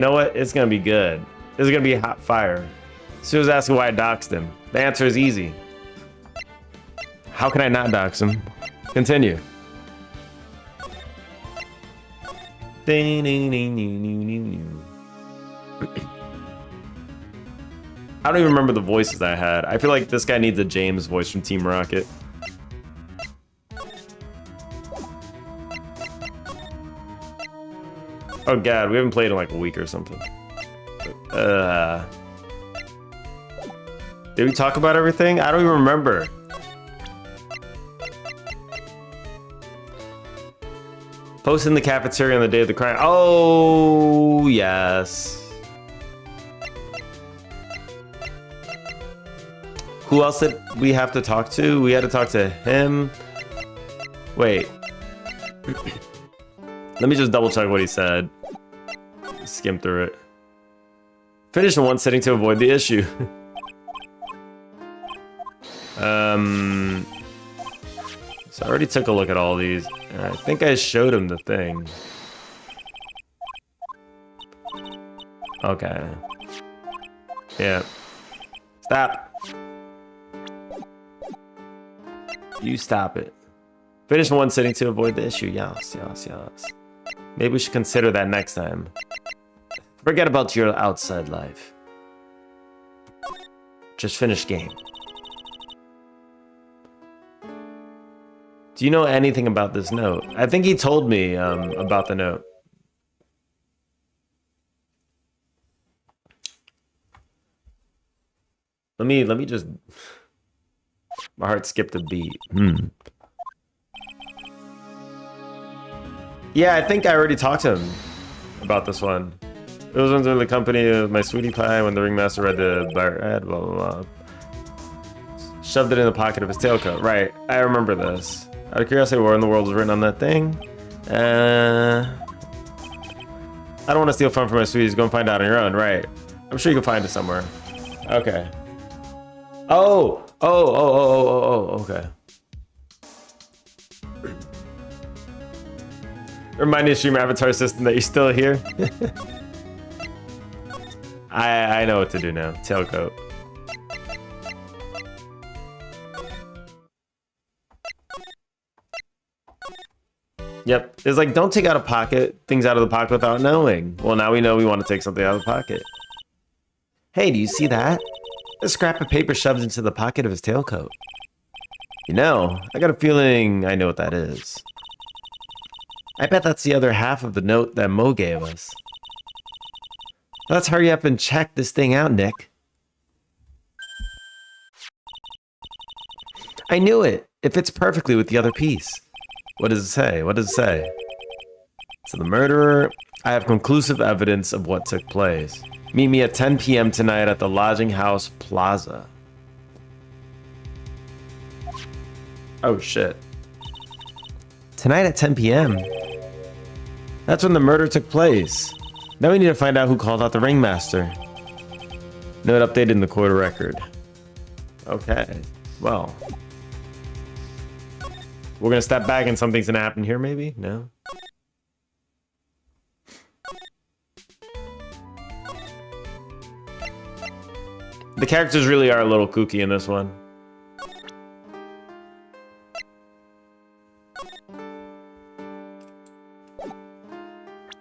You know what? It's gonna be good. This is gonna be hot fire. Sue was asking why I doxed him. The answer is easy. How can I not dox him? Continue. I don't even remember the voices I had. I feel like this guy needs a James voice from Team Rocket. Oh god, we haven't played in like a week or something. Did we talk about everything? I don't even remember. Post in the cafeteria on the day of the crime. Oh, yes. Who else did we have to talk to? We had to talk to him. Wait. Let me just double check what he said. Skim through it. Finish in one sitting to avoid the issue. So I already took a look at all these. And I think I showed him the thing. Okay. Yeah. Stop. You stop it. Finish in one sitting to avoid the issue. Yes, yes, yes. Maybe we should consider that next time. Forget about your outside life. Just finish game. Do you know anything about this note? I think he told me about the note. Let me just... My heart skipped a beat. Yeah, I think I already talked to him about this one. It was under the company of my sweetie pie when the ringmaster read the ad, blah, blah, blah. Shoved it in the pocket of his tailcoat. Right, I remember this. Out of curiosity, where in the world was written on that thing? I don't want to steal fun from my sweeties. Go and find out on your own. Right. I'm sure you can find it somewhere. Okay. Oh, okay. Remind me of Stream Avatar system that you're still here. I know what to do now. Tailcoat. Yep. It's like, don't take out things out of the pocket without knowing. Well, now we know we want to take something out of the pocket. Hey, do you see that? A scrap of paper shoved into the pocket of his tailcoat. You know, I got a feeling I know what that is. I bet that's the other half of the note that Mo gave us. Let's hurry up and check this thing out, Nick. I knew it. It fits perfectly with the other piece. What does it say? What does it say? So the murderer, I have conclusive evidence of what took place. Meet me at 10 p.m. tonight at the Lodging House Plaza. Oh shit. Tonight at 10 p.m.? That's when the murder took place. Now we need to find out who called out the ringmaster. Note updated in the court record. Okay, well. We're gonna step back and something's gonna happen here, maybe? No? The characters really are a little kooky in this one.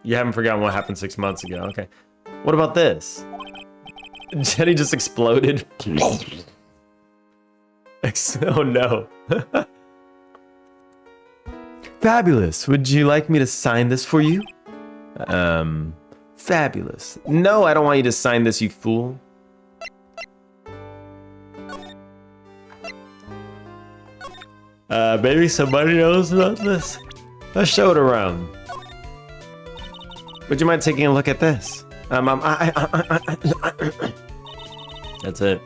You haven't forgotten what happened 6 months ago. Okay. What about this? Jenny just exploded. Oh no. Fabulous. Would you like me to sign this for you? Fabulous. No, I don't want you to sign this, you fool. Maybe somebody knows about this. Let's show it around. Would you mind taking a look at this? That's it.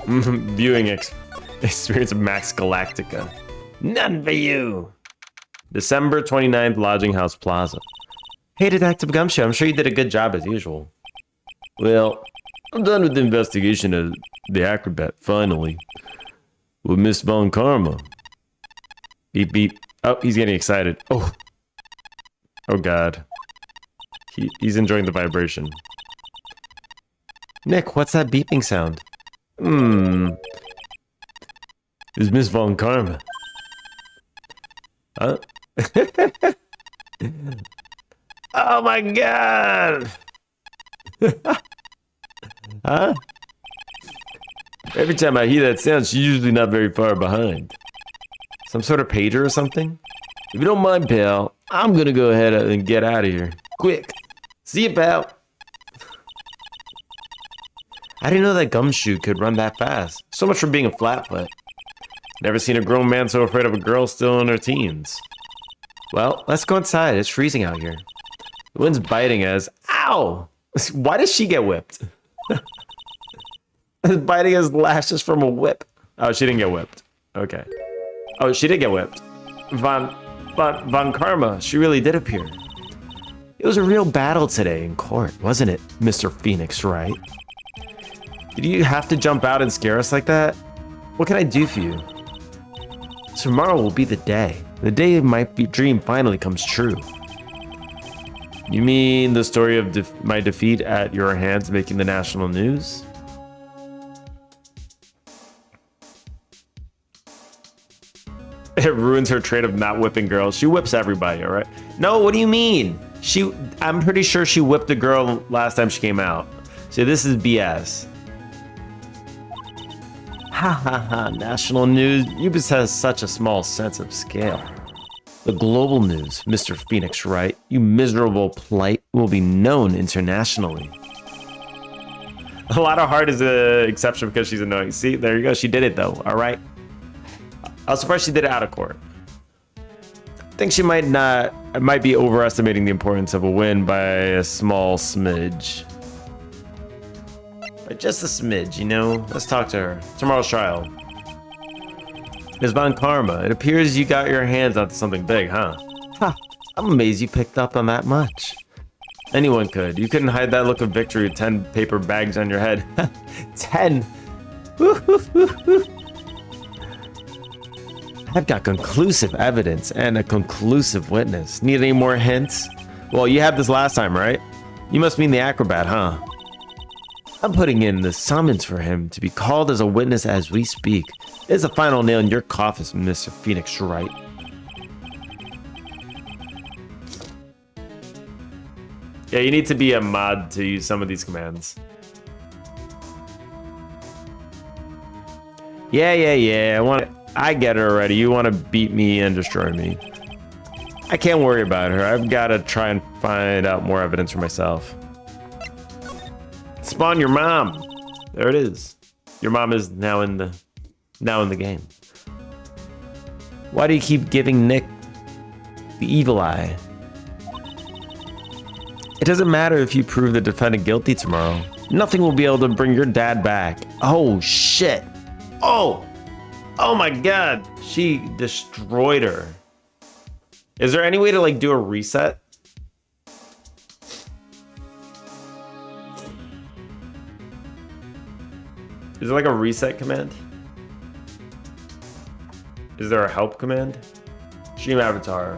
Viewing experience of Max Galactica. None for you. December 29th, Lodging House Plaza. Hey, Detective Gumshoe, I'm sure you did a good job as usual. Well, I'm done with the investigation of the acrobat, finally. With Miss Von Karma. Beep, beep. Oh, he's getting excited. Oh. Oh god. He's enjoying the vibration. Nick, what's that beeping sound? It's Miss Von Karma. Huh? Oh my god! Huh? Every time I hear that sound, she's usually not very far behind. Some sort of pager or something? If you don't mind, pal, I'm gonna go ahead and get out of here. Quick! See you, pal! I didn't know that Gumshoe could run that fast. So much for being a flatfoot. Never seen a grown man so afraid of a girl still in her teens. Well, let's go inside. It's freezing out here. The wind's biting us. Ow! Why does she get whipped? Biting us lashes from a whip. Oh, she didn't get whipped. Okay. Oh, she did get whipped. Von Karma, she really did appear. It was a real battle today in court, wasn't it, Mr. Phoenix, right? Did you have to jump out and scare us like that? What can I do for you? Tomorrow will be the day. The day my dream finally comes true. You mean the story of my defeat at your hands making the national news? It ruins her trait of not whipping girls. She whips everybody, all right? No, what do you mean? I'm pretty sure she whipped a girl last time she came out. So this is BS. Ha ha ha, national news. You possess such a small sense of scale. The global news, Mr. Phoenix Wright, you miserable plight, will be known internationally. A lot of heart is an exception because she's annoying. See, there you go. She did it though, all right? I was surprised she did it out of court. I think she might be overestimating the importance of a win by a small smidge. But just a smidge, you know? Let's talk to her. Tomorrow's trial. Ms. Von Karma, it appears you got your hands onto something big, huh? Ha! I'm amazed you picked up on that much. Anyone could. You couldn't hide that look of victory with 10 paper bags on your head. 10! I've got conclusive evidence and a conclusive witness. Need any more hints? Well, you had this last time, right? You must mean the acrobat, huh? I'm putting in the summons for him to be called as a witness as we speak. It's a final nail in your coffin, Mr. Phoenix Wright. Yeah, you need to be a mod to use some of these commands. Yeah. I get her already. You want to beat me and destroy me. I can't worry about her. I've got to try and find out more evidence for myself. Spawn your mom. There it is. Your mom is now in the game. Why do you keep giving Nick the evil eye? It doesn't matter if you prove the defendant guilty tomorrow. Nothing will be able to bring your dad back. Oh shit. Oh my god. She destroyed her. Is there any way to like do a reset? Is there like a reset command? Is there a help command? Stream avatar.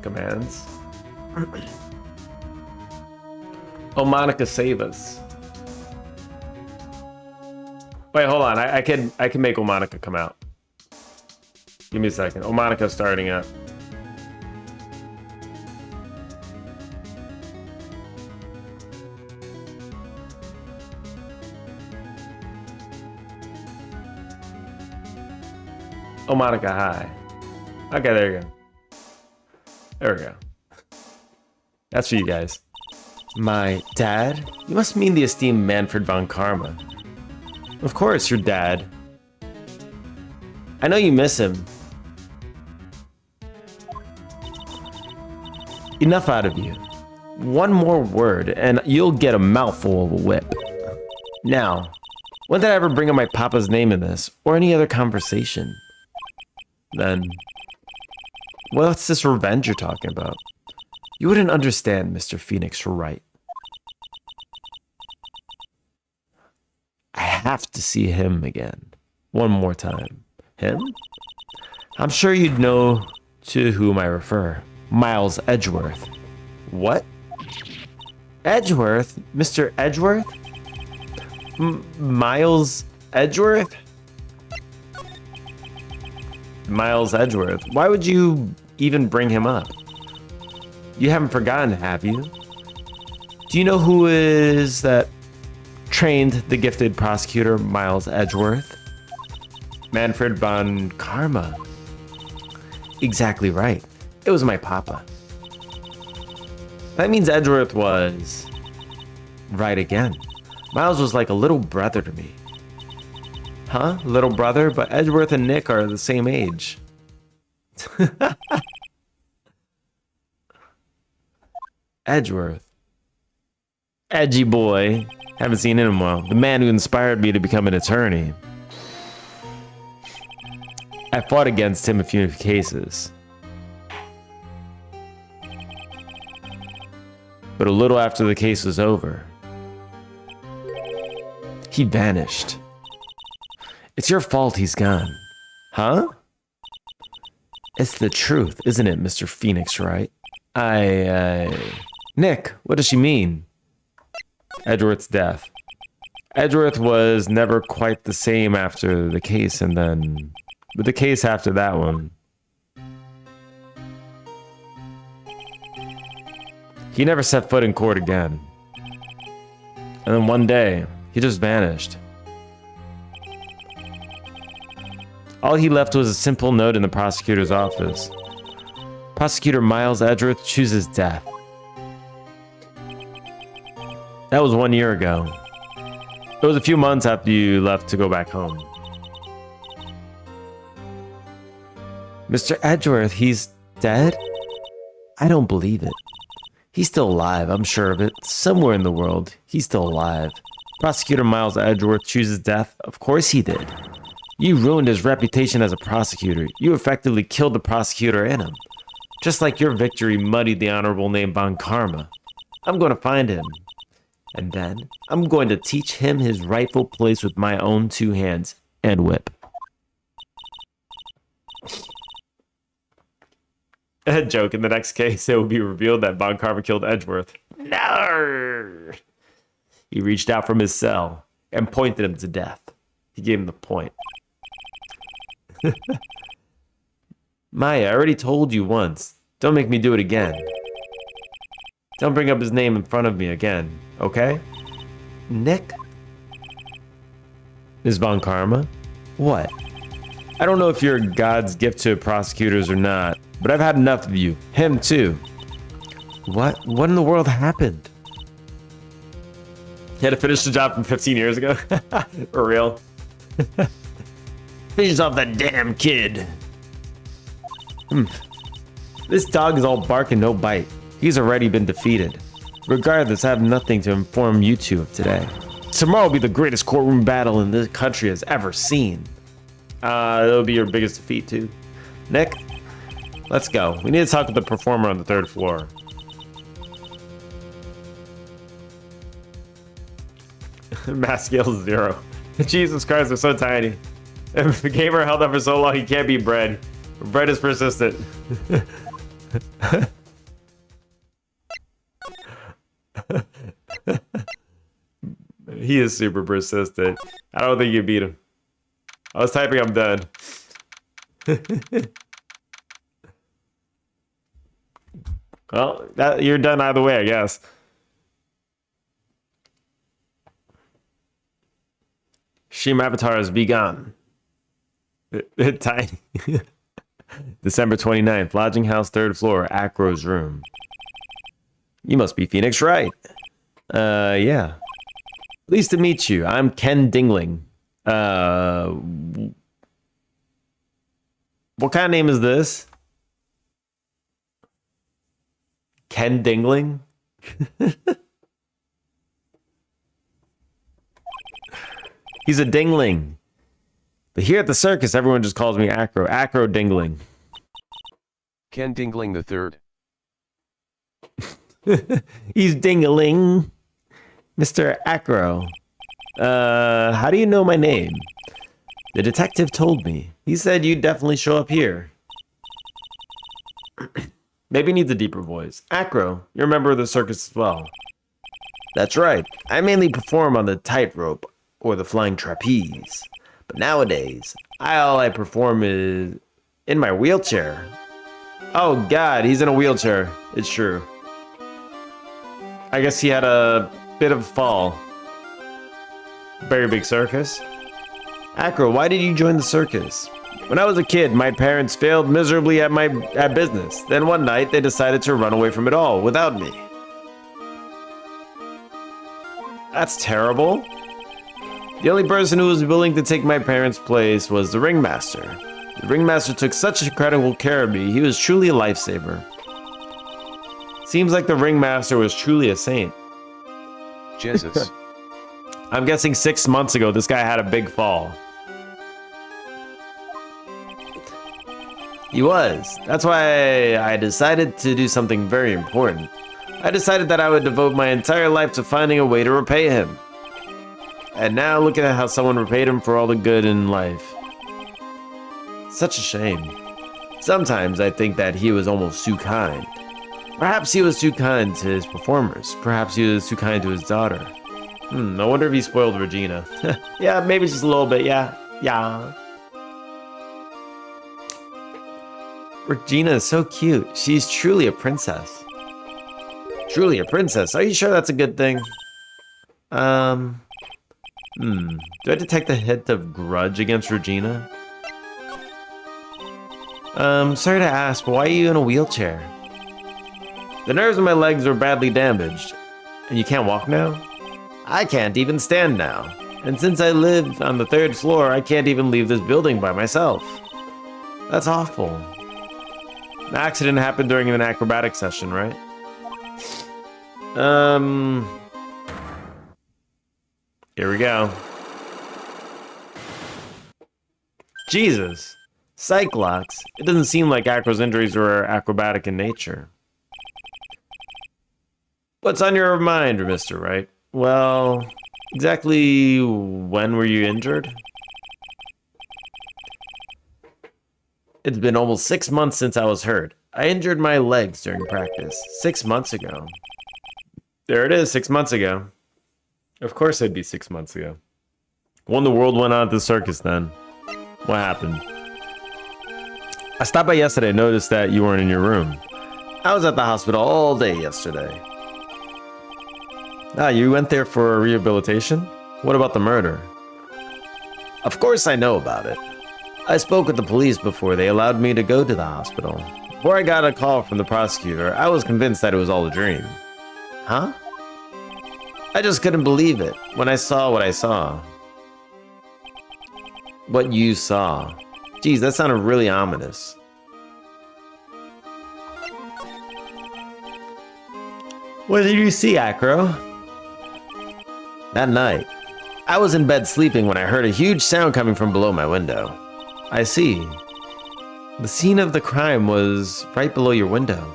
Commands. Oh, Monica, save us. Wait, hold on. I can make Monica come out. Give me a second. Monica's starting up. Oh, Monica, hi. Okay, there you go. There we go. That's for you guys. My dad? You must mean the esteemed Manfred von Karma. Of course, your dad. I know you miss him. Enough out of you. One more word, and you'll get a mouthful of a whip. Now, when did I ever bring up my papa's name in this, or any other conversation? Then, what's this revenge you're talking about? You wouldn't understand, Mr. Phoenix Wright. I have to see him again. One more time. Him? I'm sure you'd know to whom I refer. Miles Edgeworth. What? Edgeworth? Mr. Edgeworth? Miles Edgeworth? Miles Edgeworth. Why would you even bring him up? You haven't forgotten, have you? Do you know who is that trained the gifted prosecutor, Miles Edgeworth? Manfred von Karma. Exactly right. It was my papa. That means Edgeworth was right again. Miles was like a little brother to me. Huh? Little brother? But Edgeworth and Nick are the same age. Edgeworth. Edgy boy. Haven't seen him in a while. The man who inspired me to become an attorney. I fought against him a few cases. But a little after the case was over, he vanished. It's your fault he's gone. Huh? It's the truth, isn't it, Mr. Phoenix, right? Nick, what does she mean? Edgeworth's death. Edgeworth was never quite the same after the case, and then... But the case after that one... He never set foot in court again. And then one day, he just vanished. All he left was a simple note in the prosecutor's office. Prosecutor Miles Edgeworth chooses death. That was 1 year ago. It was a few months after you left to go back home. Mr. Edgeworth, he's dead? I don't believe it. He's still alive, I'm sure of it. Somewhere in the world, he's still alive. Prosecutor Miles Edgeworth chooses death? Of course he did. You ruined his reputation as a prosecutor. You effectively killed the prosecutor in him. Just like your victory muddied the honorable name Von Karma. I'm going to find him. And then, I'm going to teach him his rightful place with my own two hands and whip. A joke, in the next case, it will be revealed that Von Karma killed Edgeworth. No! He reached out from his cell and pointed him to death. He gave him the point. Maya, I already told you once. Don't make me do it again. Don't bring up his name in front of me again, okay? Nick? Ms. Von Karma? What? I don't know if you're God's gift to prosecutors or not, but I've had enough of you. Him too. What? What in the world happened? He had to finish the job from 15 years ago? For real? Finish off that damn kid. This dog is all bark and no bite. He's already been defeated. Regardless, I have nothing to inform you two of today. Tomorrow will be the greatest courtroom battle in this country has ever seen. It'll be your biggest defeat too. Nick, let's go. We need to talk with the performer on the 3rd floor. Mass scale is 0. Jesus Christ, they're so tiny. If the gamer held up for so long, he can't be bred. Bred is persistent. He is super persistent. I don't think you beat him. I was typing, I'm done. Well, you're done either way, I guess. Shim avatars be gone. Tiny. December 29th, lodging house, 3rd floor, Acro's room. You must be Phoenix Wright. Yeah. Pleased to meet you. I'm Ken Dingling. What kind of name is this? Ken Dingling? He's a dingling. But here at the circus, everyone just calls me Acro. Acro Dingling. Ken Dingling the Third. He's dingling. Mr. Acro. How do you know my name? The detective told me. He said you'd definitely show up here. Maybe needs a deeper voice. Acro, you're a member of the circus as well. That's right. I mainly perform on the tightrope or the flying trapeze. But nowadays, all I perform is in my wheelchair. Oh God, he's in a wheelchair. It's true. I guess he had a bit of a fall. Very big circus. Acro, why did you join the circus? When I was a kid, my parents failed miserably at business. Then one night, they decided to run away from it all without me. That's terrible. The only person who was willing to take my parents' place was the ringmaster. The ringmaster took such incredible care of me, he was truly a lifesaver. Seems like the ringmaster was truly a saint. Jesus. I'm guessing 6 months ago, this guy had a big fall. He was. That's why I decided to do something very important. I decided that I would devote my entire life to finding a way to repay him. And now look at how someone repaid him for all the good in life. Such a shame. Sometimes I think that he was almost too kind. Perhaps he was too kind to his performers. Perhaps he was too kind to his daughter. I wonder if he spoiled Regina. Yeah, maybe just a little bit, yeah. Regina is so cute. She's truly a princess. Truly a princess? Are you sure that's a good thing? Do I detect a hint of grudge against Regina? Sorry to ask, but why are you in a wheelchair? The nerves in my legs are badly damaged. And you can't walk now? I can't even stand now. And since I live on the 3rd floor, I can't even leave this building by myself. That's awful. The accident happened during an acrobatic session, right? Here we go. Jesus. Cyclops. It doesn't seem like Acro's injuries were acrobatic in nature. What's on your mind, Mr. Wright? Well, exactly when were you injured? It's been almost 6 months since I was hurt. I injured my legs during practice 6 months ago. There it is, 6 months ago. Of course it'd be 6 months ago. When the world went on at the circus then. What happened? I stopped by yesterday and noticed that you weren't in your room. I was at the hospital all day yesterday. Ah, you went there for rehabilitation? What about the murder? Of course I know about it. I spoke with the police before they allowed me to go to the hospital. Before I got a call from the prosecutor, I was convinced that it was all a dream. Huh? I just couldn't believe it when I saw what I saw. What you saw. Geez, that sounded really ominous. What did you see, Acro? That night, I was in bed sleeping when I heard a huge sound coming from below my window. I see. The scene of the crime was right below your window.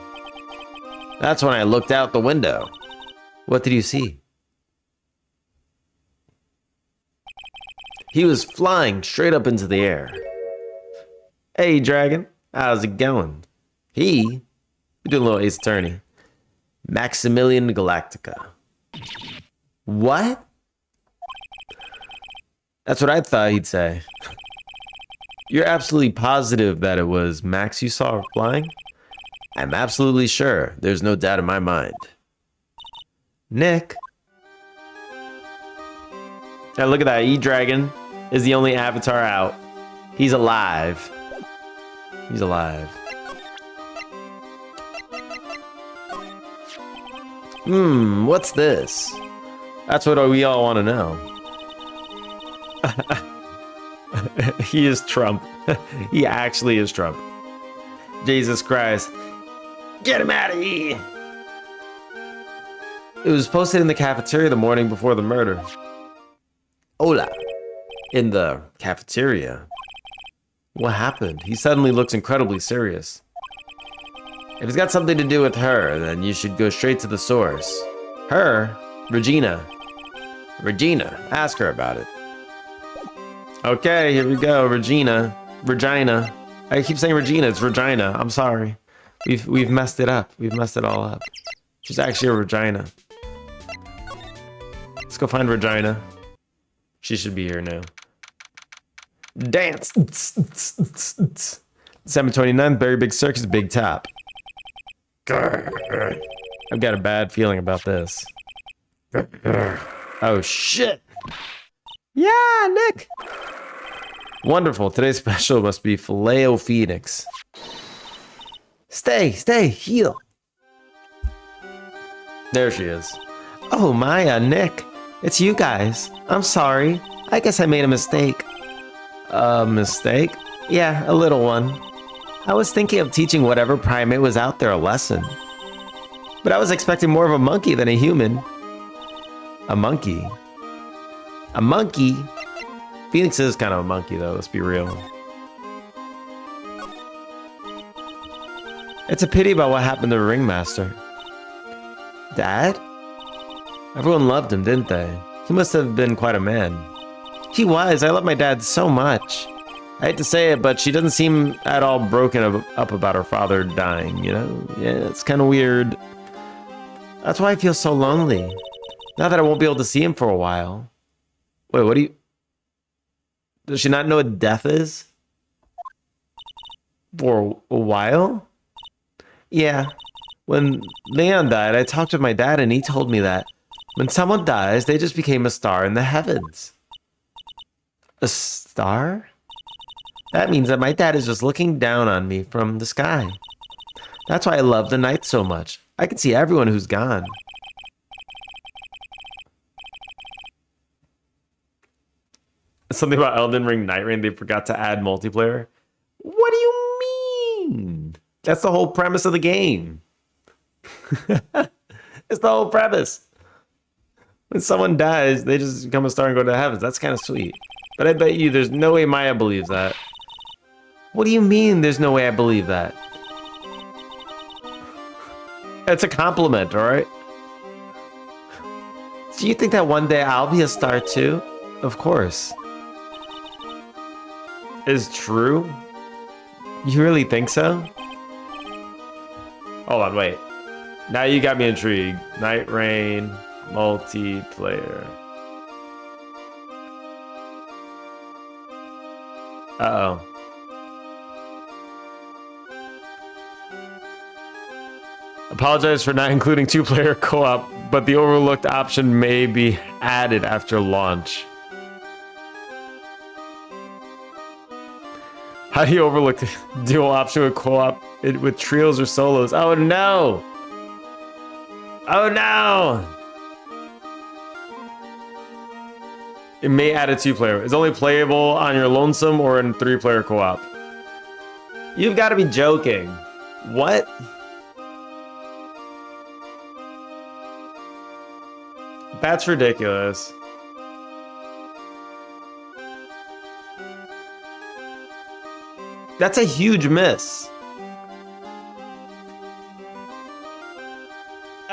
That's when I looked out the window. What did you see? He was flying straight up into the air. Hey, Dragon. How's it going? We're doing a little Ace Attorney. Maximilian Galactica. What? That's what I thought he'd say. You're absolutely positive that it was Max you saw flying? I'm absolutely sure. There's no doubt in my mind. Nick. Now look at that. E-Dragon is the only avatar out. He's alive. He's alive. What's this? That's what we all want to know. He is Trump. He actually is Trump. Jesus Christ. Get him out of here. It was posted in the cafeteria the morning before the murder. Hola. In the cafeteria. What happened? He suddenly looks incredibly serious. If it's got something to do with her, then you should go straight to the source. Her? Regina. Regina. Ask her about it. Okay, here we go. Regina. I keep saying Regina. It's Regina. I'm sorry. We've messed it up. We've messed it all up. She's actually a Regina. Let's go find Regina. She should be here now. Dance. December 29th, Very Big Circus, Big Top. I've got a bad feeling about this. Oh, shit. Yeah, Nick. Wonderful. Today's special must be Filet-O-Phoenix. Stay, heal. There she is. Oh, Maya, Nick. It's you guys. I'm sorry. I guess I made a mistake. A mistake? Yeah, a little one. I was thinking of teaching whatever primate was out there a lesson. But I was expecting more of a monkey than a human. A monkey? A monkey? Phoenix is kind of a monkey, though, let's be real. It's a pity about what happened to the ringmaster. Dad? Everyone loved him, didn't they? He must have been quite a man. He was. I love my dad so much. I hate to say it, but she doesn't seem at all broken up about her father dying, you know? Yeah, it's kind of weird. That's why I feel so lonely. Now that I won't be able to see him for a while. Wait, what do you... Does she not know what death is? For a while? Yeah. When Leon died, I talked with my dad and he told me that when someone dies, they just became a star in the heavens. A star? That means that my dad is just looking down on me from the sky. That's why I love the night so much. I can see everyone who's gone. Something about Elden Ring Night Rain, they forgot to add multiplayer. What do you mean? That's the whole premise of the game. It's the whole premise. When someone dies, they just become a star and go to the heavens. That's kind of sweet. But I bet you there's no way Maya believes that. What do you mean there's no way I believe that? It's a compliment, alright? Do you think that one day I'll be a star too? Of course. Is true? You really think so? Hold on, wait. Now you got me intrigued. Night Rain, multiplayer. Uh-oh. Apologize for not including two-player co-op, but the overlooked option may be added after launch. How do you overlook the dual option with co-op with trios or solos? Oh no! Oh no! It may add a two-player. It's only playable on your lonesome or in three-player co-op. You've got to be joking. What? That's ridiculous. That's a huge miss.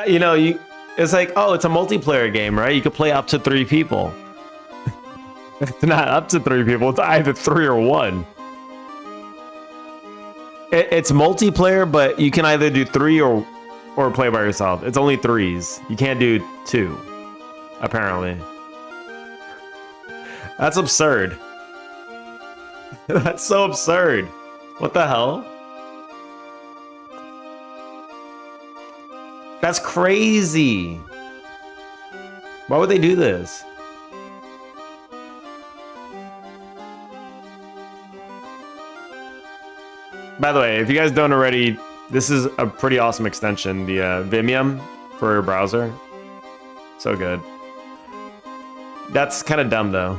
You know, it's like, oh, it's a multiplayer game, right? You could play up to 3 people. It's not up to 3 people. It's either 3 or 1. It's multiplayer, but you can either do 3 or play by yourself. It's only 3s. You can't do 2, apparently. That's absurd. That's so absurd. What the hell? That's crazy. Why would they do this? By the way, if you guys don't already, this is a pretty awesome extension, the Vimium for your browser. So good. That's kind of dumb though.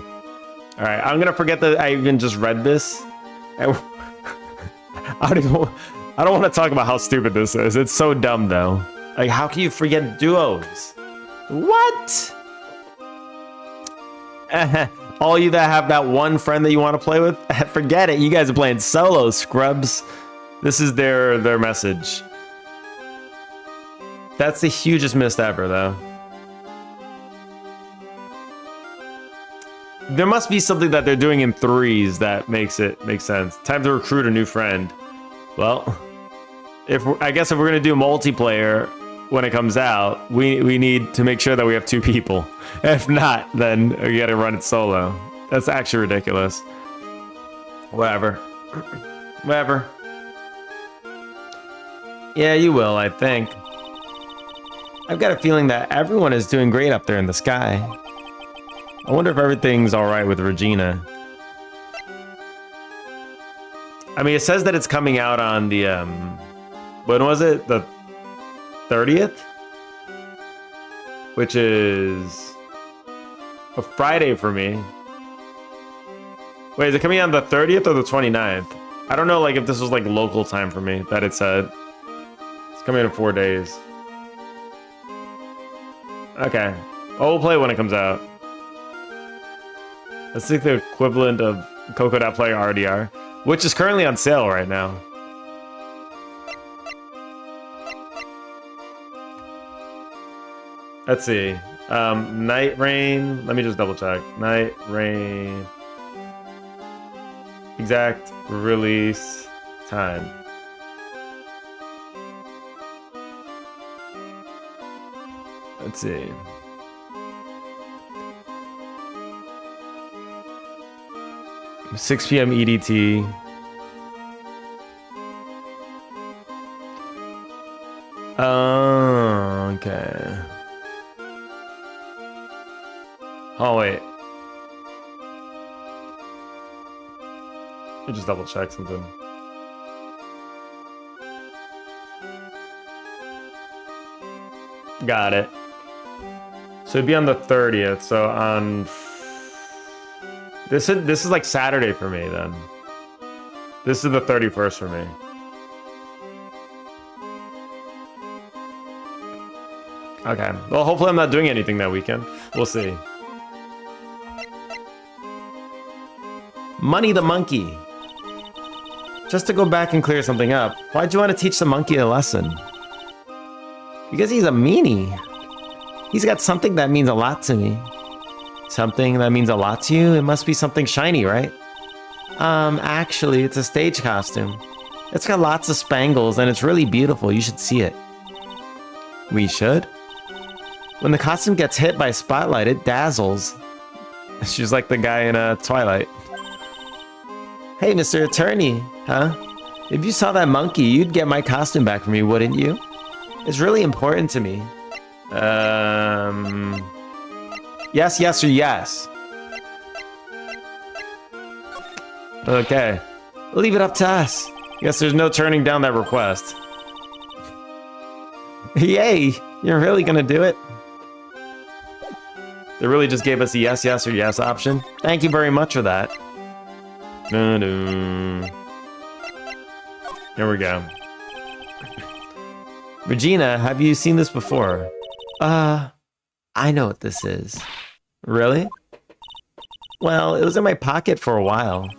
All right, I'm gonna forget that I even just read this. I don't want to talk about how stupid this is. It's so dumb though. Like, how can you forget duos? What? All you that have that one friend that you want to play with, forget it. You guys are playing solo, scrubs. This is their message. That's the hugest miss ever, though. There must be something that they're doing in threes that makes sense. Time to recruit a new friend. Well, I guess if we're gonna do multiplayer when it comes out, we need to make sure that we have 2 people. If not, then we gotta run it solo. That's actually ridiculous. Whatever. Whatever. Yeah, you will, I think. I've got a feeling that everyone is doing great up there in the sky. I wonder if everything's alright with Regina. I mean, it says that it's coming out on the, when was it? The 30th? Which is a Friday for me. Wait, is it coming out on the 30th or the 29th? I don't know, like, if this was, like, local time for me that it said. It's coming in 4 days. Okay. Oh, we'll play it when it comes out. Let's think the equivalent of Coco.Play RDR, which is currently on sale right now. Let's see. Night Rain. Let me just double check. Night Rain. Exact release time. Let's see. $6 p.m. EDT. Oh, okay. Oh, wait. Let me just double check something. Got it. So it'd be on the 30th. So on this is like Saturday for me then. This is the 31st for me. Okay. Well, hopefully I'm not doing anything that weekend. We'll see. Money the monkey. Just to go back and clear something up, why'd you want to teach the monkey a lesson? Because he's a meanie. He's got something that means a lot to me. Something that means a lot to you? It must be something shiny, right? Actually, it's a stage costume. It's got lots of spangles and it's really beautiful. You should see it. We should? When the costume gets hit by a spotlight, it dazzles. She's like the guy in Twilight. Hey, Mr. Attorney, huh? If you saw that monkey, you'd get my costume back for me, wouldn't you? It's really important to me. Yes, yes, or yes. Okay. Leave it up to us. Guess there's no turning down that request. Yay! You're really gonna do it? They really just gave us a yes, yes, or yes option. Thank you very much for that. Here we go. Regina, have you seen this before? I know what this is. Really? Well, it was in my pocket for a while.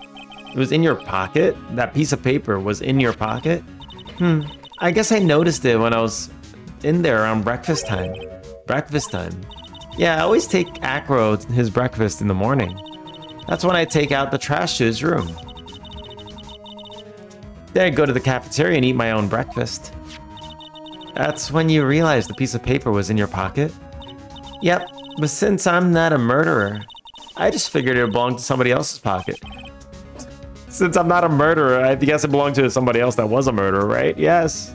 It was in your pocket? That piece of paper was in your pocket? I guess I noticed it when I was in there around breakfast time. Breakfast time? Yeah, I always take Acro his breakfast in the morning. That's when I take out the trash to his room. Then I go to the cafeteria and eat my own breakfast. That's when you realize the piece of paper was in your pocket? Yep, but since I'm not a murderer, I just figured it belonged to somebody else's pocket. Since I'm not a murderer, I guess it belonged to somebody else that was a murderer, right? Yes.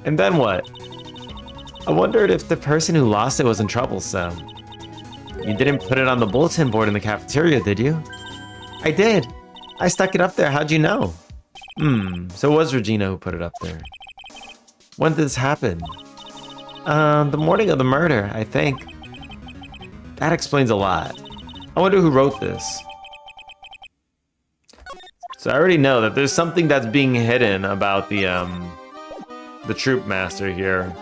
And then what? I wondered if the person who lost it was in trouble, so... You didn't put it on the bulletin board in the cafeteria, did you? I did. I stuck it up there. How'd you know? So it was Regina who put it up there. When did this happen? The morning of the murder, I think. That explains a lot. I wonder who wrote this. So I already know that there's something that's being hidden about the troop master here.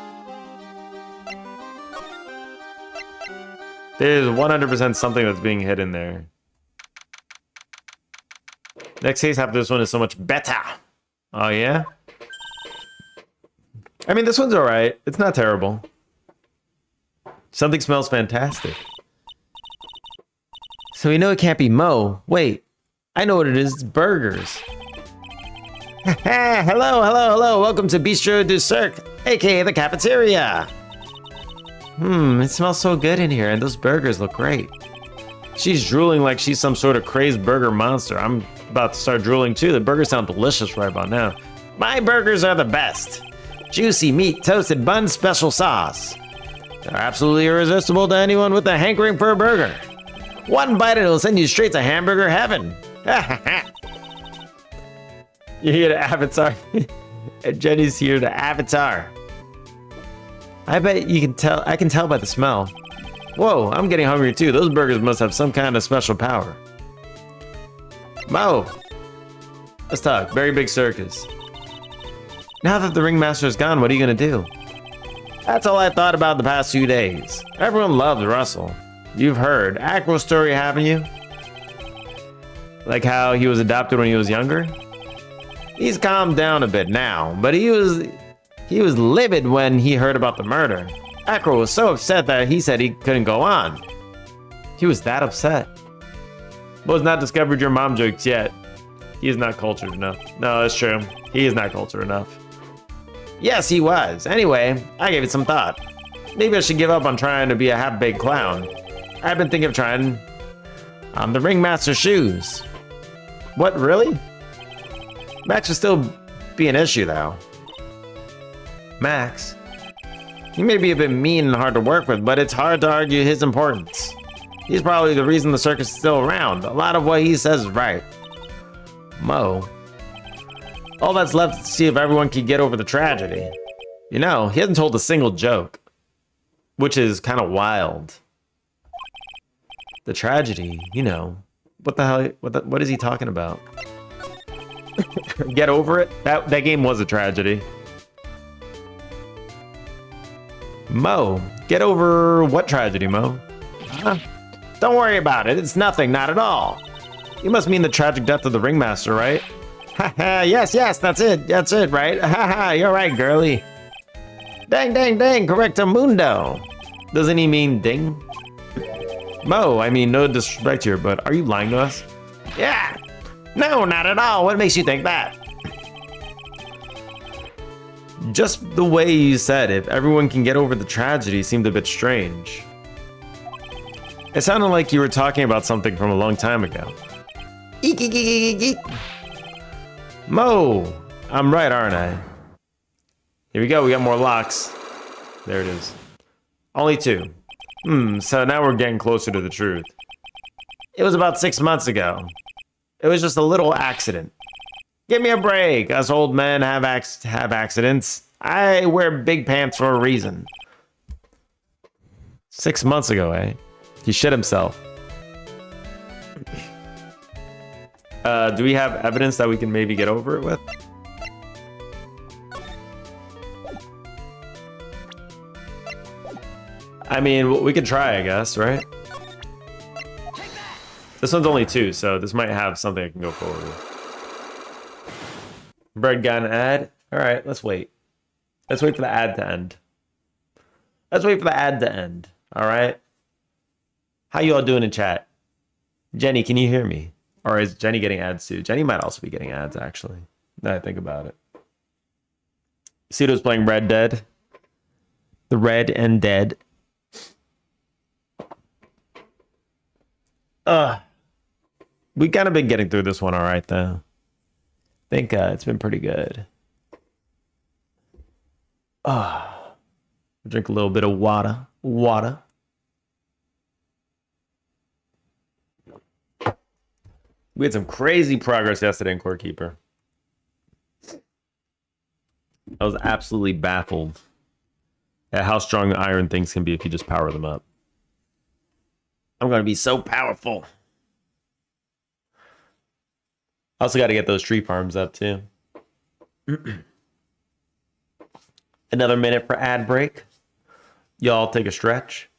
There's 100% something that's being hidden there. Next case after this one is so much better. Oh yeah? I mean, this one's alright. It's not terrible. Something smells fantastic. We know it can't be Mo. Wait, I know what it is. It's burgers. Hello. Welcome to Bistro du Cirque, aka the cafeteria. It smells so good in here, and those burgers look great. She's drooling like she's some sort of crazed burger monster. I'm about to start drooling too. The burgers sound delicious right about now. My burgers are the best. Juicy meat, toasted bun, special sauce. They're absolutely irresistible to anyone with a hankering for a burger. One bite and it'll send you straight to hamburger heaven. You're here to Avatar. And Jenny's here to Avatar. I bet you can tell. I can tell by the smell. Whoa, I'm getting hungry too. Those burgers must have some kind of special power. Mo, let's talk. Very big circus. Now that the ringmaster is gone, what are you gonna do? That's all I thought about the past 2 days. Everyone loves Russell. You've heard Acro's story, haven't you? Like how he was adopted when he was younger? He's calmed down a bit now, but he was livid when he heard about the murder. Acro was so upset that he said he couldn't go on. He was that upset. Mo's not discovered your mom jokes yet. He is not cultured enough. No, that's true. He is not cultured enough. Yes, he was. Anyway, I gave it some thought. Maybe I should give up on trying to be a half-baked clown. I've been thinking of trying on the ringmaster's shoes. What, really? Max would still be an issue, though. Max? He may be a bit mean and hard to work with, but it's hard to argue his importance. He's probably the reason the circus is still around. A lot of what he says is right. Mo. All that's left is to see if everyone can get over the tragedy. You know, he hasn't told a single joke, which is kind of wild. The tragedy, you know. What the hell? What is he talking about? Get over it? That game was a tragedy. Mo, get over what tragedy, Mo? Huh? Don't worry about it. It's nothing, not at all. You must mean the tragic death of the ringmaster, right? Haha, yes, that's it, right? Haha, you're right, girly. Dang, correctamundo. Doesn't he mean ding? Mo, I mean, no disrespect here, but are you lying to us? Yeah. No, not at all. What makes you think that? Just the way you said, if everyone can get over the tragedy, seemed a bit strange. It sounded like you were talking about something from a long time ago. Eek, eek, eek, eek, eek. Mo, I'm right, aren't I? Here we go, we got more locks. There it is. Only 2. So now we're getting closer to the truth. It was about 6 months ago. It was just a little accident. Give me a break. Us old men have accidents. I wear big pants for a reason. 6 months ago, eh? He shit himself. Do we have evidence that we can maybe get over it with? I mean, we could try, I guess, right? This one's only 2, so this might have something I can go forward with. Bread gun ad. All right, let's wait. Let's wait for the ad to end. All right. How you all doing in chat? Jenny, can you hear me? Or is Jenny getting ads too? Jenny might also be getting ads, actually. Now I think about it. Pseudo's playing Red Dead. The Red and Dead. We kind of been getting through this one all right, though. I think it's been pretty good. Drink a little bit of water. We had some crazy progress yesterday in Core Keeper. I was absolutely baffled at how strong iron things can be if you just power them up. I'm going to be so powerful. I also got to get those tree farms up too. Another minute for ad break. Y'all take a stretch.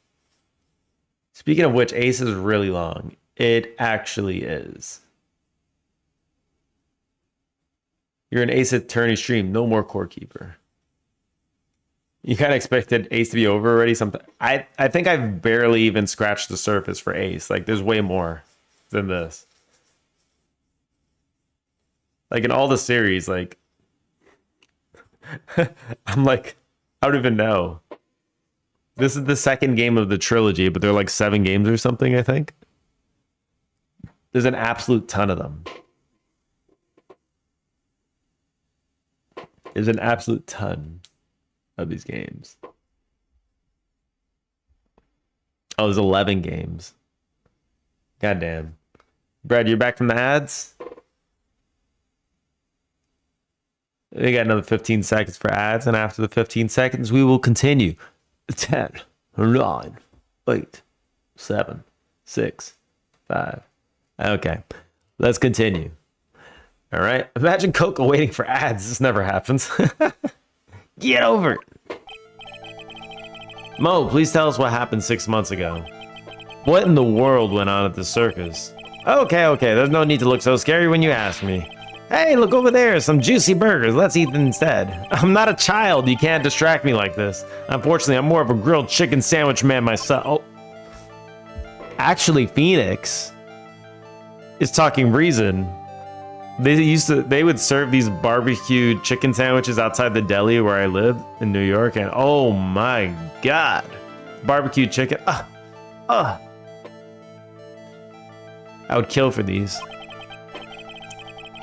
Speaking of which, Ace is really long. It actually is. You're an Ace Attorney stream. No more Core Keeper. You kind of expected Ace to be over already. I think I've barely even scratched the surface for Ace. Like, there's way more. than this. Like in all the series, like I'm like, I don't even know. This is the second game of the trilogy, but they're like 7 games or something, I think. There's an absolute ton of them. There's an absolute ton of these games. Oh, there's 11 games. Goddamn. Brad, you're back from the ads? We got another 15 seconds for ads, and after the 15 seconds, we will continue. 10, 9, 8, 7, 6, 5. Okay, let's continue. All right. Imagine Coco waiting for ads. This never happens. Get over it. Mo, please tell us what happened 6 months ago. What in the world went on at the circus? Okay. There's no need to look so scary when you ask me. Hey, look over there. Some juicy burgers. Let's eat them instead. I'm not a child. You can't distract me like this. Unfortunately, I'm more of a grilled chicken sandwich man myself. Oh. Actually, Phoenix is talking reason. They would serve these barbecued chicken sandwiches outside the deli where I live in New York, and oh my god, barbecue chicken. I would kill for these.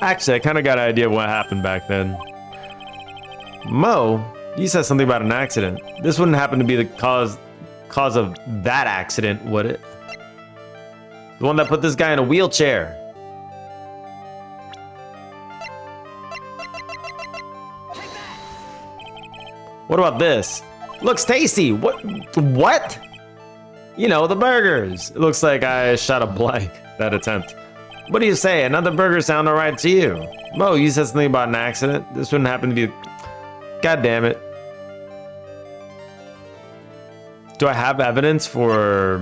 Actually, I kind of got an idea of what happened back then. Mo, you said something about an accident. This wouldn't happen to be the cause of that accident, would it? The one that put this guy in a wheelchair. What about this? Looks tasty. What? You know, the burgers. It looks like I shot a blank that attempt. What do you say? Another burger sound alright to you? Mo, you said something about an accident. This wouldn't happen to be... God damn it. Do I have evidence for...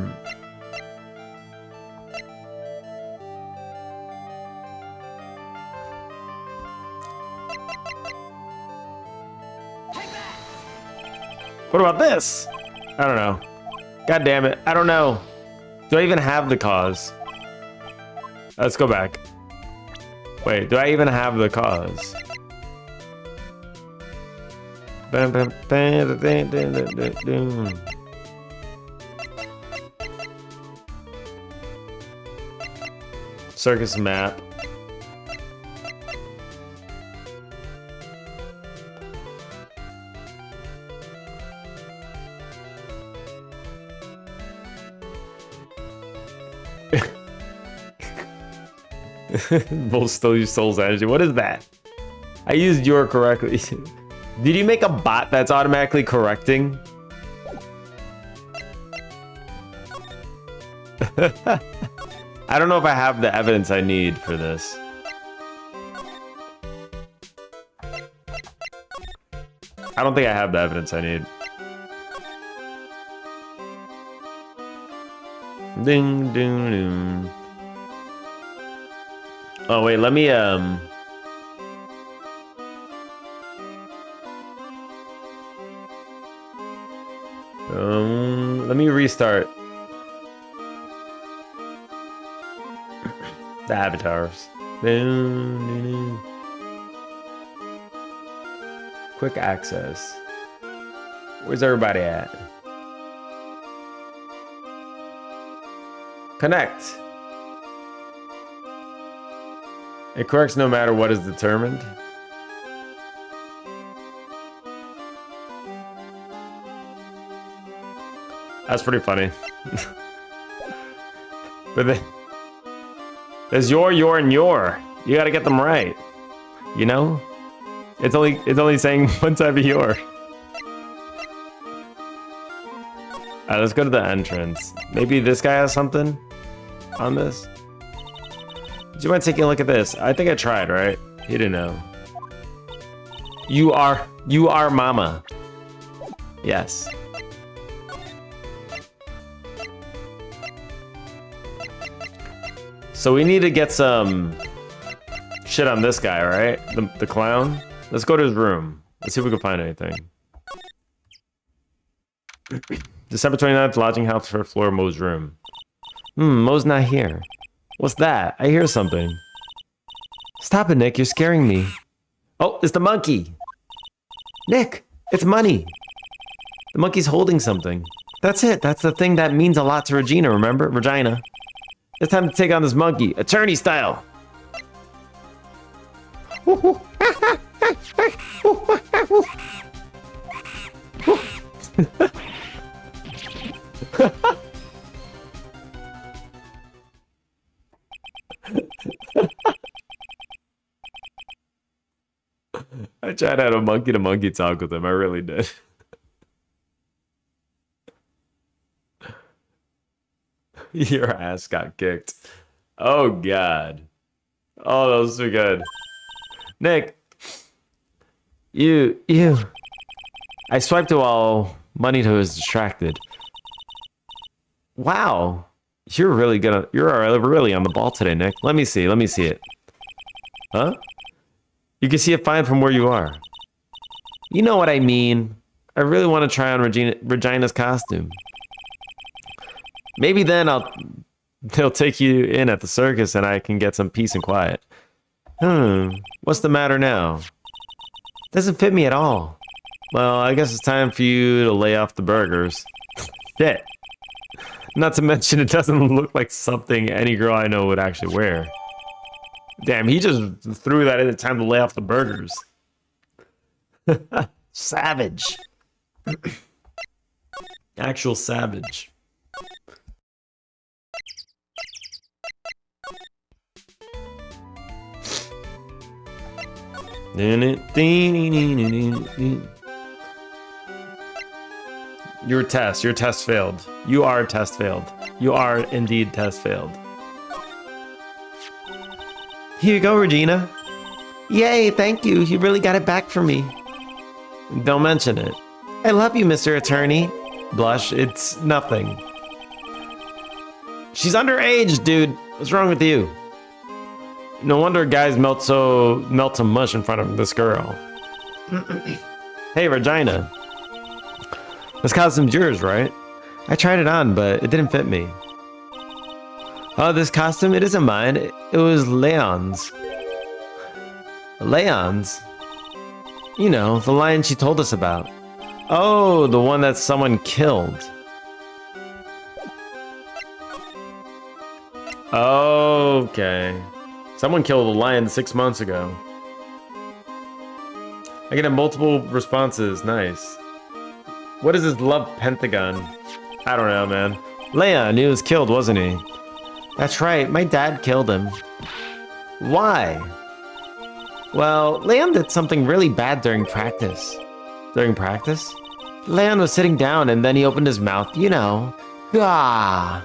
What about this? I don't know. God damn it. I don't know. Do I even have the cause? Let's go back. Wait, do I even have the cause? Circus map. Both still use Soul's energy. What is that? I used your correctly. Did you make a bot that's automatically correcting? I don't know if I have the evidence I need for this. I don't think I have the evidence I need. Ding, ding, ding. Oh wait, let me restart the avatars. Quick access. Where's everybody at? Connect. It corrects no matter what is determined. That's pretty funny. But then there's your, and your. You gotta get them right. You know? It's only saying one type of your. Alright, let's go to the entrance. Maybe this guy has something on this. Do you mind taking a look at this? I think I tried, right? He didn't know. You are mama. Yes. So we need to get some shit on this guy, right? The clown. Let's go to his room. Let's see if we can find anything. December 29th, lodging house, first floor, Mo's room. Mo's not here. What's that? I hear something. Stop it, Nick. You're scaring me. Oh, it's the monkey. Nick, it's money. The monkey's holding something. That's it. That's the thing that means a lot to Regina, remember? Regina. It's time to take on this monkey, attorney style. I tried to have a monkey to monkey talk with him. I really did. Your ass got kicked. Oh, God. Oh, that was so good. Nick. You. I swiped it while Money was distracted. Wow. You're really really on the ball today, Nick. Let me see it. Huh? You can see it fine from where you are. You know what I mean. I really want to try on Regina's costume. Maybe then they'll take you in at the circus and I can get some peace and quiet. What's the matter now? Doesn't fit me at all. Well, I guess it's time for you to lay off the burgers. Shit. Not to mention it doesn't look like something any girl I know would actually wear. Damn, he just threw that in at time to lay off the burgers. Savage. Actual savage. Your test failed. You are test failed. You are indeed test failed. Here you go, Regina. Yay, thank you. You really got it back for me. Don't mention it. I love you, Mr. Attorney. Blush, it's nothing. She's underage, dude. What's wrong with you? No wonder guys melt some mush in front of this girl. Hey, Regina. This costume's yours, right? I tried it on, but it didn't fit me. Oh, this costume, it isn't mine. It was Leon's. Leon's? You know, the lion she told us about. Oh, the one that someone killed. Okay. Someone killed a lion 6 months ago. I get multiple responses. Nice. What is this love pentagon? I don't know, man. Leon, he was killed, wasn't he? That's right. My dad killed him. Why? Well, Leon did something really bad during practice. During practice? Leon was sitting down and then he opened his mouth, you know. Gah!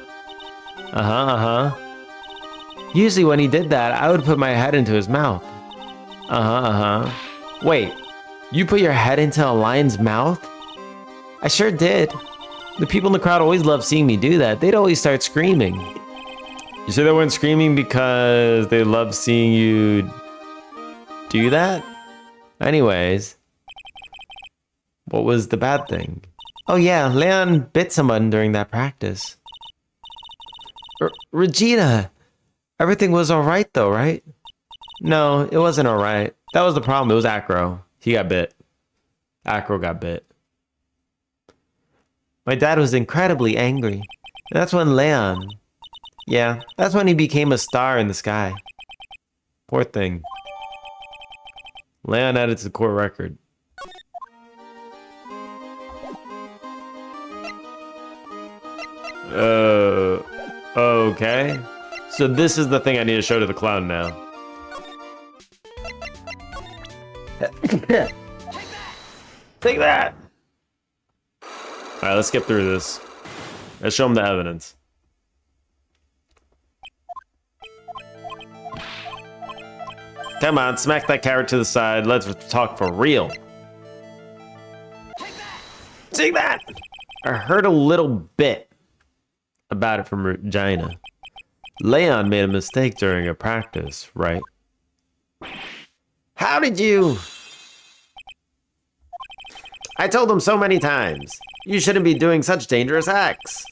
Usually when he did that, I would put my head into his mouth. Wait, you put your head into a lion's mouth? I sure did. The people in the crowd always loved seeing me do that. They'd always start screaming. You say they weren't screaming because they loved seeing you do that? Anyways, what was the bad thing? Oh yeah, Leon bit someone during that practice. Regina, everything was alright though, right? No, it wasn't alright. That was the problem. It was Acro. He got bit. Acro got bit. My dad was incredibly angry. And that's when Leon... Yeah, that's when he became a star in the sky. Poor thing. Leon added to the court record. Okay. So this is the thing I need to show to the clown now. Take that! Alright, let's skip through this. Let's show him the evidence. Come on, smack that carrot to the side. Let's talk for real. Take that! I heard a little bit about it from Regina. Leon made a mistake during a practice, right? How did you? I told him so many times. You shouldn't be doing such dangerous acts.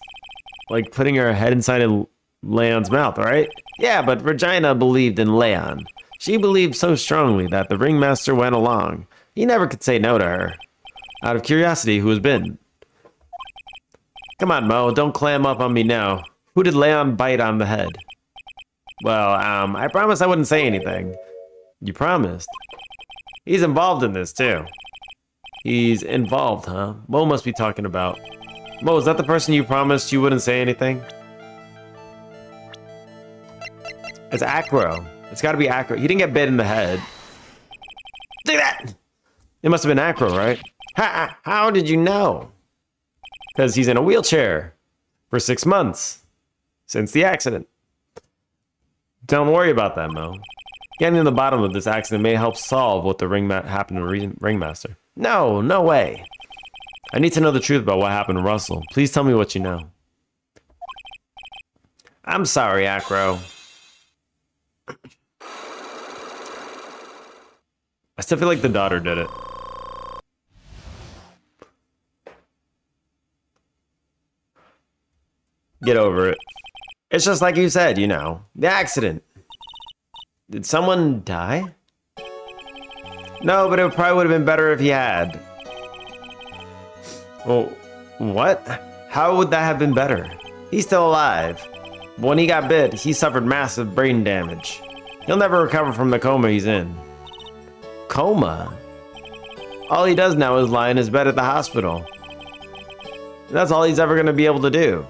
Like putting her head inside a Leon's mouth, right? Yeah, but Regina believed in Leon. She believed so strongly that the ringmaster went along. He never could say no to her. Out of curiosity, who has been? Come on, Mo, don't clam up on me now. Who did Leon bite on the head? Well, I promised I wouldn't say anything. You promised? He's involved in this, too. He's involved, huh? Mo must be talking about... Mo, is that the person you promised you wouldn't say anything? It's Acro. It's gotta be Acro. He didn't get bit in the head. Look at that! It must have been Acro, right? How did you know? Because he's in a wheelchair for 6 months since the accident. Don't worry about that, Mo. Getting to the bottom of this accident may help solve what the happened to Ringmaster. No, no way. I need to know the truth about what happened to Russell. Please tell me what you know. I'm sorry, Acro. I still feel like the daughter did it. Get over it. It's just like you said, you know. The accident. Did someone die? No, but it probably would have been better if he had. Well, what? How would that have been better? He's still alive. But when he got bit, he suffered massive brain damage. He'll never recover from the coma he's in. Coma? All he does now is lie in his bed at the hospital. That's all he's ever going to be able to do.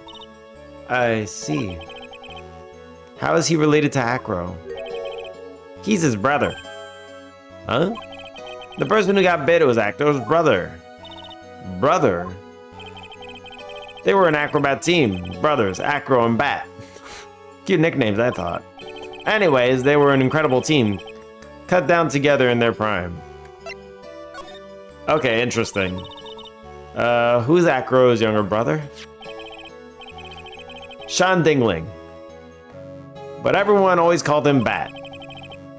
I see. How is he related to Acro? He's his brother. Huh? The person who got bit was Acro's brother. Brother? They were an acrobat team. Brothers, Acro and Bat. Cute nicknames, I thought. Anyways, they were an incredible team. Cut down together in their prime. Okay, interesting. Who's Acro's younger brother? Sean Dingling. But everyone always called him Bat.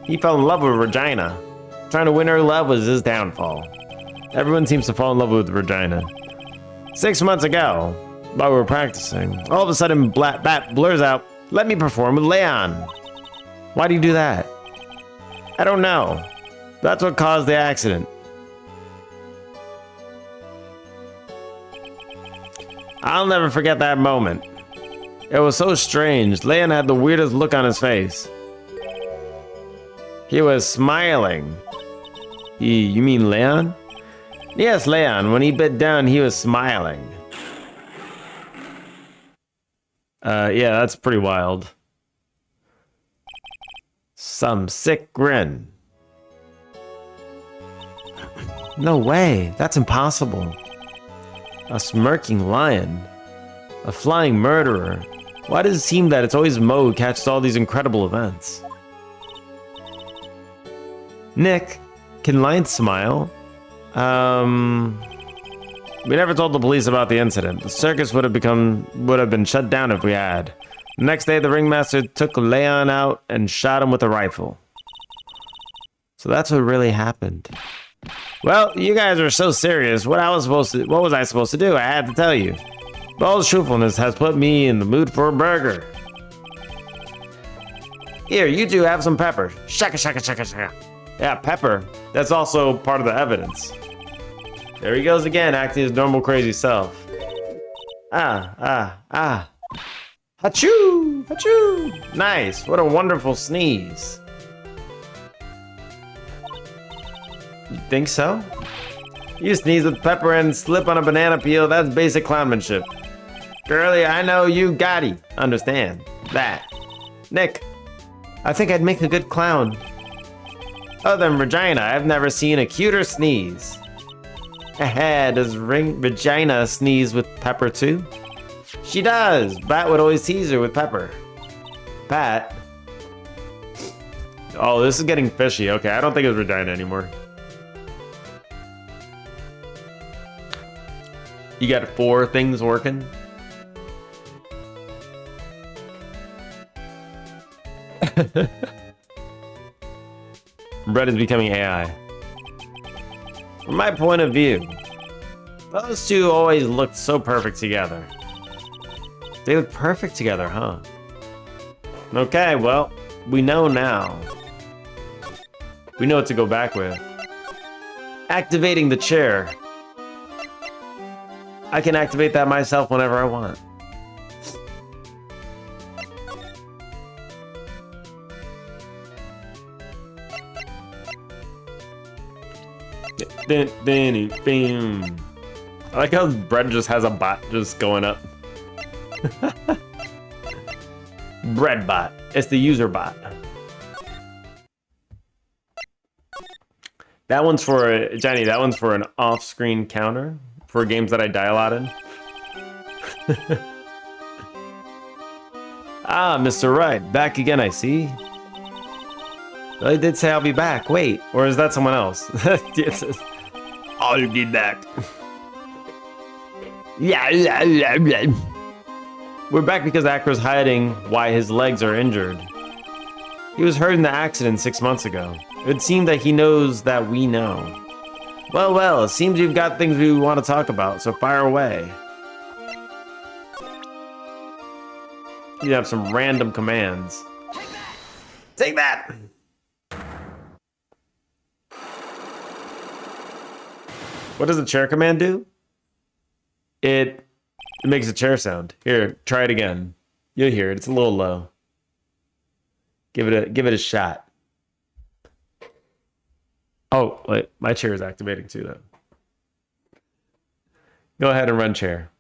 He fell in love with Regina. Trying to win her love was his downfall. Everyone seems to fall in love with Regina. 6 months ago, while we were practicing, all of a sudden Bat blurs out, "Let me perform with Leon." Why do you do that? I don't know. That's what caused the accident. I'll never forget that moment. It was so strange. Leon had the weirdest look on his face. He was smiling. You mean Leon? Yes, Leon. When he bit down, he was smiling. Yeah, that's pretty wild. Some sick grin. No way. That's impossible. A smirking lion. A flying murderer. Why does it seem that it's always Mo who catches all these incredible events? Nick, can lions smile? We never told the police about the incident. The circus would have been shut down if we had. The next day, the ringmaster took Leon out and shot him with a rifle. So that's what really happened. Well, you guys are so serious. What was I supposed to do? I had to tell you. Ball's truthfulness has put me in the mood for a burger. Here, you two have some pepper. Shaka, shaka, shaka, shaka. Yeah, pepper. That's also part of the evidence. There he goes again, acting his normal crazy self. Achoo! Achoo! Nice. What a wonderful sneeze. You think so? You sneeze with pepper and slip on a banana peel, that's basic clownmanship. Girlie, I know you gotti. Understand that. Nick, I think I'd make a good clown. Other than Regina, I've never seen a cuter sneeze. Does Regina sneeze with pepper too? She does. Bat would always tease her with pepper. Bat? Oh, this is getting fishy. Okay, I don't think it's Regina anymore. You got 4 things working? Brett is becoming AI. From my point of view, those two always looked so perfect together. They look perfect together, huh? Okay, well, we know now. We know what to go back with. Activating the chair. I can activate that myself whenever I want. Boom. I like how Bread just has a bot just going up. Bread bot. It's the user bot. That one's for Jenny. That one's for an off-screen counter for games that I die a lot in. Ah, Mr. Wright, back again. I see. Well, he did say I'll be back. Wait, or is that someone else? I'll be back. Yeah. We're back because Acro's hiding why his legs are injured. He was hurt in the accident 6 months ago. It would seem that he knows that we know. Well, it seems you've got things we want to talk about, so fire away. You have some random commands. Take that! What does the chair command do? It makes a chair sound. Here, try it again. You'll hear it. It's a little low. Give it a shot. Oh, wait, my chair is activating too, though. Go ahead and run chair.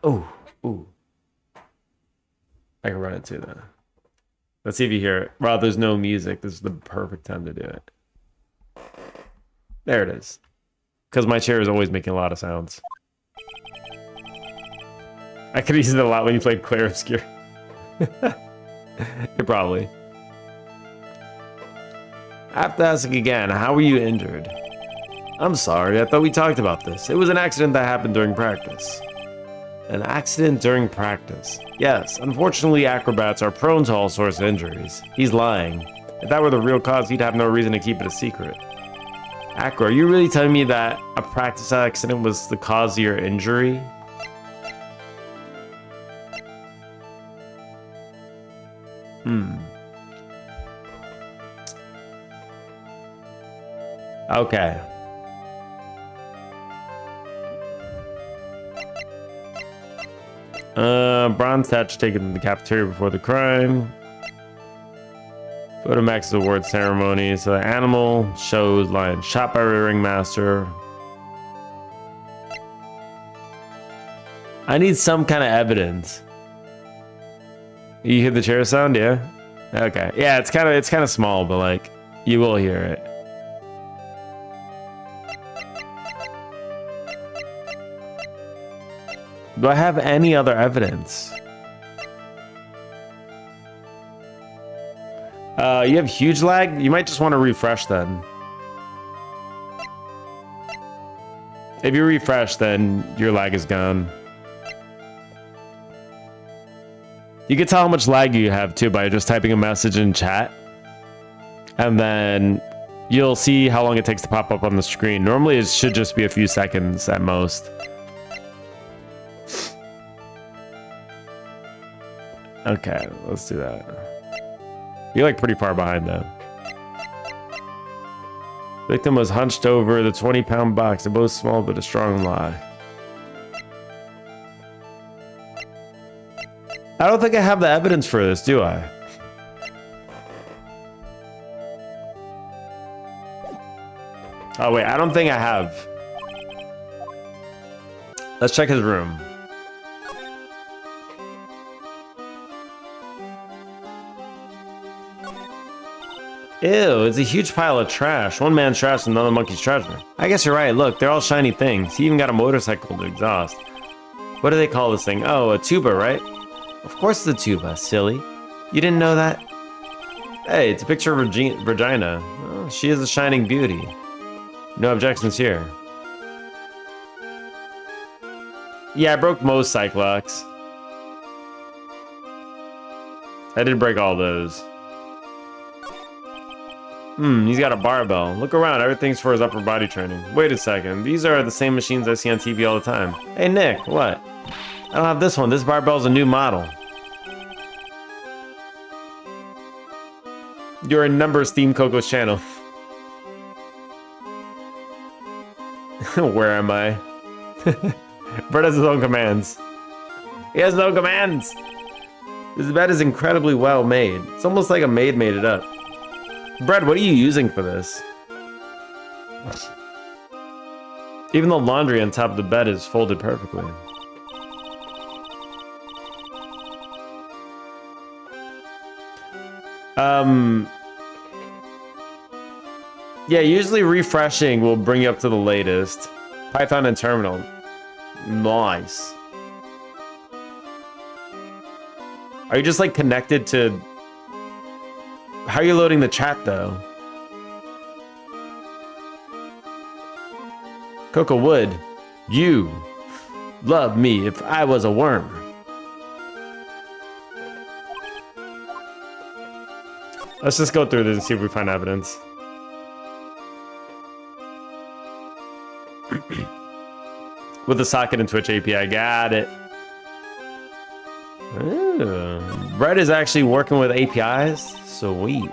Oh, ooh. I can run it too, though. Let's see if you hear it. Well, there's no music. This is the perfect time to do it. There it is. Because my chair is always making a lot of sounds. I could use it a lot when you played Clair Obscure. You probably. I have to ask again, how were you injured? I'm sorry, I thought we talked about this. It was an accident that happened during practice. An accident during practice. Yes, unfortunately acrobats are prone to all sorts of injuries. He's lying. If that were the real cause, he'd have no reason to keep it a secret. Acro, are you really telling me that a practice accident was the cause of your injury? Okay. Bronze statue taken in the cafeteria before the crime. Photomax award ceremony. So the animal shows lion shot by ringmaster. I need some kind of evidence. You hear the chair sound? Yeah. Okay. Yeah, it's kind of small, but like you will hear it. Do I have any other evidence? You have huge lag? You might just want to refresh then. If you refresh, then your lag is gone. You can tell how much lag you have too by just typing a message in chat. And then you'll see how long it takes to pop up on the screen. Normally it should just be a few seconds at most. Okay, let's do that. You're like pretty far behind though. Victim was hunched over the 20-pound box. They're both small but a strong lie. I don't think I have the evidence for this, do I? Oh wait, I don't think I have. Let's check his room. Ew, it's a huge pile of trash. One man's trash and another monkey's treasure. I guess you're right. Look, they're all shiny things. He even got a motorcycle to exhaust. What do they call this thing? Oh, a tuba, right? Of course it's a tuba, silly. You didn't know that? Hey, it's a picture of Regina. Oh, she is a shining beauty. No objections here. Yeah, I broke most Cyclops. I did break all those. He's got a barbell. Look around, everything's for his upper body training. Wait a second, these are the same machines I see on TV all the time. Hey Nick, what? I don't have this one. This barbell's a new model. You're a number of Steam Coco's channel. Where am I? Brett has his own commands. He has no commands. This bed is incredibly well made. It's almost like a maid made it up. Brett, what are you using for this? Even the laundry on top of the bed is folded perfectly. Yeah, usually refreshing will bring you up to the latest. Python and terminal. Nice. Are you just like connected to... How are you loading the chat though? Coco Wood, you love me if I was a worm. Let's just go through this and see if we find evidence. With the socket and Twitch API, got it. Ooh. Brett is actually working with APIs? Sweet.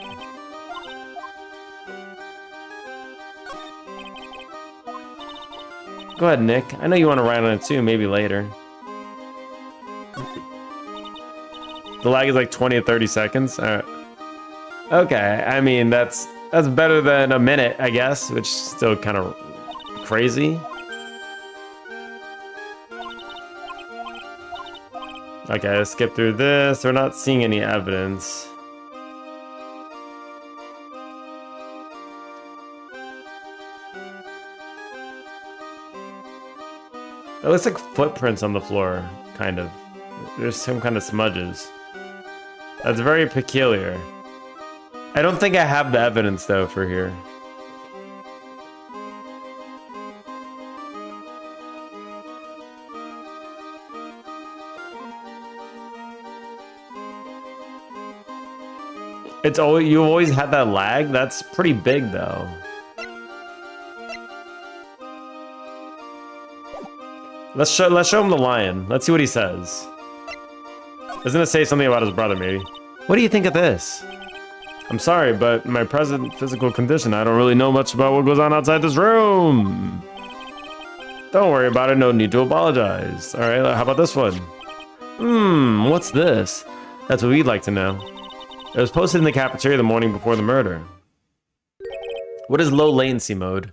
Go ahead, Nick. I know you want to write on it too, maybe later. The lag is like 20 to 30 seconds. Okay, I mean, that's better than a minute, I guess, which is still kind of crazy. Okay, let's skip through this. We're not seeing any evidence. It looks like footprints on the floor, kind of. There's some kind of smudges. That's very peculiar. I don't think I have the evidence, though, for here. It's always, you always had that lag? That's pretty big, though. Let's show him the lion. Let's see what he says. Isn't it say something about his brother, maybe? What do you think of this? I'm sorry, but in my present physical condition, I don't really know much about what goes on outside this room. Don't worry about it, no need to apologize. All right, how about this one? What's this? That's what we'd like to know. It was posted in the cafeteria the morning before the murder. What is low latency mode?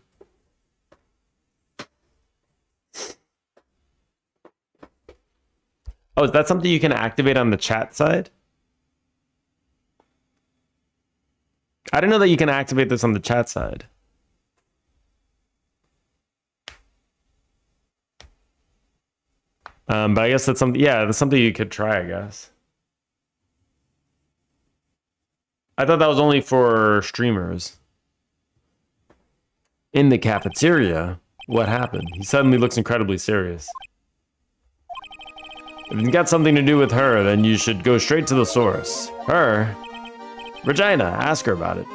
Oh, is that something you can activate on the chat side? I didn't know that you can activate this on the chat side. But I guess that's something, yeah, that's something you could try, I guess. I thought that was only for streamers. In the cafeteria, what happened? He suddenly looks incredibly serious. If it's got something to do with her, then you should go straight to the source. Her? Regina, ask her about it.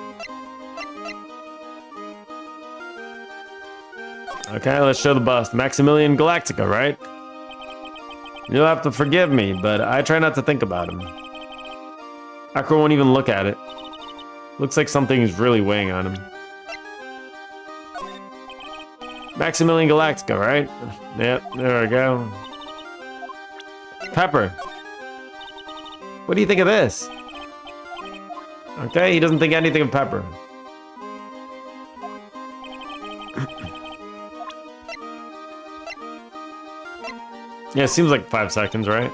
Okay, let's show the bust. Maximilian Galactica, right? You'll have to forgive me, but I try not to think about him. Akra won't even look at it. Looks like something is really weighing on him. Maximilian Galactica, right? Yep, there we go. Pepper. What do you think of this? Okay, he doesn't think anything of Pepper. Yeah, it seems like 5 seconds, right?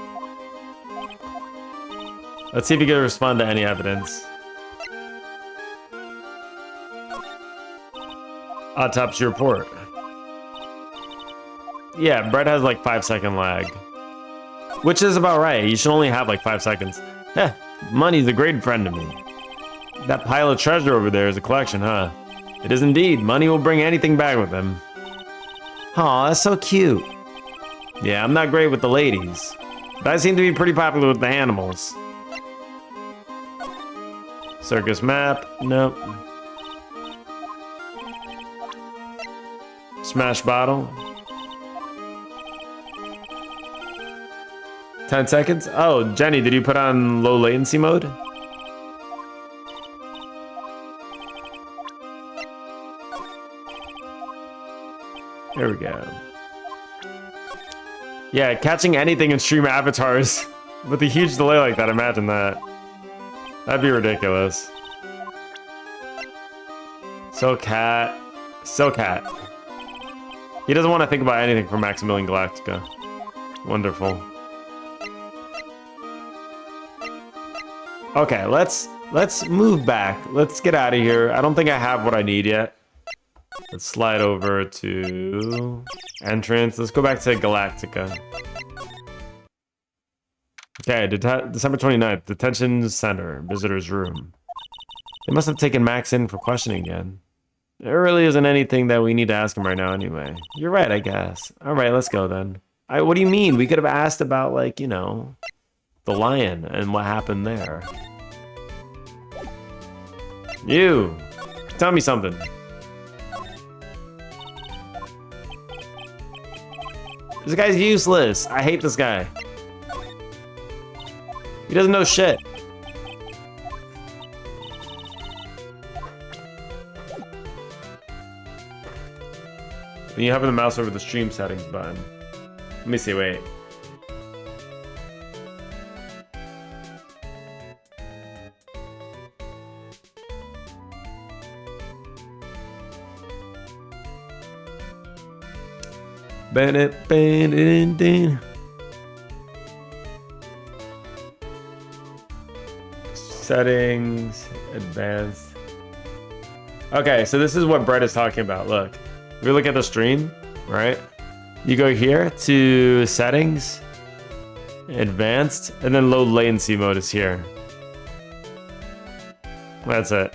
Let's see if he can respond to any evidence. Autopsy report. Yeah, Brett has like 5-second lag. Which is about right. You should only have like 5 seconds. Heh, money's a great friend to me. That pile of treasure over there is a collection, huh? It is indeed. Money will bring anything back with him. Aw, that's so cute. Yeah, I'm not great with the ladies, but I seem to be pretty popular with the animals. Circus map, nope. Smash bottle. 10 seconds? Oh, Jenny, did you put on low latency mode? There we go. Yeah, catching anything in stream avatars with a huge delay like that, imagine that. That'd be ridiculous. So cat. He doesn't want to think about anything from Maximilian Galactica. Wonderful. Okay, let's move back. Let's get out of here. I don't think I have what I need yet. Let's slide over to entrance. Let's go back to Galactica. Okay, December 29th, detention center, visitor's room. They must have taken Max in for questioning again. There really isn't anything that we need to ask him right now anyway. You're right, I guess. All right, let's go then. What do you mean? We could have asked about, like, you know, the lion and what happened there. You! Tell me something. This guy's useless. I hate this guy. He doesn't know shit. Then you hover the mouse over the stream settings button. Let me see, wait. Settings, advanced. Okay, so this is what Brett is talking about. Look, if you look at the stream, right? You go here to settings, advanced, and then low latency mode is here. That's it.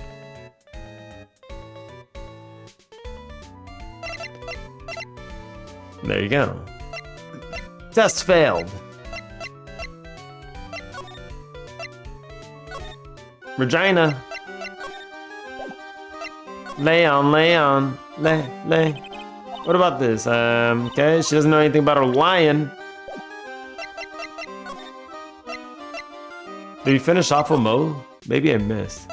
There you go. Test failed. Regina. Lay on. Lay. What about this? Okay, she doesn't know anything about a lion. Did you finish off with Mo? Maybe I missed.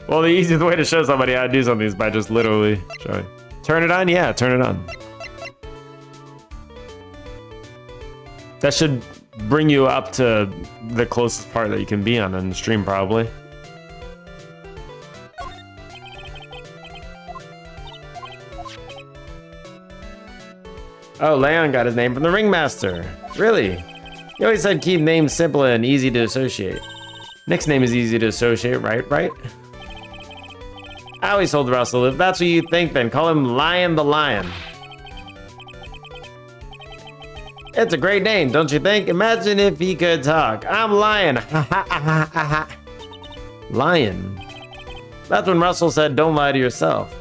Well, the easiest way to show somebody how to do something is by just literally showing. Turn it on? Yeah, turn it on. That should bring you up to the closest part that you can be on the stream, probably. Oh, Leon got his name from the Ringmaster. Really? He always said keep names simple and easy to associate. Nick's name is easy to associate, right? I always told Russell, if that's what you think, then call him Lion the Lion. It's a great name, don't you think? Imagine if he could talk. I'm Lion. Lion. That's when Russell said, don't lie to yourself.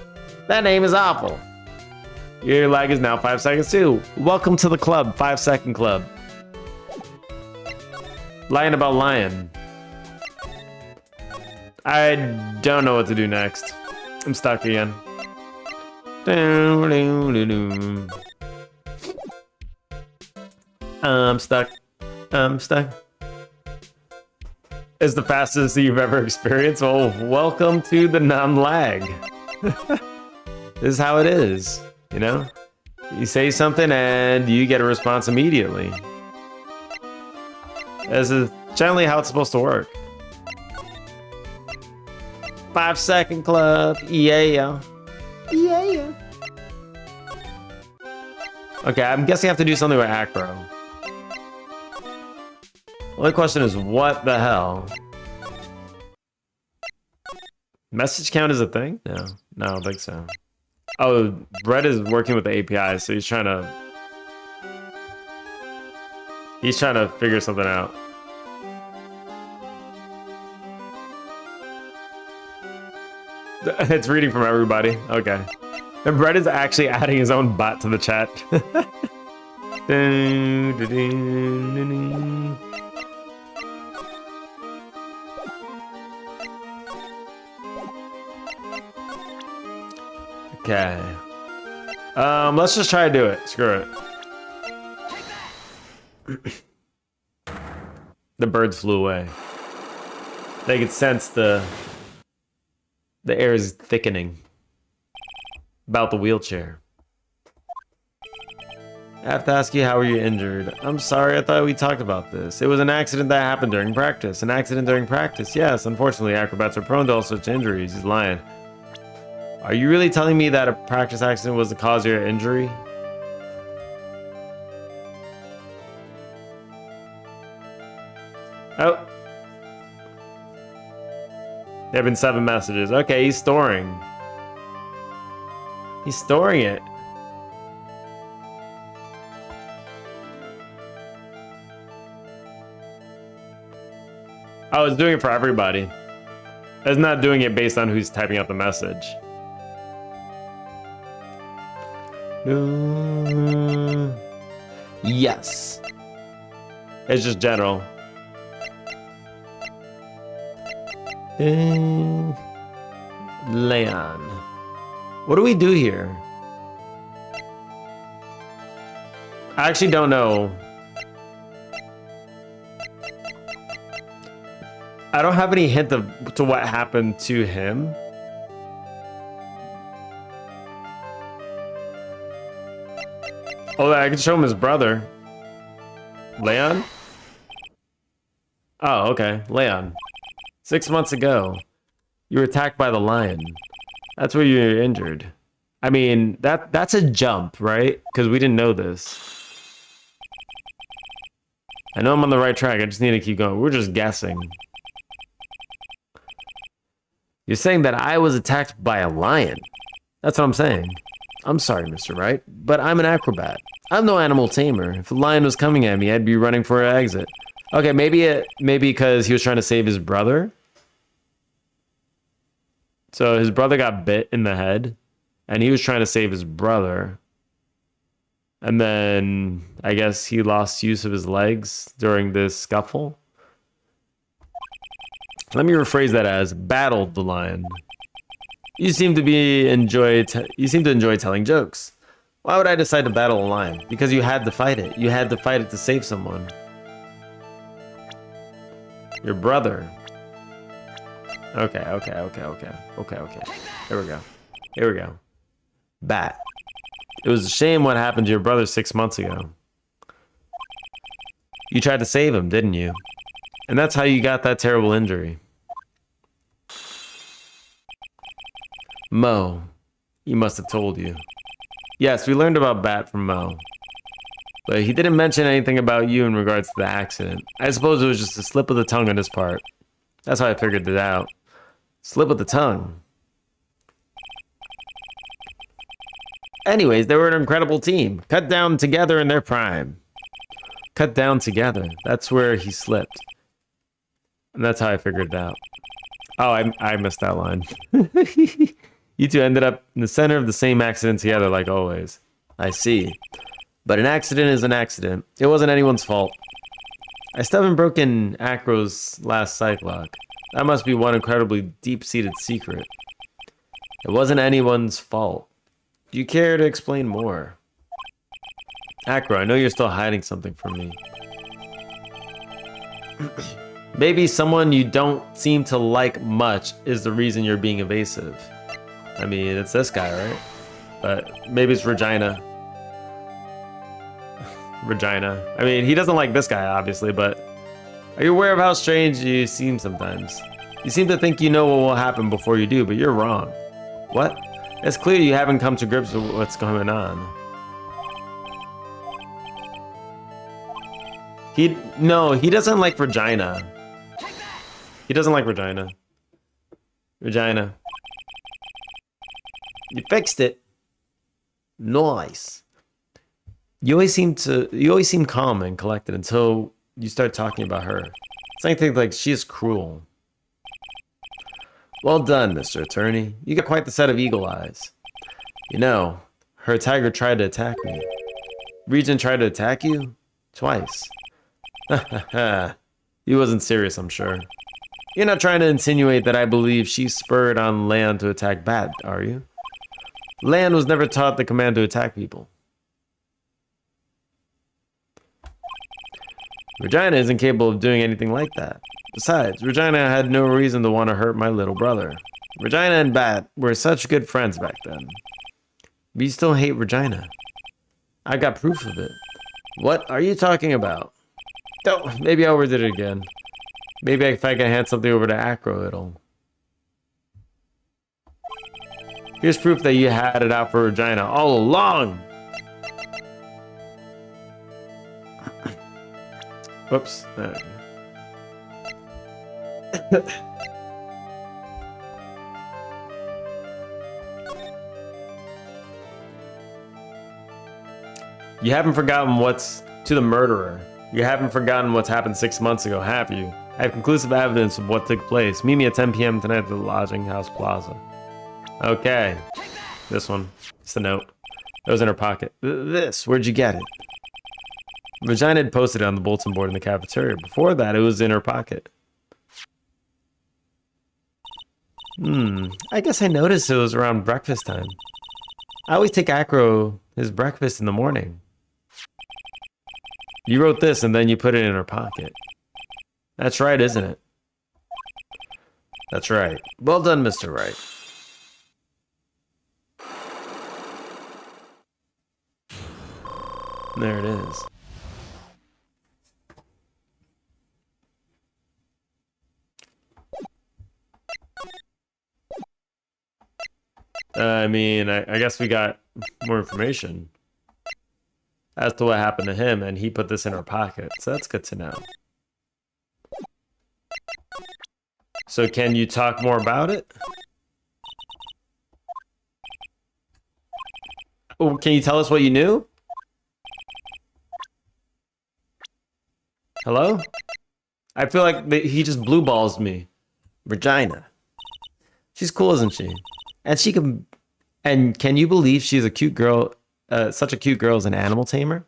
That name is awful. Your lag is now 5 seconds too. Welcome to the club, 5 second club. Lying about lion. I don't know what to do next. I'm stuck again. I'm stuck. It's the fastest you've ever experienced. Oh, welcome to the non-lag. This is how it is, you know? You say something and you get a response immediately. This is generally how it's supposed to work. 5 second club, yeah. Okay, I'm guessing I have to do something with Acro. Only question is, what the hell? Message count is a thing? No, I don't think so. Oh, Brett is working with the API, so he's trying to figure something out. It's reading from everybody. Okay. And Brett is actually adding his own bot to the chat. Okay. Let's just try to do it. Screw it. The birds flew away. They could sense the air is thickening about the wheelchair. I have to ask you, how were you injured? I'm sorry, I thought we talked about this. It was an accident that happened during practice. An accident during practice, yes. Unfortunately, acrobats are prone to all such injuries. He's lying. Are you really telling me that a practice accident was the cause of your injury? Oh. There have been 7 messages. Okay, he's storing. He's storing it. Oh, it's doing it for everybody. It's not doing it based on who's typing out the message. Yes. It's just general. Leon. What do we do here? I actually don't know. I don't have any hint to what happened to him. Oh, I can show him his brother. Leon? Oh, okay. Leon. 6 months ago, you were attacked by the lion. That's where you were injured. I mean, that's a jump, right? Because we didn't know this. I know I'm on the right track. I just need to keep going. We're just guessing. You're saying that I was attacked by a lion. That's what I'm saying. I'm sorry, Mr. Wright, but I'm an acrobat. I'm no animal tamer. If a lion was coming at me, I'd be running for an exit. Okay, maybe because he was trying to save his brother. So his brother got bit in the head, and he was trying to save his brother. And then I guess he lost use of his legs during this scuffle. Let me rephrase that as battled the lion. You seem to enjoy telling jokes. Why would I decide to battle a lion? Because you had to fight it. You had to fight it to save someone. Your brother. Okay. Here we go. Bat. It was a shame what happened to your brother 6 months ago. You tried to save him, didn't you? And that's how you got that terrible injury. Mo. He must have told you. Yes, we learned about Bat from Mo. But he didn't mention anything about you in regards to the accident. I suppose it was just a slip of the tongue on his part. That's how I figured it out. Slip of the tongue. Anyways, they were an incredible team. Cut down together in their prime. Cut down together. That's where he slipped. And that's how I figured it out. Oh, I missed that line. You two ended up in the center of the same accident together like always. I see. But an accident is an accident. It wasn't anyone's fault. I still haven't broken Acro's last sight lock. That must be one incredibly deep-seated secret. It wasn't anyone's fault. Do you care to explain more? Acro, I know you're still hiding something from me. Maybe someone you don't seem to like much is the reason you're being evasive. I mean, it's this guy, right? But maybe it's Regina. Regina. I mean, he doesn't like this guy, obviously, but are you aware of how strange you seem sometimes? You seem to think you know what will happen before you do, but you're wrong. What? It's clear you haven't come to grips with what's going on. No, he doesn't like Regina. He doesn't like Regina. Regina. You fixed it. Nice. You always seem calm and collected until you start talking about her. It's like she is cruel. Well done, Mr. Attorney. You got quite the set of eagle eyes. You know, her tiger tried to attack me. Regent tried to attack you? Twice. He wasn't serious, I'm sure. You're not trying to insinuate that I believe she spurred on Leon to attack Bat, are you? Land was never taught the command to attack people. Regina isn't capable of doing anything like that. Besides, Regina had no reason to want to hurt my little brother. Regina and Bat were such good friends back then. But you still hate Regina. I got proof of it. What are you talking about? Oh, maybe I overdid it again. Maybe if I can hand something over to Acro, it'll... Here's proof that you had it out for Regina all along! Whoops. Okay. You haven't forgotten what's to the murderer. You haven't forgotten what's happened 6 months ago, have you? I have conclusive evidence of what took place. Meet me at 10 p.m. tonight at the Lodging House Plaza. Okay. This one. It's the note. It was in her pocket. This. Where'd you get it? Regina had posted it on the bulletin board in the cafeteria. Before that, it was in her pocket. I guess I noticed it was around breakfast time. I always take Acro his breakfast in the morning. You wrote this and then you put it in her pocket. That's right, isn't it? That's right. Well done, Mr. Wright. There it is. I mean, I guess we got more information as to what happened to him, and he put this in our pocket, so that's good to know. So can you talk more about it? Oh, can you tell us what you knew? Hello? I feel like he just blue balls me. Regina. She's cool, isn't she? And she can... And can you believe she's a cute girl, such a cute girl as an animal tamer?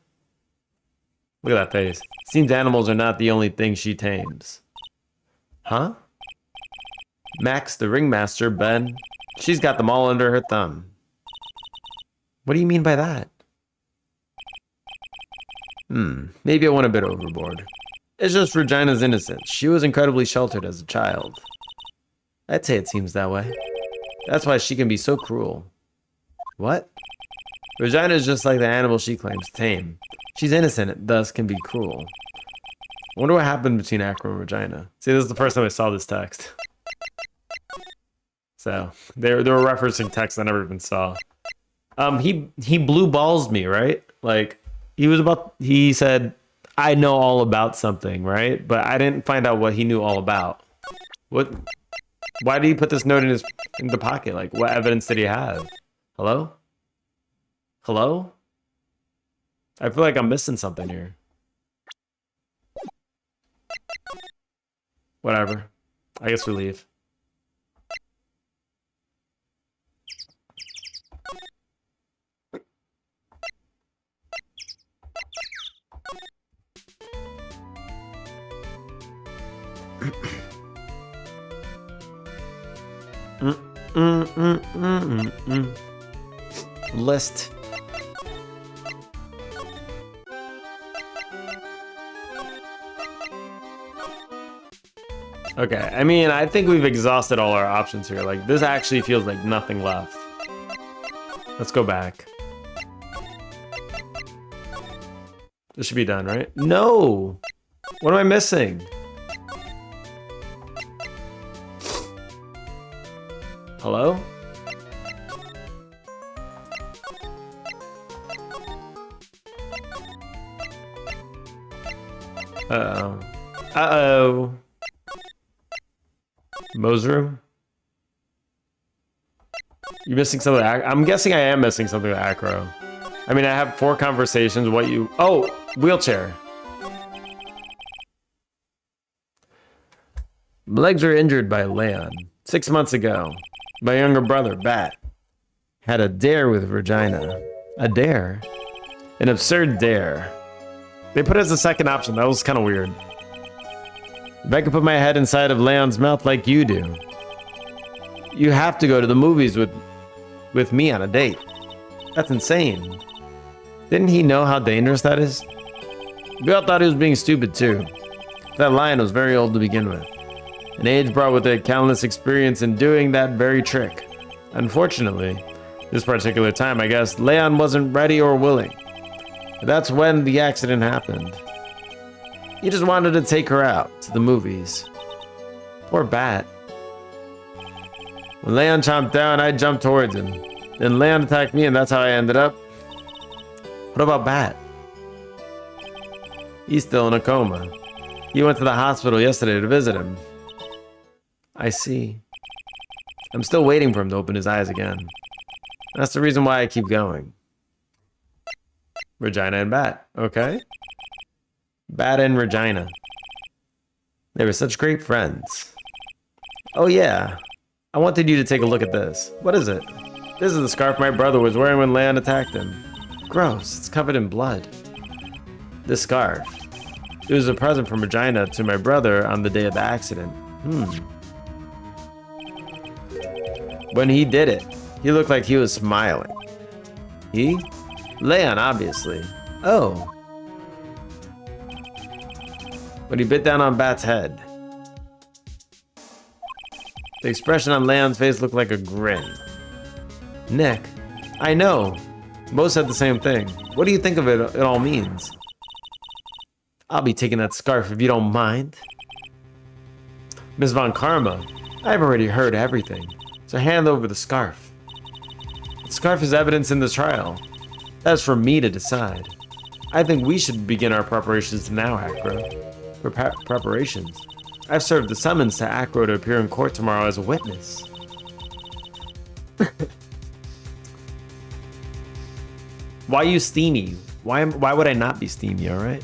Look at that face. Seems animals are not the only thing she tames. Huh? Max, the ringmaster, Ben. She's got them all under her thumb. What do you mean by that? Maybe I went a bit overboard. It's just Regina's innocence. She was incredibly sheltered as a child. I'd say it seems that way. That's why she can be so cruel. What? Regina is just like the animal she claims to tame. She's innocent, thus can be cruel. I wonder what happened between Acro and Regina. See, this is the first time I saw this text. So, they were referencing text I never even saw. He blue balls me, right? Like, he said, I know all about something, right? But I didn't find out what he knew all about. Why did he put this note in the pocket? Like, what evidence did he have? Hello? Hello? I feel like I'm missing something here. Whatever. I guess we leave. List. Okay, I mean, I think we've exhausted all our options here. Like, this actually feels like nothing left. Let's go back. This should be done, right? No! What am I missing? Hello? Uh-oh. Uh-oh. Mo's room? You missing something? I'm guessing I am missing something with Acro. I mean, I have 4 conversations. What you... Oh! Wheelchair. My legs were injured by Leon 6 months ago. My younger brother, Bat, had a dare with Regina. A dare? An absurd dare. They put it as a second option. That was kind of weird. If I could put my head inside of Leon's mouth like you do, you have to go to the movies with me on a date. That's insane. Didn't he know how dangerous that is? We all thought he was being stupid too. That lion was very old to begin with. And age brought with it countless experience in doing that very trick. Unfortunately, this particular time, I guess, Leon wasn't ready or willing. That's when the accident happened. He just wanted to take her out to the movies. Poor Bat. When Leon chomped down, I jumped towards him. Then Leon attacked me, and that's how I ended up. What about Bat? He's still in a coma. He went to the hospital yesterday to visit him. I see. I'm still waiting for him to open his eyes again. That's the reason why I keep going. Regina and Bat, okay? Bat and Regina. They were such great friends. Oh yeah, I wanted you to take a look at this. What is it? This is the scarf my brother was wearing when Leon attacked him. Gross, it's covered in blood. This scarf. It was a present from Regina to my brother on the day of the accident. When he did it, he looked like he was smiling. He? Leon, obviously. Oh. When he bit down on Bat's head. The expression on Leon's face looked like a grin. Nick, I know. Most said the same thing. What do you think of it all means? I'll be taking that scarf if you don't mind. Miss Von Karma, I've already heard everything, so hand over the scarf. The scarf is evidence in the trial. That's for me to decide. I think we should begin our preparations now, Acro. Preparations? I've served the summons to Acro to appear in court tomorrow as a witness. Why are you steamy? Why would I not be steamy, alright?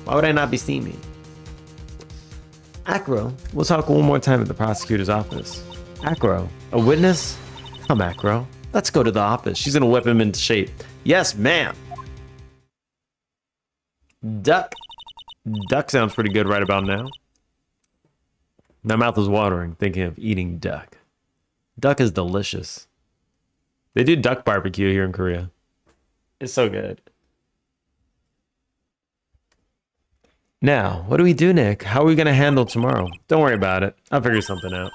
Why would I not be steamy? Acro, we'll talk one more time at the prosecutor's office. Acro, a witness? Come, Acro. Let's go to the office. She's gonna whip him into shape. Yes, ma'am. Duck. Duck sounds pretty good right about now. My mouth is watering thinking of eating duck. Duck is delicious. They do duck barbecue here in Korea. It's so good. Now, what do we do, Nick? How are we gonna handle tomorrow? Don't worry about it. I'll figure something out.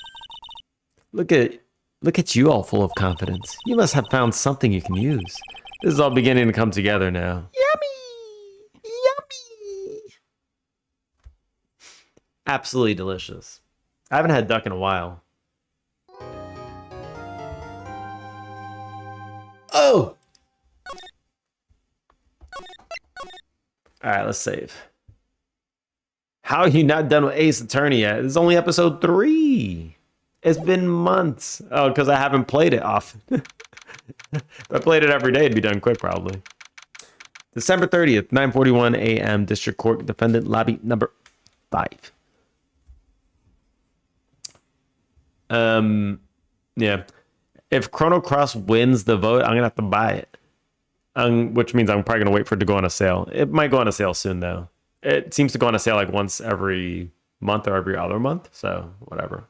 Look at you all full of confidence. You must have found something you can use. This is all beginning to come together now. Yummy! Yummy! Absolutely delicious. I haven't had duck in a while. Oh! Alright, let's save. How are you not done with Ace Attorney yet? This is only episode 3. It's been months. Oh, because I haven't played it often. If I played it every day, it'd be done quick, probably. December 30th, 9:41 a.m. District Court Defendant Lobby number 5. Yeah. If Chrono Cross wins the vote, I'm gonna have to buy it. Which means I'm probably gonna wait for it to go on a sale. It might go on a sale soon, though. It seems to go on a sale like once every month or every other month, so whatever.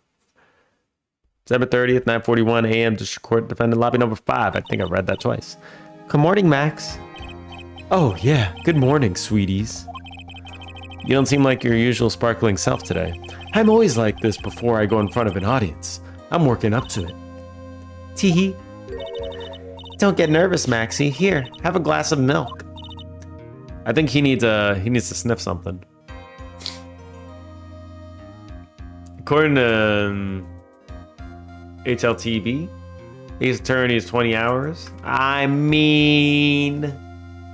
December 30th, 9:41 a.m. District Court Defendant Lobby number 5. I think I've read that twice. Good morning, Max. Oh, yeah. Good morning, sweeties. You don't seem like your usual sparkling self today. I'm always like this before I go in front of an audience. I'm working up to it. Teehee. Don't get nervous, Maxie. Here, have a glass of milk. I think he needs to sniff something. According to HLTV, Ace Attorney is 20 hours. I mean,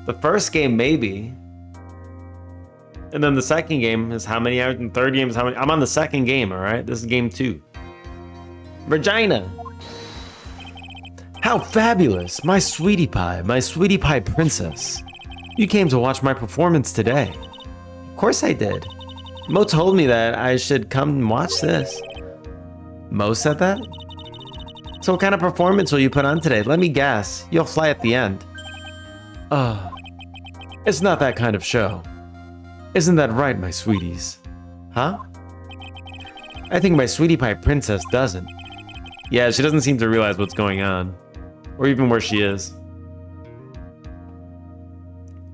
the first game maybe. And then the second game is how many hours? And the third game is how many? I'm on the second game, all right? This is game 2. Regina. How fabulous. My sweetie pie princess. You came to watch my performance today. Of course I did. Mo told me that I should come and watch this. Mo said that? So what kind of performance will you put on today? Let me guess. You'll fly at the end. It's not that kind of show. Isn't that right, my sweeties? Huh? I think my sweetie pie princess doesn't. Yeah, she doesn't seem to realize what's going on. Or even where she is.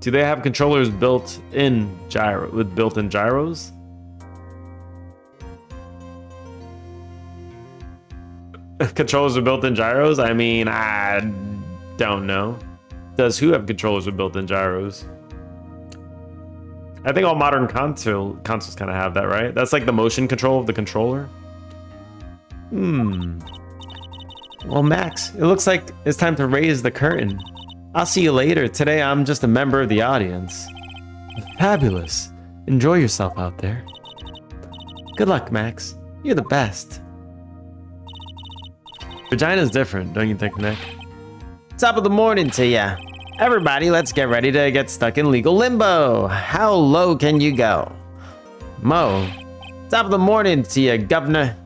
Do they have controllers built-in with built-in gyros? Controllers with built-in gyros? I mean, I don't know. Does who have controllers with built-in gyros? I think all modern consoles kind of have that, right? That's like the motion control of the controller. Well, Max, it looks like it's time to raise the curtain. I'll see you later. Today, I'm just a member of the audience. Fabulous. Enjoy yourself out there. Good luck, Max. You're the best. Vagina's different, don't you think, Nick? Top of the morning to ya. Everybody, let's get ready to get stuck in legal limbo. How low can you go? Mo. Top of the morning to ya, governor.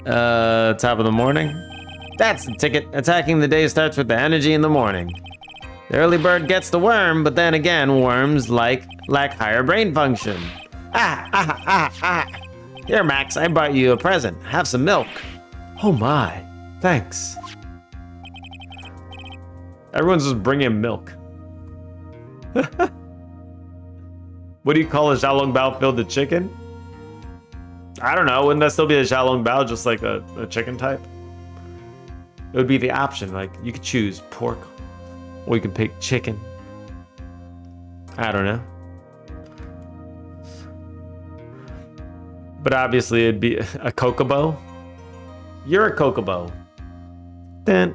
Top of the morning? That's the ticket. Attacking the day starts with the energy in the morning. The early bird gets the worm, but then again, worms lack higher brain function. Here, Max, I brought you a present. Have some milk. Oh my, thanks. Everyone's just bringing milk. What do you call a xiaolong bao filled with chicken? I don't know, wouldn't that still be a xiaolong bao, just like a chicken type? It would be the option, like you could choose pork, or you could pick chicken. I don't know. But obviously it'd be a kokobo. You're a kokobo. This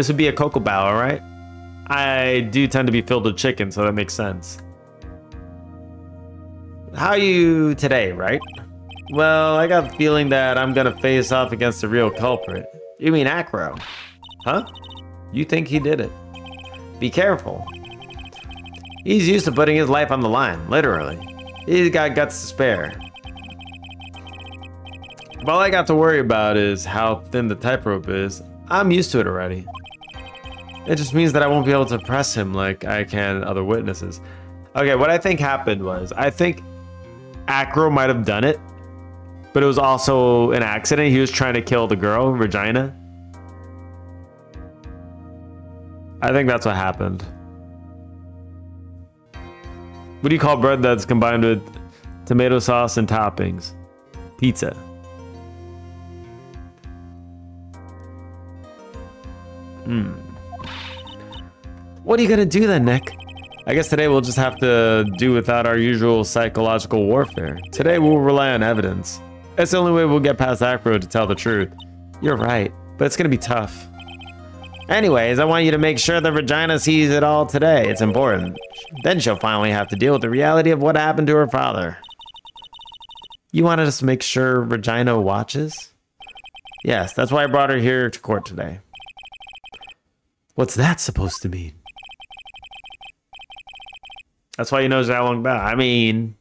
would be a cocoa bao, alright? I do tend to be filled with chicken, so that makes sense. How are you today, right? Well, I got the feeling that I'm gonna face off against the real culprit. You mean Acro? Huh? You think he did it? Be careful. He's used to putting his life on the line, literally. He's got guts to spare. All I got to worry about is how thin the tightrope is. I'm used to it already. It just means that I won't be able to press him like I can other witnesses. Okay, what I think happened was, I think Acro might have done it, but it was also an accident. He was trying to kill the girl, Regina. I think that's what happened. What do you call bread that's combined with tomato sauce and toppings? Pizza. What are you gonna do then, Nick? I guess today we'll just have to do without our usual psychological warfare. Today we'll rely on evidence. That's the only way we'll get past Acro to tell the truth. You're right, but it's gonna be tough. Anyways, I want you to make sure that Regina sees it all today. It's important. Then she'll finally have to deal with the reality of what happened to her father. You wanted us to make sure Regina watches? Yes, that's why I brought her here to court today. What's that supposed to mean? That's why you know Xiaolong Bao. I mean,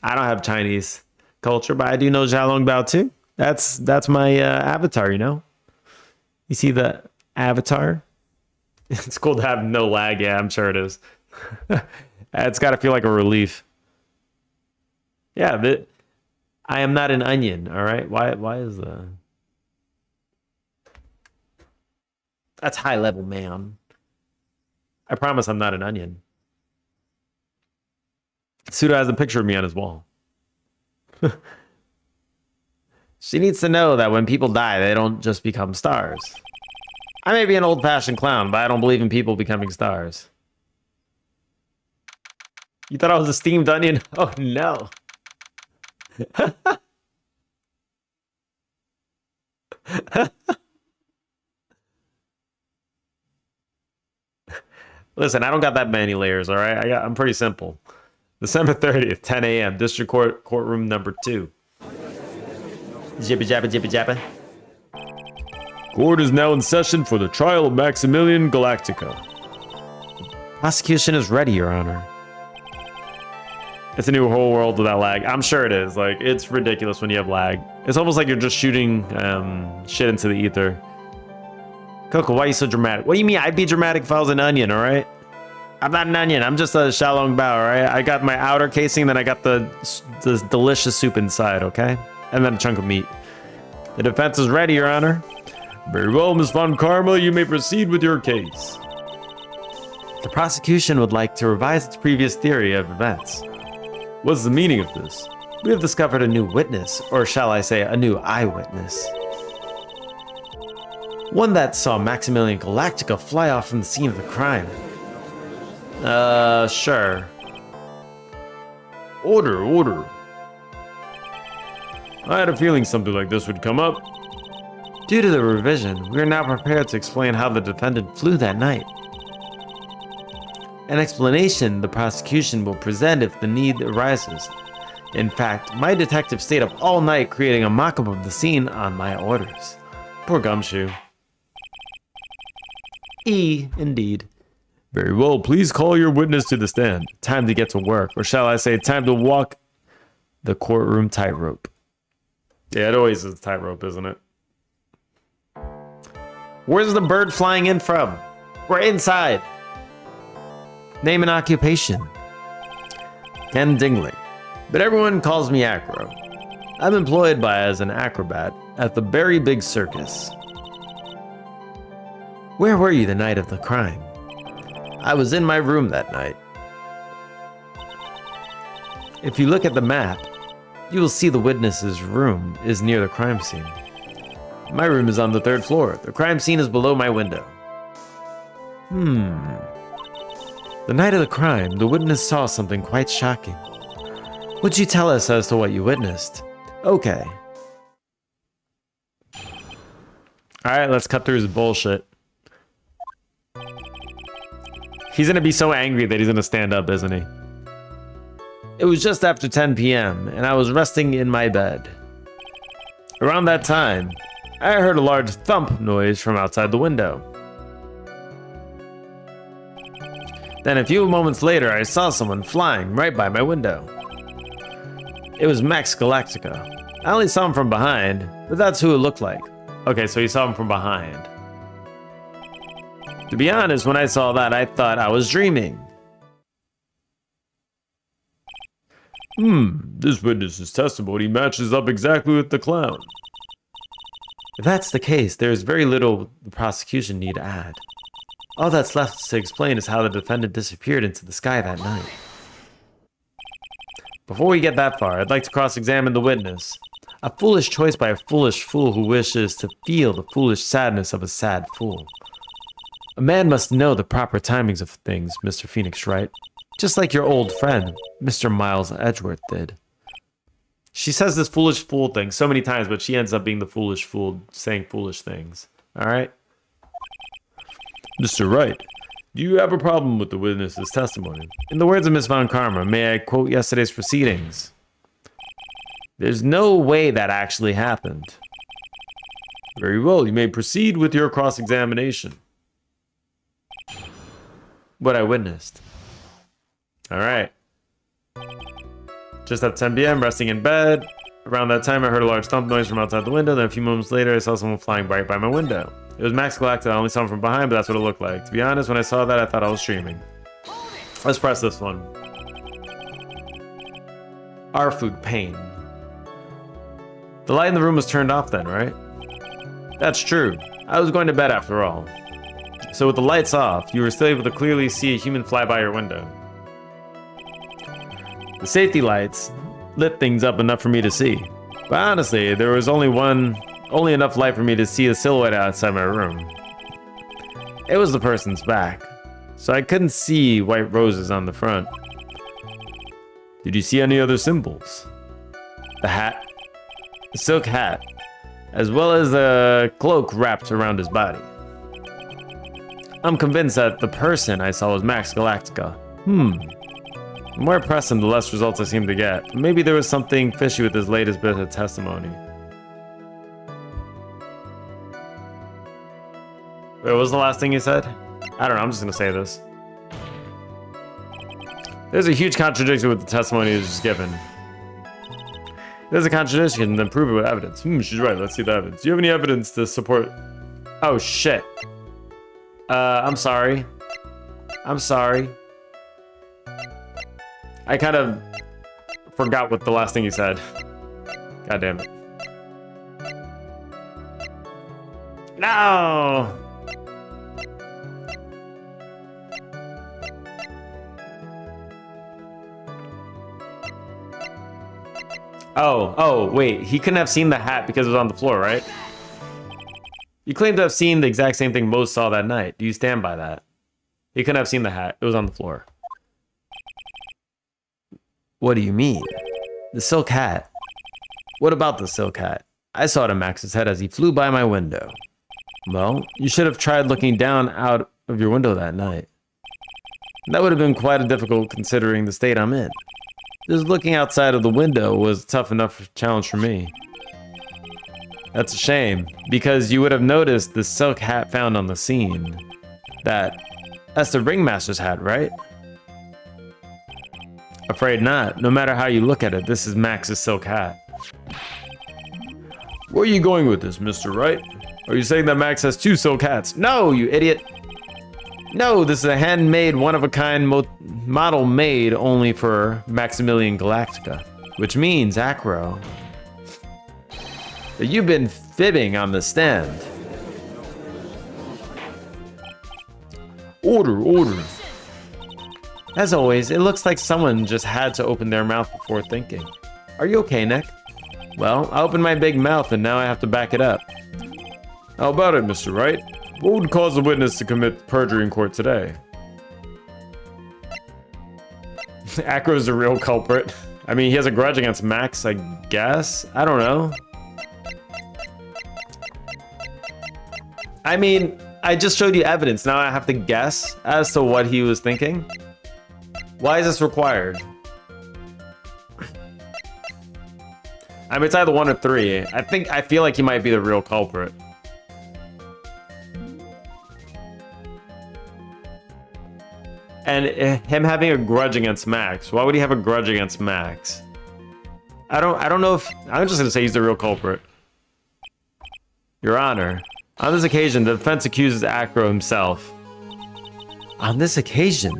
I don't have Chinese culture, but I do know Xiaolong Bao too. That's my avatar, you know? You see the avatar? It's cool to have no lag. Yeah, I'm sure it is. It's got to feel like a relief. Yeah, I am not an onion, all right? Why is the... That's high level, man. I promise I'm not an onion. Suda has a picture of me on his wall. She needs to know that when people die, they don't just become stars. I may be an old-fashioned clown, but I don't believe in people becoming stars. You thought I was a steamed onion? Oh, no. Listen, I don't got that many layers, all right? I'm pretty simple. December 30th, 10 a.m., District Court, courtroom number 2. Jibba jabba jibba jabba. Court is now in session for the trial of Maximilian Galactica. Prosecution is ready, Your Honor. It's a new whole world without lag. I'm sure it is. Like, it's ridiculous when you have lag. It's almost like you're just shooting shit into the ether. Coco, why are you so dramatic? What do you mean? I'd be dramatic if I was an onion, all right? I'm not an onion. I'm just a Xiaolong Bao, all right? I got my outer casing, then I got the delicious soup inside, okay? And then a chunk of meat. The defense is ready, Your Honor. Very well, Miss Von Karma, you may proceed with your case. The prosecution would like to revise its previous theory of events. What's the meaning of this? We have discovered a new witness, or shall I say, a new eyewitness. One that saw Maximilian Galactica fly off from the scene of the crime. Sure. Order. I had a feeling something like this would come up. Due to the revision, we are now prepared to explain how the defendant flew that night. An explanation the prosecution will present if the need arises. In fact, my detective stayed up all night creating a mock-up of the scene on my orders. Poor Gumshoe. Indeed. Very well, please call your witness to the stand. Time to get to work, or shall I say, time to walk the courtroom tightrope. Yeah, it always is tightrope, isn't it? Where's the bird flying in from? We're inside. Name and occupation. Ken Dingling. But everyone calls me Acro. I'm employed as an acrobat at the Very Big Circus. Where were you the night of the crime? I was in my room that night. If you look at the map, you will see the witness's room is near the crime scene. My room is on the 3rd floor. The crime scene is below my window. The night of the crime, the witness saw something quite shocking. Would you tell us as to what you witnessed? Okay. Alright, let's cut through his bullshit. He's gonna be so angry that he's gonna stand up, isn't he? It was just after 10 p.m., and I was resting in my bed. Around that time, I heard a large thump noise from outside the window. Then a few moments later, I saw someone flying right by my window. It was Max Galactica. I only saw him from behind, but that's who it looked like. Okay, so you saw him from behind. To be honest, when I saw that, I thought I was dreaming. This witness's testimony matches up exactly with the clown. If that's the case, there is very little the prosecution need to add. All that's left to explain is how the defendant disappeared into the sky that night. Before we get that far, I'd like to cross-examine the witness. A foolish choice by a foolish fool who wishes to feel the foolish sadness of a sad fool. A man must know the proper timings of things, Mr. Phoenix Wright. Just like your old friend, Mr. Miles Edgeworth did. She says this foolish fool thing so many times, but she ends up being the foolish fool saying foolish things. Alright? Mr. Wright, do you have a problem with the witness's testimony? In the words of Miss Von Karma, may I quote yesterday's proceedings? There's no way that actually happened. Very well, you may proceed with your cross-examination. What I witnessed. Alright. Just at 10 p.m., resting in bed. Around that time, I heard a large thump noise from outside the window. Then a few moments later, I saw someone flying right by my window. It was Max Galactica. I only saw him from behind, but that's what it looked like. To be honest, when I saw that, I thought I was streaming. Let's press this one. Our food pain. The light in the room was turned off then, right? That's true. I was going to bed after all. So with the lights off, you were still able to clearly see a human fly by your window. The safety lights lit things up enough for me to see. But honestly, there was only enough light for me to see a silhouette outside my room. It was the person's back, so I couldn't see white roses on the front. Did you see any other symbols? The hat, the silk hat, as well as a cloak wrapped around his body. I'm convinced that the person I saw was Max Galactica. The more I press him, the less results I seem to get. Maybe there was something fishy with his latest bit of testimony. Wait, what was the last thing he said? I don't know, I'm just gonna say this. There's a huge contradiction with the testimony he was just given. There's a contradiction, then prove it with evidence. She's right, let's see the evidence. Do you have any evidence to support... Oh, shit. I'm sorry. I'm sorry. I kind of forgot what the last thing he said. God damn it. No! Oh, wait. He couldn't have seen the hat because it was on the floor, right? You claim to have seen the exact same thing Mose saw that night. Do you stand by that? He couldn't have seen the hat. It was on the floor. What do you mean? The silk hat? What about the silk hat? I saw it in Max's head as he flew by my window. Well, you should have tried looking down out of your window that night. That would have been quite a difficult considering the state I'm in. Just looking outside of the window was a tough enough challenge for me. That's a shame, because you would have noticed the silk hat found on the scene. That's the ringmaster's hat, right? Afraid not. No matter how you look at it, this is Max's silk hat. Where are you going with this, Mr. Wright? Are you saying that Max has 2 silk hats? No, you idiot! No, this is a handmade, one-of-a-kind model made only for Maximilian Galactica. Which means, Acro, that you've been fibbing on the stand. Order. As always, it looks like someone just had to open their mouth before thinking. Are you okay, Nick? Well, I opened my big mouth and now I have to back it up. How about it, Mr. Wright? What would cause the witness to commit perjury in court today? Acro's the real culprit. I mean, he has a grudge against Max, I guess? I don't know. I mean, I just showed you evidence. Now I have to guess as to what he was thinking. Why is this required? I mean, it's either 1 or 3. I feel like he might be the real culprit. And him having a grudge against Max. Why would he have a grudge against Max? I don't know if... I'm just gonna say he's the real culprit. Your Honor, on this occasion, the defense accuses Acro himself. On this occasion?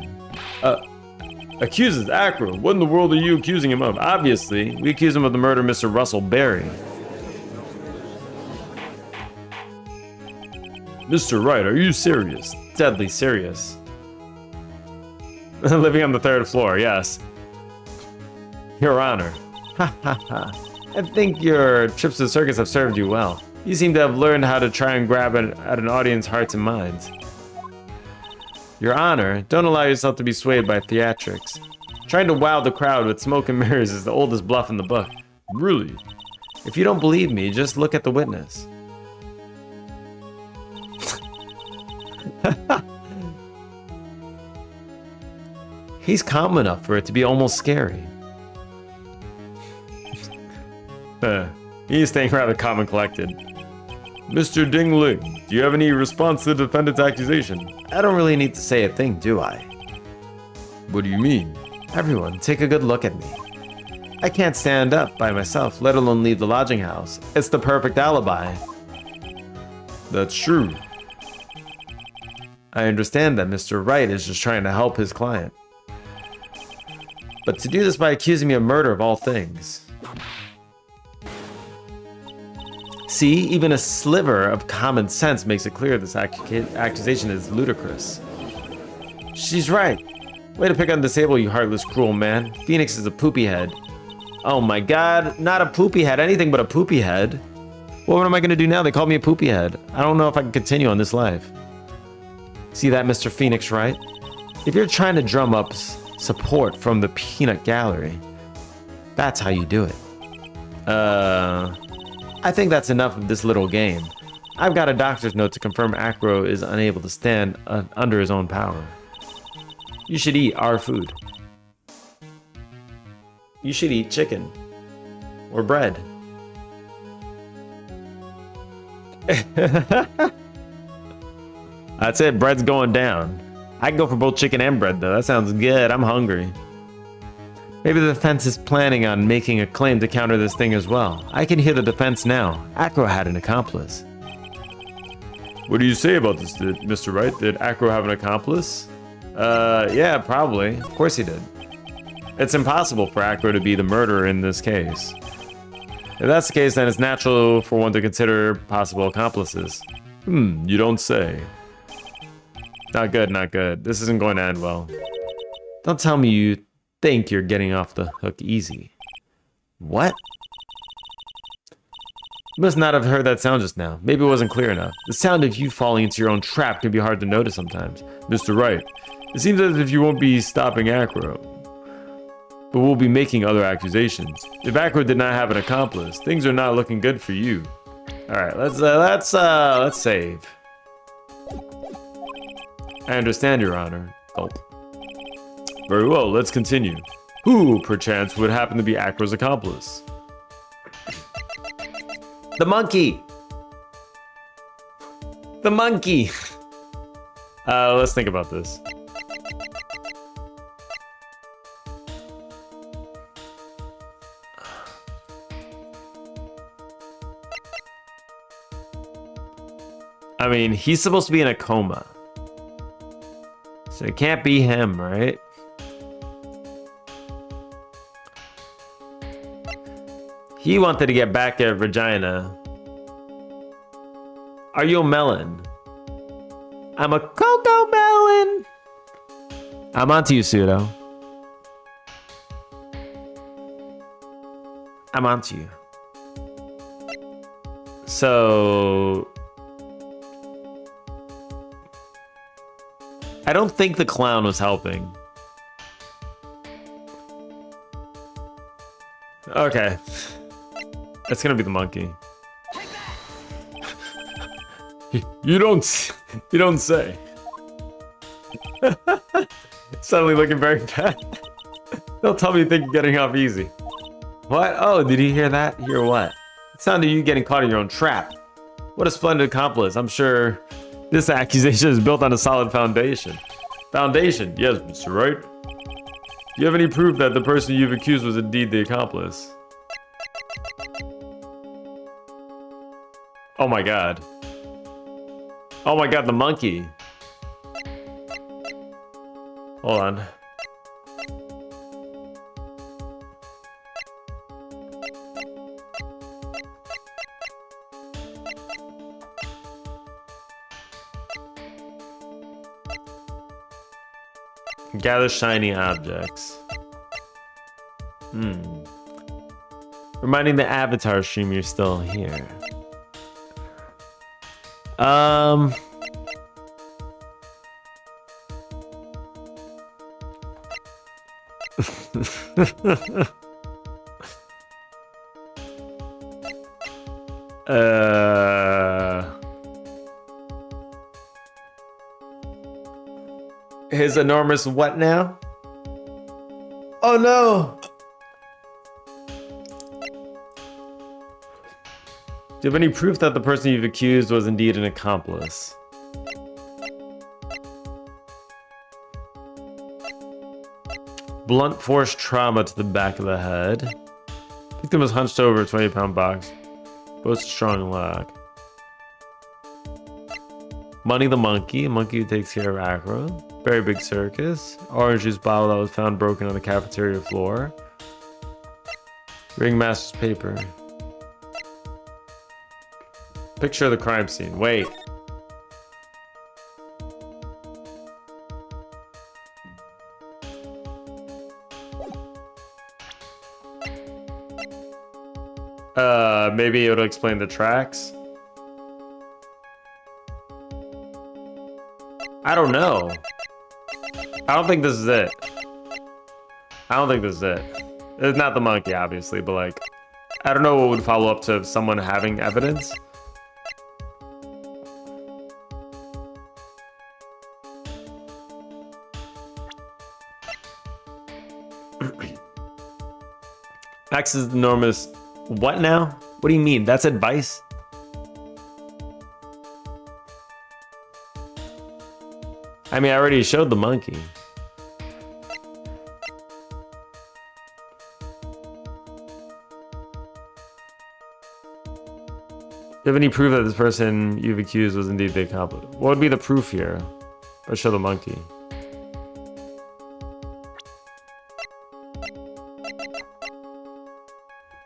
Accuses Acro? What in the world are you accusing him of? Obviously, we accuse him of the murder of Mr. Russell Berry. Mr. Wright, are you serious? Deadly serious. Living on the 3rd floor, yes. Your Honor. Ha ha ha. I think your trips to the circus have served you well. You seem to have learned how to try and grab at an audience's hearts and minds. Your Honor, don't allow yourself to be swayed by theatrics. Trying to wow the crowd with smoke and mirrors is the oldest bluff in the book. Really? If you don't believe me, just look at the witness. He's calm enough for it to be almost scary. He's staying rather calm and collected. Mr. Ding Ling, do you have any response to the defendant's accusation? I don't really need to say a thing, do I? What do you mean? Everyone, take a good look at me. I can't stand up by myself, let alone leave the lodging house. It's the perfect alibi. That's true. I understand that Mr. Wright is just trying to help his client. But to do this by accusing me of murder of all things. See, even a sliver of common sense makes it clear this accusation is ludicrous. She's right. Way to pick on Disable, you heartless, cruel man. Phoenix is a poopy head. Oh my god, not a poopy head, anything but a poopy head. Well, what am I gonna do now? They called me a poopy head. I don't know if I can continue on this life. See that, Mr. Phoenix, right? If you're trying to drum up support from the peanut gallery, that's how you do it. I think that's enough of this little game. I've got a doctor's note to confirm Acro is unable to stand under his own power. You should eat our food. You should eat chicken. Or bread. That's it, bread's going down. I can go for both chicken and bread though, that sounds good, I'm hungry. Maybe the defense is planning on making a claim to counter this thing as well. I can hear the defense now. Acro had an accomplice. What do you say about this, Mr. Wright? Did Acro have an accomplice? Yeah, probably. Of course he did. It's impossible for Acro to be the murderer in this case. If that's the case, then it's natural for one to consider possible accomplices. You don't say. Not good, not good. This isn't going to end well. Don't tell me you think you're getting off the hook easy. What? You must not have heard that sound just now. Maybe it wasn't clear enough. The sound of you falling into your own trap can be hard to notice sometimes. Mr. Wright, it seems as if you won't be stopping Acro, but we'll be making other accusations. If Acro did not have an accomplice, things are not looking good for you. All right, let's save. I understand, Your Honor. Gulp. Very well, let's continue. Who, perchance, would happen to be Acro's accomplice? The monkey! The monkey! Let's think about this. I mean, he's supposed to be in a coma. So it can't be him, right? He wanted to get back at Regina. Are you a melon? I'm a cocoa melon. I'm onto you, Pseudo. I'm onto you. So... I don't think the clown was helping. Okay. It's gonna be the monkey. You don't say. Suddenly looking very bad. Don't tell me you think you're getting off easy. What? Oh, did you hear that? Hear what? It sounded you getting caught in your own trap. What a splendid accomplice. I'm sure this accusation is built on a solid foundation. Foundation? Yes, Mr. Wright. Do you have any proof that the person you've accused was indeed the accomplice? Oh my god. Oh my god, the monkey. Hold on. Gather shiny objects. Reminding the avatar stream you're still here. His enormous what now? Oh no! Do you have any proof that the person you've accused was indeed an accomplice? Blunt force trauma to the back of the head. Victim was hunched over a 20-pound box. Boasts a strong lock. Money the monkey, a monkey who takes care of Acro. Very big circus. Orange juice bottle that was found broken on the cafeteria floor. Ringmaster's paper. Picture of the crime scene. Wait. Maybe it'll explain the tracks. I don't know. I don't think this is it. I don't think this is it. It's not the monkey, obviously, but like, I don't know what would follow up to someone having evidence. Max is enormous. What now? What do you mean? That's advice? I mean, I already showed the monkey. Do you have any proof that this person you've accused was indeed the accomplice? What would be the proof here? Let's show the monkey.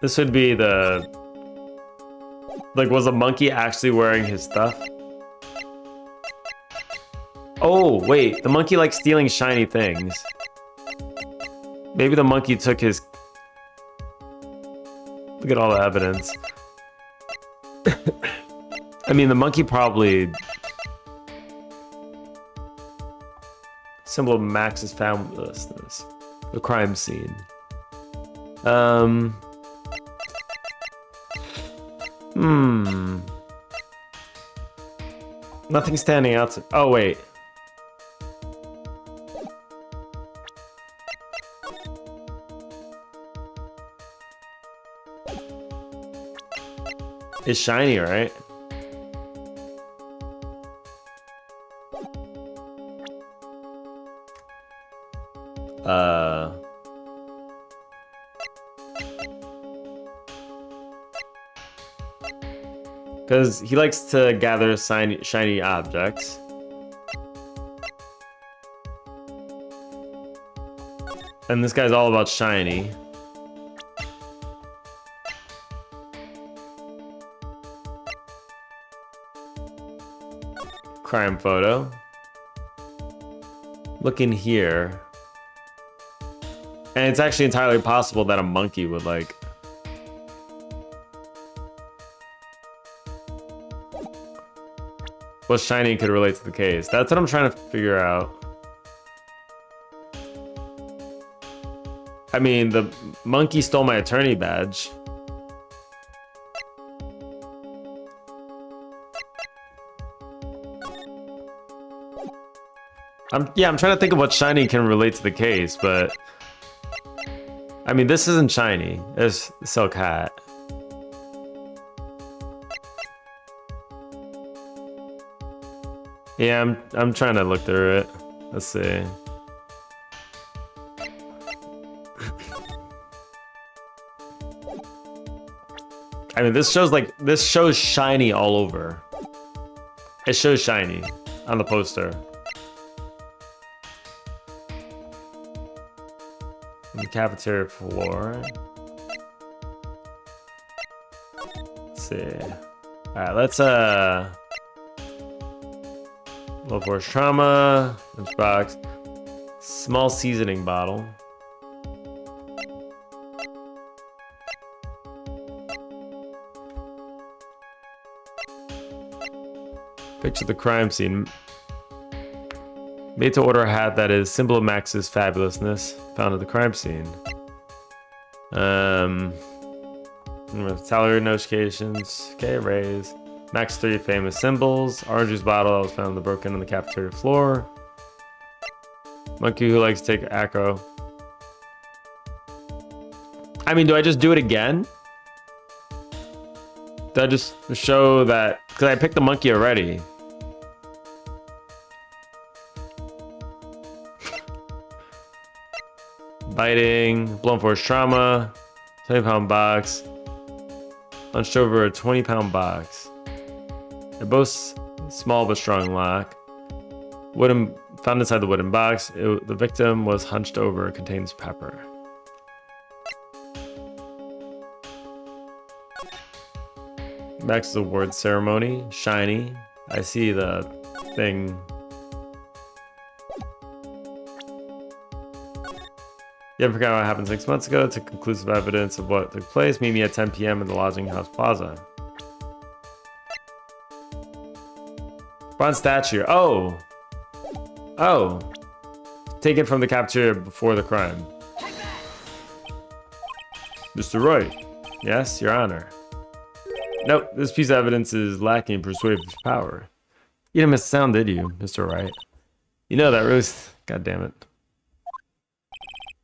This would be the... Like, was the monkey actually wearing his stuff? Oh, wait. The monkey likes stealing shiny things. Maybe the monkey took his... Look at all the evidence. I mean, the monkey probably... Symbol of Max's fabulousness. The crime scene. Nothing standing out to... Oh, wait. It's shiny, right? Because he likes to gather shiny objects. And this guy's all about shiny. Crime photo. Look in here. And it's actually entirely possible that a monkey would like... Well, shiny could relate to the case. That's what I'm trying to figure out. I mean, the monkey stole my attorney badge. I'm trying to think of what shiny can relate to the case, but I mean, this isn't shiny. It's Silk Hat. Yeah, I'm trying to look through it. Let's see. I mean, this shows shiny all over. It shows shiny on the poster. On the cafeteria floor. Let's see. All right, let's low force trauma, lunchbox, small seasoning bottle. Picture the crime scene. Made to order a hat that is symbol of Max's fabulousness. Found at the crime scene. Salary notifications. Okay, raise. Max 3 famous symbols. Orange juice bottle that was found in the broken on the cafeteria floor. Monkey who likes to take acro. I mean, do I just do it again? Do I just show that? Because I picked the monkey already. Biting, blown force trauma, 20-pound box, hunched over a 20-pound box. They're both small but strong lock. Wooden, found inside the wooden box. The victim was hunched over, contains pepper. Max's award ceremony, shiny. I see the thing. You ever forgot what happened 6 months ago? To conclusive evidence of what took place. Meet me at 10 p.m. in the Lodging House Plaza. Bronze statue. Oh. Oh. Taken from the cafeteria before the crime. Mr. Wright. Yes, Your Honor. Nope, this piece of evidence is lacking persuasive power. You didn't miss a sound, did you, Mr. Wright? You know that really... God damn it.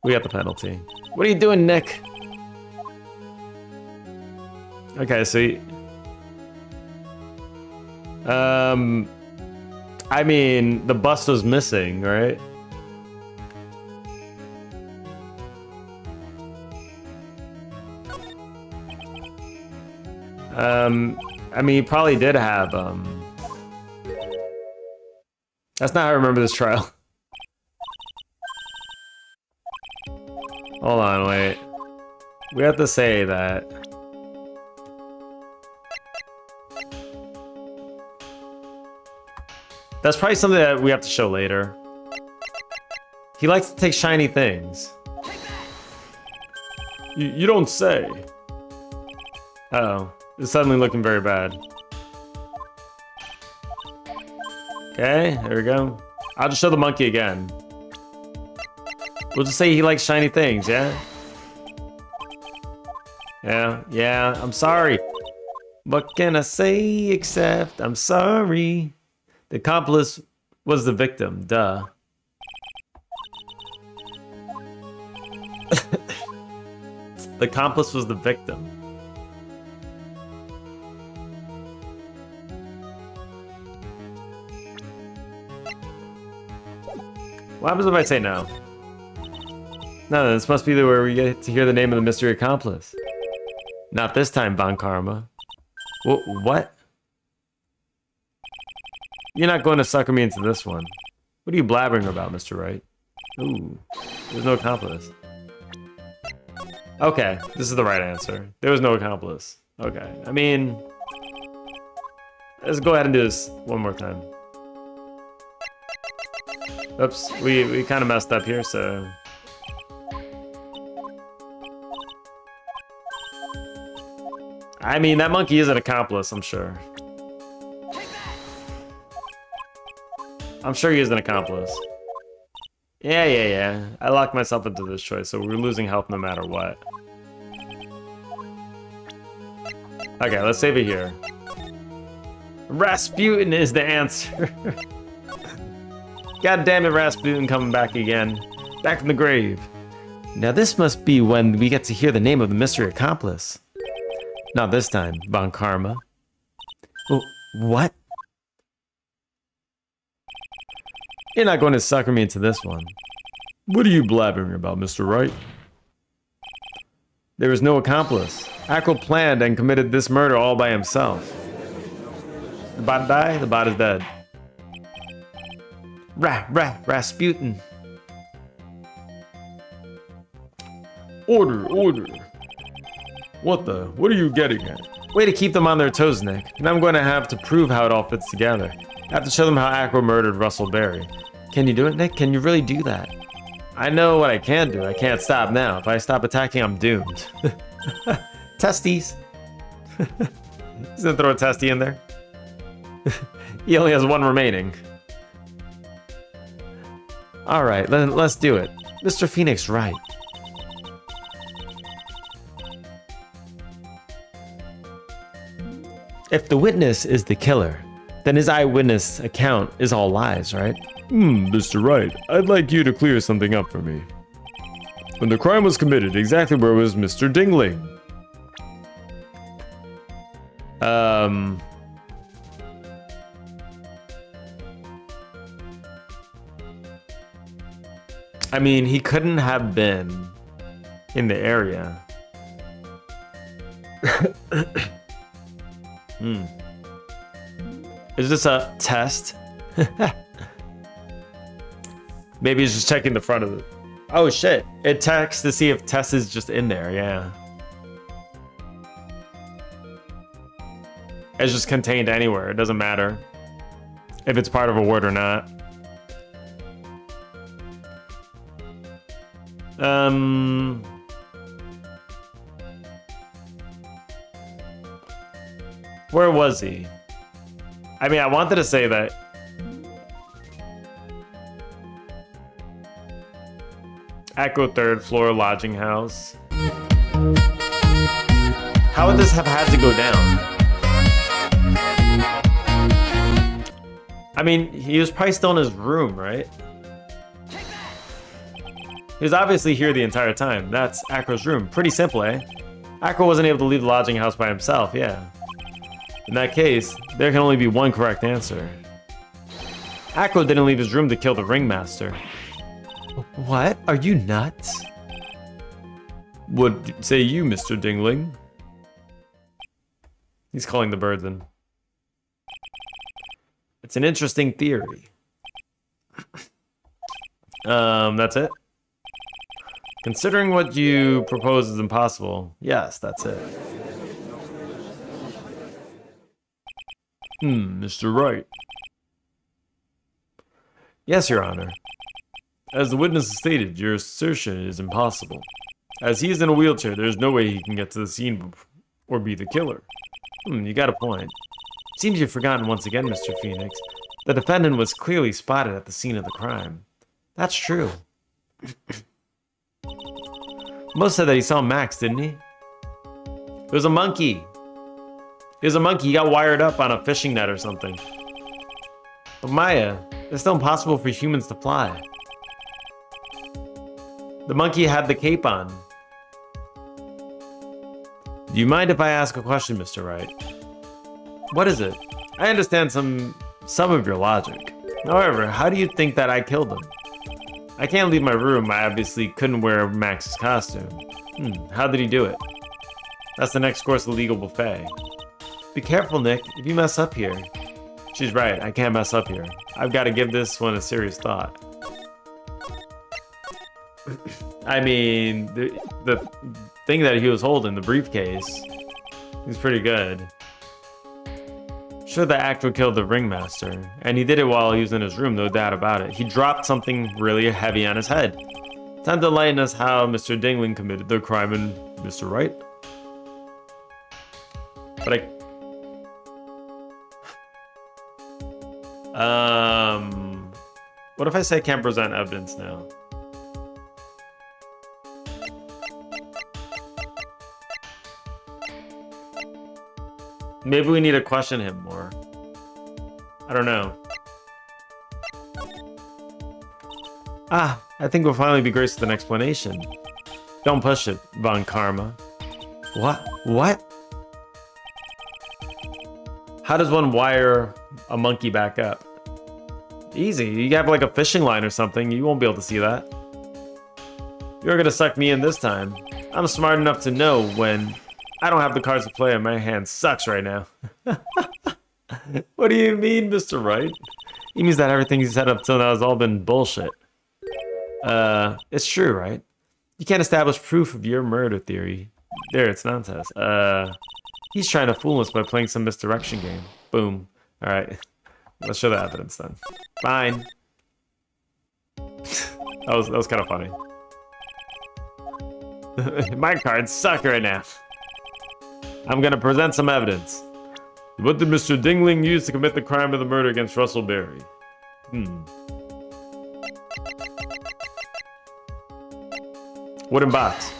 We got the penalty. What are you doing, Nick? Okay, so... I mean, the bust was missing, right? I mean, he probably did have, That's not how I remember this trial. Hold on, wait. We have to say that... That's probably something that we have to show later. He likes to take shiny things. You don't say. Uh-oh. It's suddenly looking very bad. Okay, there we go. I'll just show the monkey again. We'll just say he likes shiny things, yeah? Yeah, I'm sorry. What can I say except I'm sorry? The accomplice was the victim, duh. The accomplice was the victim. What happens if I say no? No, this must be where we get to hear the name of the mystery accomplice. Not this time, Von Karma. What? You're not going to sucker me into this one. What are you blabbering about, Mr. Wright? Ooh, there's no accomplice. Okay, this is the right answer. There was no accomplice. Okay, I mean, let's go ahead and do this one more time. Oops, we kind of messed up here, so... I mean, that monkey is an accomplice, I'm sure. I'm sure he is an accomplice. Yeah. I locked myself into this choice, so we're losing health no matter what. Okay, let's save it here. Rasputin is the answer. God damn it, Rasputin coming back again. Back from the grave. Now this must be when we get to hear the name of the mystery accomplice. Not this time, Von Karma. Oh, what? You're not going to sucker me into this one. What are you blabbering about, Mr. Wright? There was no accomplice. Ackroyd planned and committed this murder all by himself. The bot died? The bot is dead. Rasputin. Order. What are you getting at? Way to keep them on their toes, Nick. And I'm going to have to prove how it all fits together. I have to show them how Ackroyd murdered Russell Berry. Can you do it, Nick? Can you really do that? I know what I can do. I can't stop now. If I stop attacking, I'm doomed. Testes. He's gonna throw a testy in there. He only has one remaining. Alright, let's do it. Mr. Phoenix, right. If the witness is the killer, then his eyewitness account is all lies, right? Mr. Wright, I'd like you to clear something up for me. When the crime was committed, exactly where was Mr. Dingling? I mean, he couldn't have been in the area. Is this a test? Maybe he's just checking the front of it. Oh shit, it checks to see if Tess is just in there, yeah. It's just contained anywhere, it doesn't matter if it's part of a word or not. Where was he? I mean, I wanted to say that. Echo third floor lodging house. How would this have had to go down? I mean, he was probably still in his room, right? He was obviously here the entire time. That's Ackroyd's room. Pretty simple, eh? Ackroyd wasn't able to leave the lodging house by himself, yeah. In that case, there can only be one correct answer. Ackroyd didn't leave his room to kill the ringmaster. What? Are you nuts? What say you, Mr. Dingling? He's calling the birds in. It's an interesting theory. That's it? Considering what you propose is impossible, yes, that's it. Mr. Wright. Yes, Your Honor. As the witness stated, your assertion is impossible. As he is in a wheelchair, there's no way he can get to the scene or be the killer. You got a point. Seems you've forgotten once again, Mr. Phoenix. The defendant was clearly spotted at the scene of the crime. That's true. Most said that he saw Max, didn't he? It was a monkey. It was a monkey. He got wired up on a fishing net or something. But Maya, it's still impossible for humans to fly. The monkey had the cape on. Do you mind if I ask a question, Mr. Wright? What is it? I understand some of your logic. However, how do you think that I killed him? I can't leave my room. I obviously couldn't wear Max's costume. How did he do it? That's the next course of the legal buffet. Be careful, Nick. If you mess up here. She's right. I can't mess up here. I've got to give this one a serious thought. I mean, the thing that he was holding, the briefcase, he's pretty good. Sure, the actor killed the ringmaster, and he did it while he was in his room, no doubt about it. He dropped something really heavy on his head. Time to enlighten us how Mr. Dingling committed the crime and Mr. Wright. But what if I say I can't present evidence now? Maybe we need to question him more. I don't know. I think we'll finally be graced with an explanation. Don't push it, Von Karma. What? How does one wire a monkey back up? Easy. You have like a fishing line or something. You won't be able to see that. You're gonna suck me in this time. I'm smart enough to know when I don't have the cards to play and my hand sucks right now. What do you mean, Mr. Wright? He means that everything he said up till now has all been bullshit. It's true, right? You can't establish proof of your murder theory. There, it's nonsense. He's trying to fool us by playing some misdirection game. Boom. Alright. Let's show the evidence then. Fine. that was kind of funny. My cards suck right now. I'm gonna present some evidence. What did Mr. Dingling use to commit the crime of the murder against Russell Berry? Wooden box.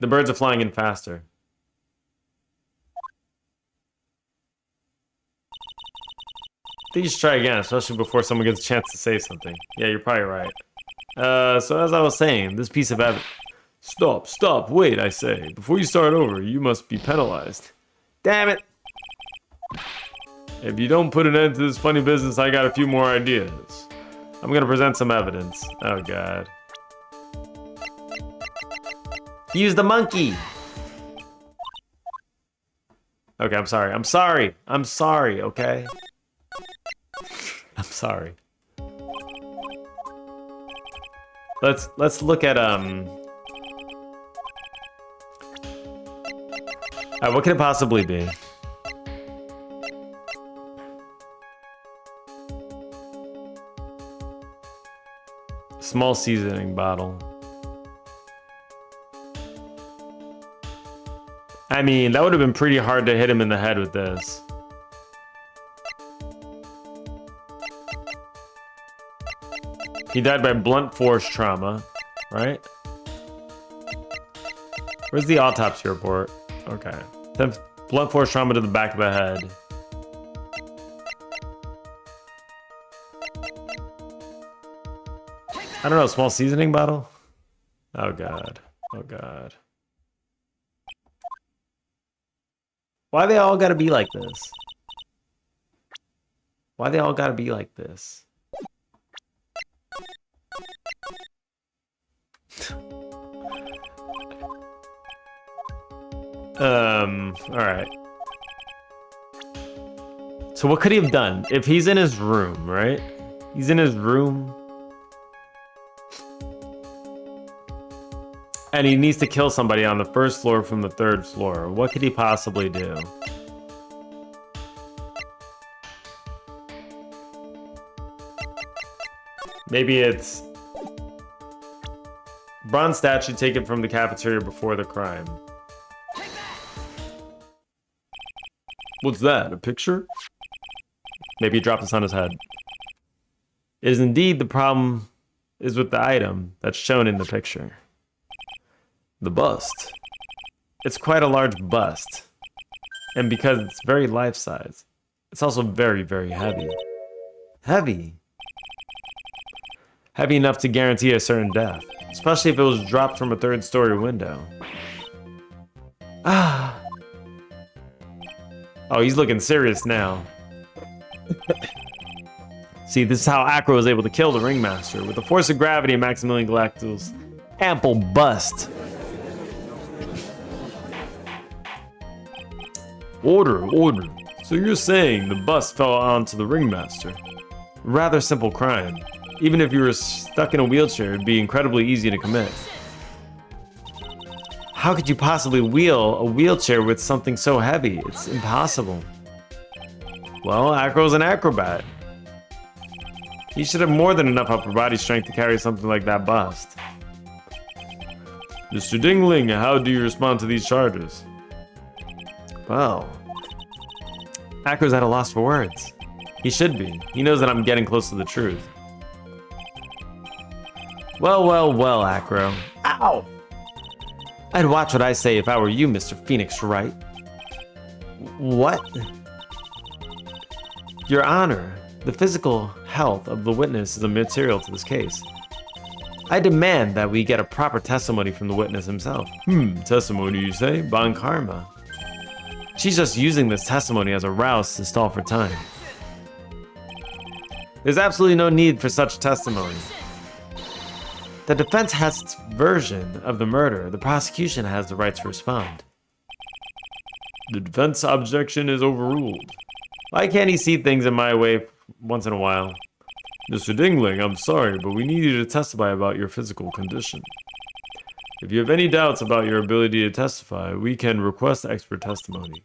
The birds are flying in faster. I think you should try again, especially before someone gets a chance to say something. Yeah, you're probably right. So as I was saying, this piece of evidence... Stop, wait, I say. Before you start over, you must be penalized. Damn it! If you don't put an end to this funny business, I got a few more ideas. I'm gonna present some evidence. Oh god. Use the monkey! Okay, I'm sorry, okay? I'm sorry. Let's look at, what could it possibly be? Small seasoning bottle. I mean, that would have been pretty hard to hit him in the head with this. He died by blunt force trauma, right? Where's the autopsy report? Okay. Then blunt force trauma to the back of the head. I don't know, small seasoning bottle? Oh god. Oh god. Why they all gotta be like this? Why they all gotta be like this? Alright. So what could he have done? If he's in his room, right? He's in his room. And he needs to kill somebody on the first floor from the third floor. What could he possibly do? Maybe it's bronze statue taken from the cafeteria before the crime. What's that? A picture? Maybe he dropped this on his head. It is indeed the problem is with the item that's shown in the picture. The bust. It's quite a large bust. And because it's very life-size, it's also very, very heavy. Heavy? Heavy enough to guarantee a certain death, especially if it was dropped from a third-story window. Ah. Oh, he's looking serious now. See, this is how Acro was able to kill the Ringmaster, with the force of gravity of Maximilian Galactic's ample bust. Order. So you're saying the bust fell onto the Ringmaster? Rather simple crime. Even if you were stuck in a wheelchair, it'd be incredibly easy to commit. How could you possibly wheel a wheelchair with something so heavy? It's impossible. Well, Acro's an acrobat. He should have more than enough upper body strength to carry something like that bust. Mr. Dingling, how do you respond to these charges? Well, Acro's at a loss for words. He should be. He knows that I'm getting close to the truth. Well, Acro. Ow! I'd watch what I say if I were you, Mr. Phoenix Wright. What? Your Honor, the physical health of the witness is a material to this case. I demand that we get a proper testimony from the witness himself. Testimony you say? Bon karma. She's just using this testimony as a rouse to stall for time. There's absolutely no need for such testimony. The defense has its version of the murder. The prosecution has the right to respond. The defense objection is overruled. Why can't he see things in my way once in a while? Mr. Dingling, I'm sorry, but we need you to testify about your physical condition. If you have any doubts about your ability to testify, we can request expert testimony.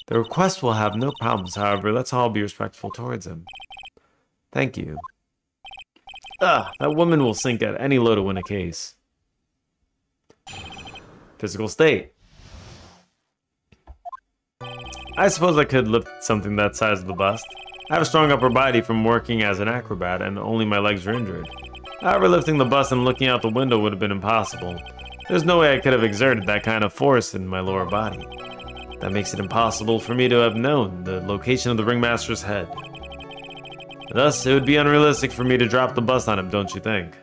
The request will have no problems, however, let's all be respectful towards him. Thank you. That woman will sink at any low to win a case. Physical state. I suppose I could lift something that size of the bust. I have a strong upper body from working as an acrobat, and only my legs are injured. However, lifting the bust and looking out the window would have been impossible. There's no way I could have exerted that kind of force in my lower body. That makes it impossible for me to have known the location of the Ringmaster's head. Thus, it would be unrealistic for me to drop the bust on him, don't you think?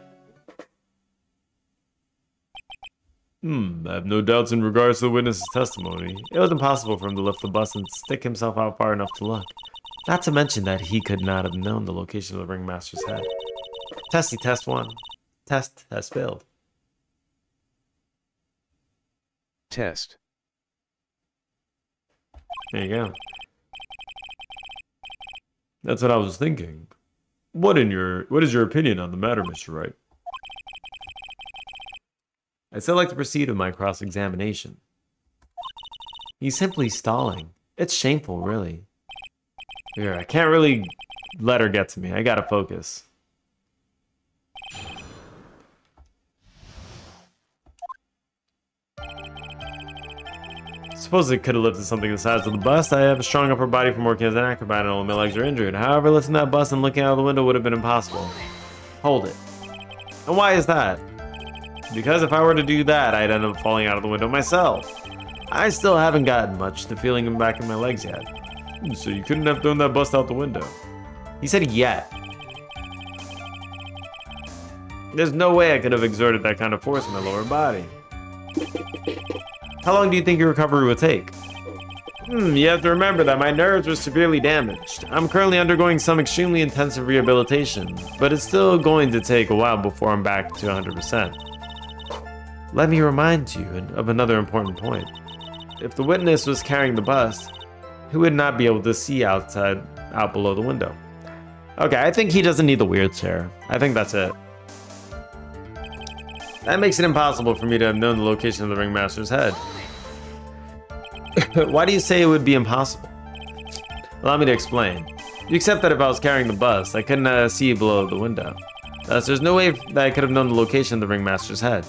I have no doubts in regards to the witness's testimony. It was impossible for him to lift the bust and stick himself out far enough to look. Not to mention that he could not have known the location of the Ringmaster's head. Testy test 1. Test has failed. Test. There you go. That's what I was thinking. What is your opinion on the matter, Mr. Wright? I'd still like to proceed with my cross-examination. He's simply stalling. It's shameful, really. Here, I can't really let her get to me. I gotta focus. Suppose it could have lifted something the size of the bust. I have a strong upper body from working as an acrobat and all my legs are injured. However, lifting that bust and looking out the window would have been impossible. Hold it. And why is that? Because if I were to do that, I'd end up falling out of the window myself. I still haven't gotten much to feeling him back in my legs yet. So you couldn't have thrown that bust out the window? He said yet. There's no way I could have exerted that kind of force in my lower body. How long do you think your recovery would take? You have to remember that my nerves were severely damaged. I'm currently undergoing some extremely intensive rehabilitation, but it's still going to take a while before I'm back to 100%. Let me remind you of another important point. If the witness was carrying the bust, he would not be able to see out below the window. Okay, I think he doesn't need the wheelchair. I think that's it. That makes it impossible for me to have known the location of the Ringmaster's head. Why do you say it would be impossible? Allow me to explain. You accept that if I was carrying the bust, I couldn't see below the window. Thus, there's no way that I could have known the location of the ringmaster's head.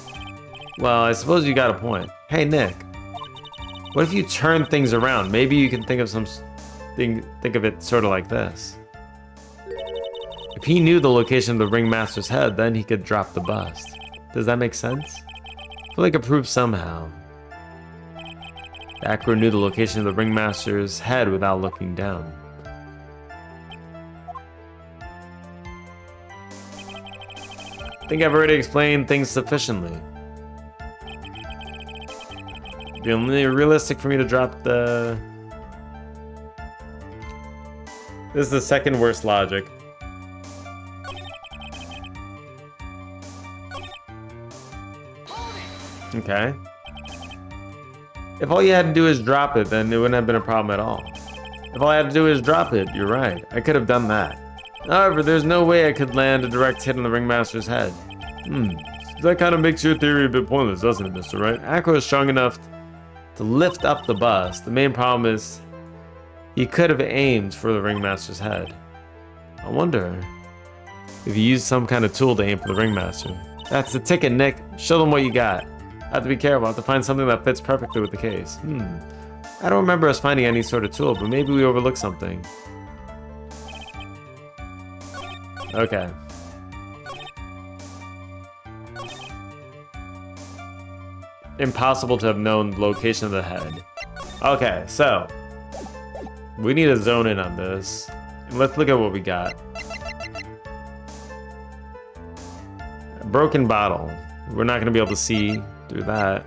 Well, I suppose you got a point. Hey, Nick. What if you turn things around? Maybe you can think of think of it sort of like this. If he knew the location of the ringmaster's head, then he could drop the bust. Does that make sense? I feel like it proves somehow. The Acro knew the location of the ringmaster's head without looking down. I think I've already explained things sufficiently. It'd be only realistic for me to drop the... This is the second worst logic. Okay. If all you had to do is drop it, then it wouldn't have been a problem at all. If all I had to do is drop it, you're right. I could have done that. However, there's no way I could land a direct hit on the ringmaster's head. That kind of makes your theory a bit pointless, doesn't it, Mr. Wright? Acro is strong enough to lift up the bust. The main problem is he could have aimed for the ringmaster's head. I wonder if you used some kind of tool to aim for the ringmaster. That's the ticket, Nick. Show them what you got. I have to be careful. I have to find something that fits perfectly with the case. I don't remember us finding any sort of tool, but maybe we overlooked something. Okay. Impossible to have known the location of the head. Okay, so we need to zone in on this. Let's look at what we got. A broken bottle. We're not going to be able to see through that.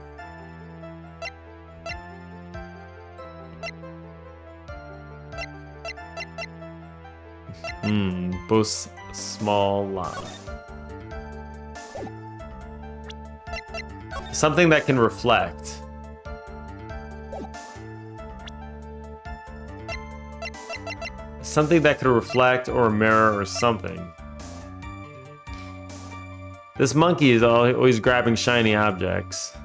Both small lava. Something that can reflect. Something that could reflect or mirror or something. This monkey is always grabbing shiny objects.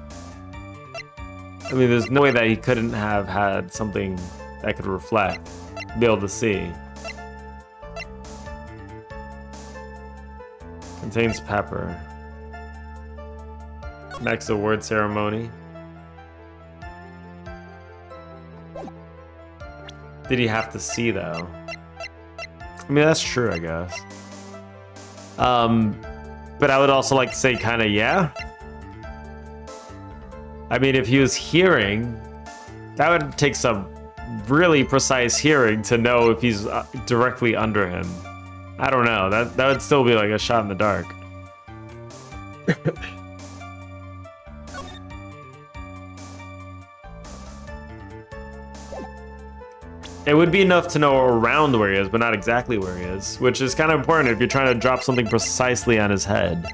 I mean, there's no way that he couldn't have had something that could reflect, be able to see. Contains pepper. Next award ceremony. Did he have to see though? I mean, that's true, I guess. But I would also like to say kind of yeah. I mean, if he was hearing, that would take some really precise hearing to know if he's directly under him. I don't know. That would still be like a shot in the dark. It would be enough to know around where he is, but not exactly where he is, which is kind of important if you're trying to drop something precisely on his head.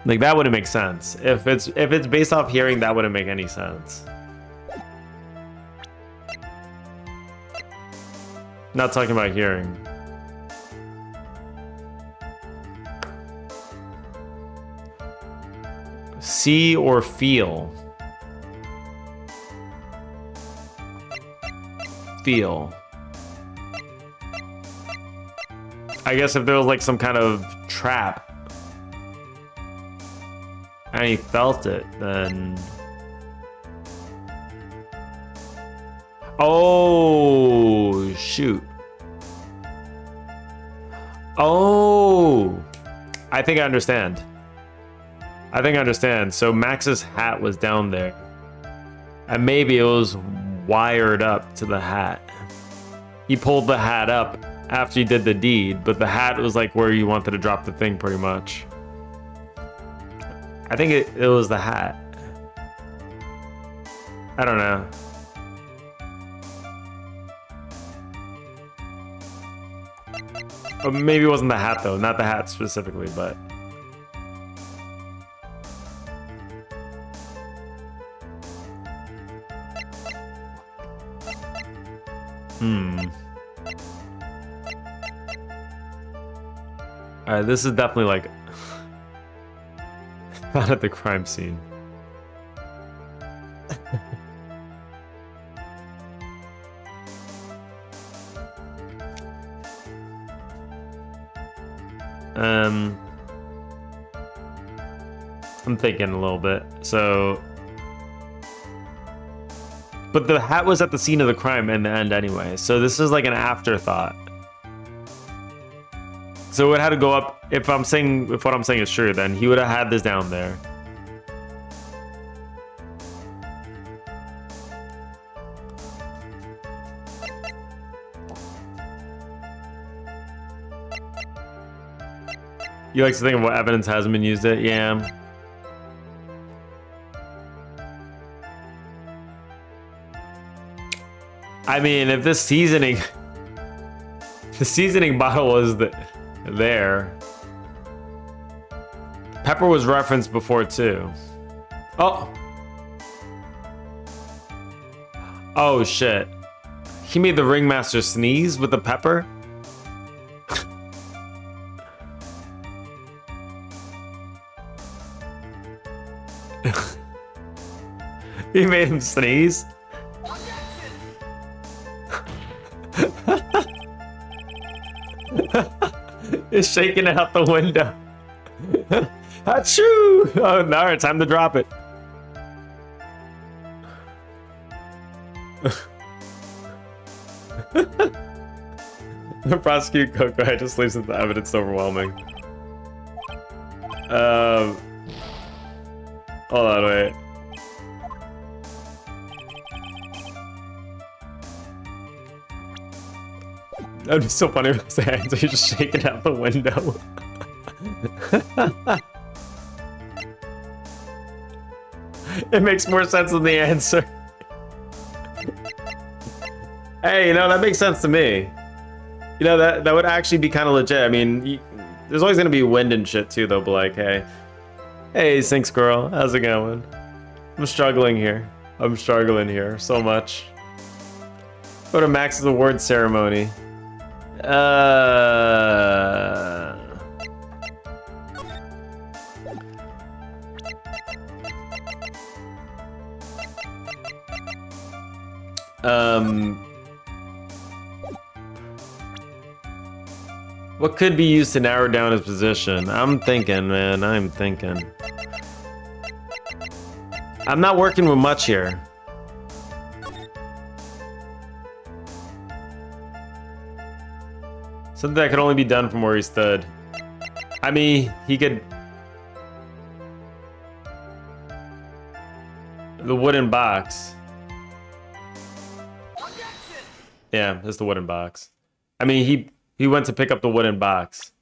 Like, that wouldn't make sense. If it's based off hearing, that wouldn't make any sense. Not talking about hearing. See or feel. Feel. I guess if there was like some kind of trap and he felt it, then... Oh, shoot. Oh, I think I understand. So Max's hat was down there. And maybe it was wired up to the hat. He pulled the hat up after he did the deed, but the hat was like where you wanted to drop the thing pretty much. I think it was the hat. I don't know. Or maybe it wasn't the hat though, not the hat specifically, but... Alright, this is definitely like... not at the crime scene. I'm thinking a little bit. So, but the hat was at the scene of the crime in the end anyway. So this is like an afterthought. So it had to go up. If what I'm saying is true, then he would have had this down there. You like to think of what evidence hasn't been used yet? Yeah. I mean, if this seasoning, the seasoning bottle was there. Pepper was referenced before too. Oh. Oh shit. He made the ringmaster sneeze with the pepper? He made him sneeze? He's shaking it out the window. Achoo! Oh, now it's time to drop it. The prosecute Coco. I just leaves the evidence overwhelming. Hold on, wait. That'd be so funny if his hands are just shaking out the window. It makes more sense than the answer. Hey, you know, that makes sense to me. You know, that would actually be kind of legit. I mean, there's always gonna be wind and shit too, though, but like, hey, Sinks girl, how's it going? I'm struggling here. I'm struggling here so much. Go to Max's award ceremony. What could be used to narrow down his position? I'm thinking, man, I'm thinking. I'm not working with much here. Something that could only be done from where he stood. I mean, he could... The wooden box. Yeah, it's the wooden box. I mean, he went to pick up the wooden box.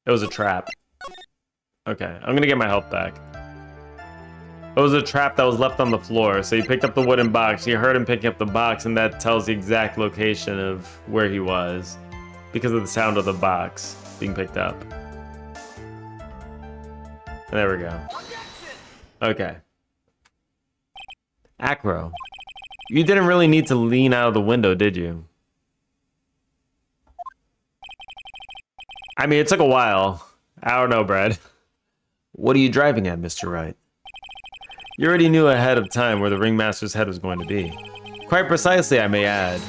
It was a trap. Okay, I'm gonna get my health back. It was a trap that was left on the floor, so he picked up the wooden box. You heard him picking up the box, and that tells the exact location of where he was because of the sound of the box being picked up. There we go. Okay. Acro. You didn't really need to lean out of the window, did you? I mean, it took a while. I don't know, Brad. What are you driving at, Mr. Wright? You already knew ahead of time where the ringmaster's head was going to be. Quite precisely, I may add.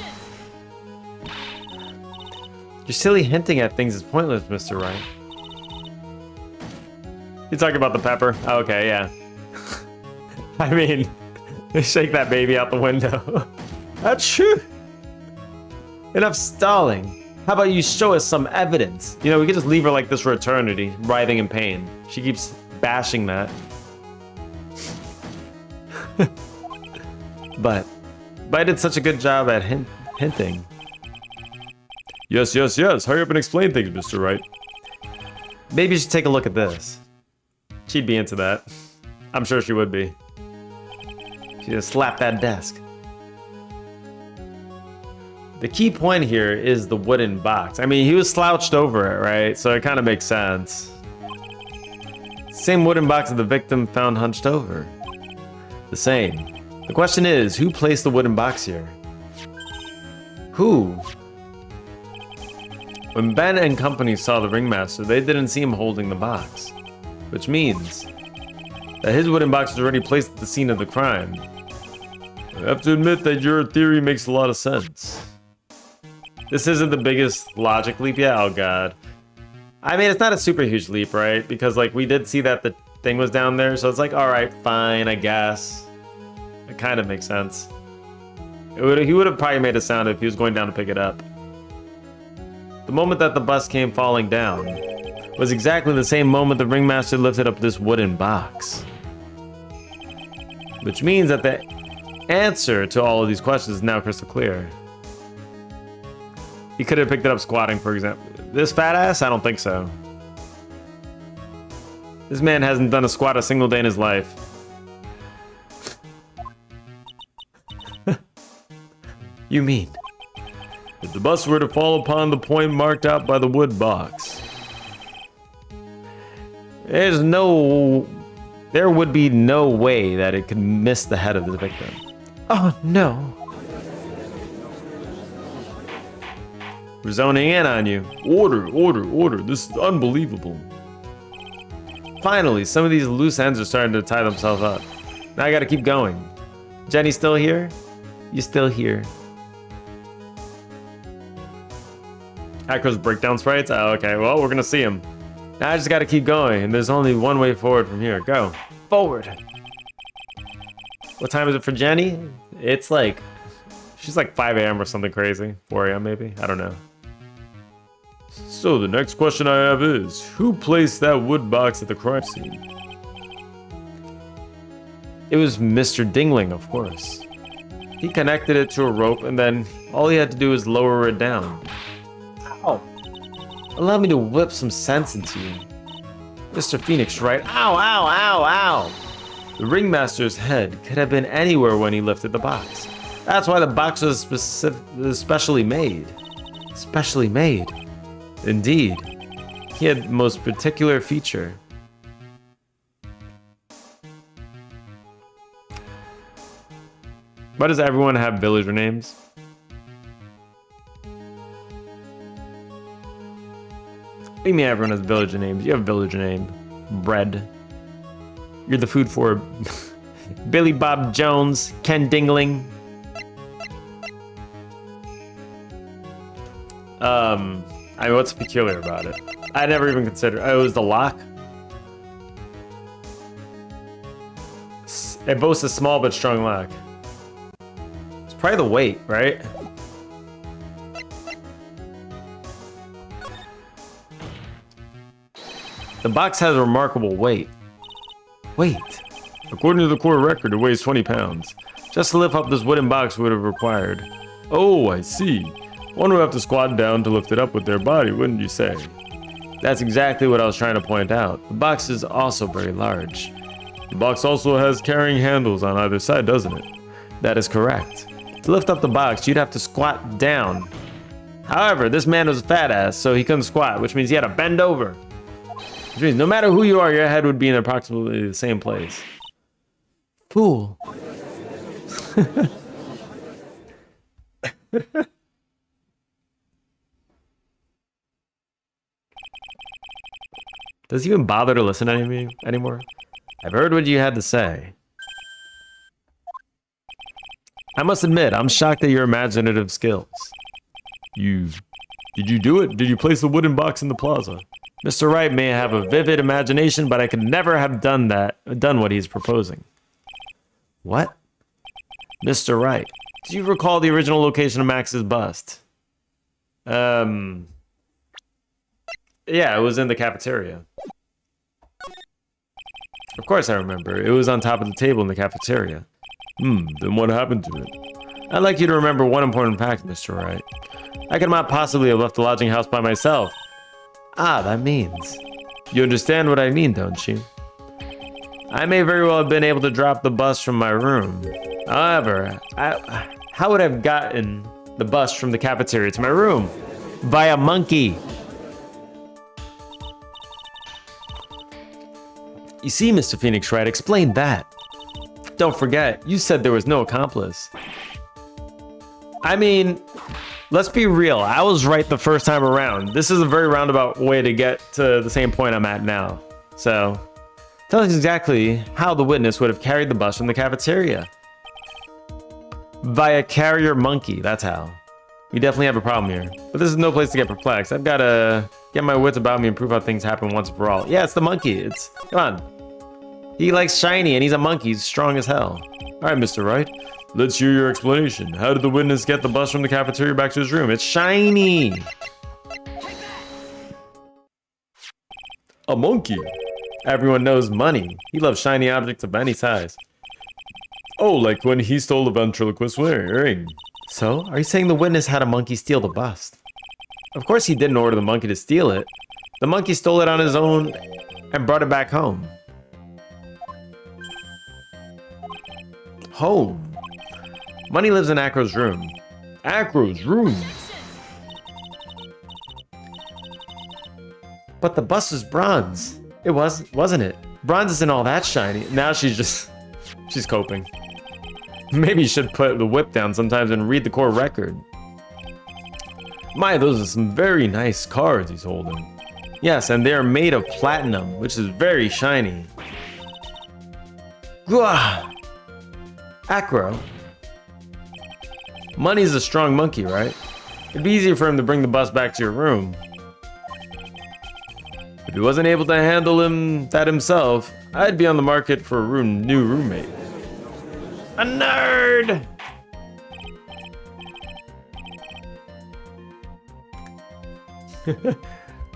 Your silly hinting at things is pointless, Mr. Wright. You're talking about the pepper? Okay, yeah. I mean, shake that baby out the window. That's true. Enough stalling. How about you show us some evidence? You know, we could just leave her like this for eternity, writhing in pain. She keeps bashing that. But I did such a good job at hinting. Yes, yes, yes. Hurry up and explain things, Mr. Wright. Maybe you should take a look at this. She'd be into that. I'm sure she would be. She'd just slap that desk. The key point here is the wooden box. I mean, he was slouched over it, right? So it kind of makes sense. Same wooden box that the victim found hunched over. The same. The question is, who placed the wooden box here? Who? When Ben and company saw the ringmaster, they didn't see him holding the box. Which means that his wooden box was already placed at the scene of the crime. I have to admit that your theory makes a lot of sense. This isn't the biggest logic leap yet, oh god. I mean, it's not a super huge leap, right? Because like we did see that the thing was down there, so it's like, all right, fine, I guess. It kind of makes sense. He would have probably made a sound if he was going down to pick it up. The moment that the bus came falling down was exactly the same moment the ringmaster lifted up this wooden box. Which means that the answer to all of these questions is now crystal clear. He could have picked it up squatting, for example. This fat ass? I don't think so. This man hasn't done a squat a single day in his life. You mean, if the bus were to fall upon the point marked out by the wood box, there would be no way that it could miss the head of the victim. Oh no. We're zoning in on you. Order, order, order. This is unbelievable. Finally, some of these loose ends are starting to tie themselves up. Now I gotta keep going. Jenny still here? You still here? Hackers breakdown sprites? Oh, okay, well, we're gonna see him. Now I just gotta keep going, and there's only one way forward from here. Go. Forward! What time is it for Jenny? It's like... She's like 5 a.m. or something crazy. 4 a.m. maybe? I don't know. So the next question I have is, who placed that wood box at the crime scene? It was Mr. Dingling, of course. He connected it to a rope, and then all he had to do was lower it down. Ow! Allow me to whip some sense into you. Mr. Phoenix, right? Ow, ow, ow, ow! The ringmaster's head could have been anywhere when he lifted the box. That's why the box was specially made. Specially made. Indeed. He had the most particular feature. Why does everyone have villager names? What do you mean everyone has villager names? You have a villager name. Bread. You're the food for Billy Bob Jones, Ken Dingling. I mean, what's peculiar about it? I never even considered. Oh, it was the lock. It boasts a small but strong lock. It's probably the weight, right? The box has a remarkable weight. Weight. According to the core record, it weighs 20 pounds. Just to lift up this wooden box would have required. Oh, I see. One would have to squat down to lift it up with their body, wouldn't you say? That's exactly what I was trying to point out. The box is also very large. The box also has carrying handles on either side, doesn't it? That is correct. To lift up the box, you'd have to squat down. However, this man was a fat ass, so he couldn't squat, which means he had to bend over. Which means no matter who you are, your head would be in approximately the same place. Fool. Does he even bother to listen to me anymore? I've heard what you had to say. I must admit, I'm shocked at your imaginative skills. Did you do it? Did you place the wooden box in the plaza? Mr. Wright may have a vivid imagination, but I could never have done what he's proposing. What? Mr. Wright, do you recall the original location of Max's bust? Yeah, it was in the cafeteria. Of course I remember. It was on top of the table in the cafeteria. Then what happened to it? I'd like you to remember one important fact, Mr. Wright. I could not possibly have left the lodging house by myself. Ah, that means... You understand what I mean, don't you? I may very well have been able to drop the bus from my room. However, how would I have gotten the bus from the cafeteria to my room? Via monkey. You see, Mr. Phoenix Wright, explain that. Don't forget, you said there was no accomplice. I mean, let's be real. I was right the first time around. This is a very roundabout way to get to the same point I'm at now. So, tell us exactly how the witness would have carried the bus from the cafeteria. Via carrier monkey, that's how. We definitely have a problem here. But this is no place to get perplexed. I've got to get my wits about me and prove how things happen once for all. Yeah, it's the monkey. Come on. He likes shiny and he's a monkey. He's strong as hell. All right, Mr. Wright. Let's hear your explanation. How did the witness get the bus from the cafeteria back to his room? It's shiny. A monkey. Everyone knows money. He loves shiny objects of any size. Oh, like when he stole the ventriloquist ring. So, are you saying the witness had a monkey steal the bust? Of course he didn't order the monkey to steal it. The monkey stole it on his own and brought it back home. Home. Money lives in Acro's room. Acro's room? But the bust is bronze. It wasn't it? Bronze isn't all that shiny. Now she's coping. Maybe you should put the whip down sometimes and read the core record. My, those are some very nice cards he's holding. Yes, and they are made of platinum, which is very shiny. Gah! Acro. Money's a strong monkey, right? It'd be easier for him to bring the bus back to your room. If he wasn't able to handle that himself, I'd be on the market for a new roommate. A nerd!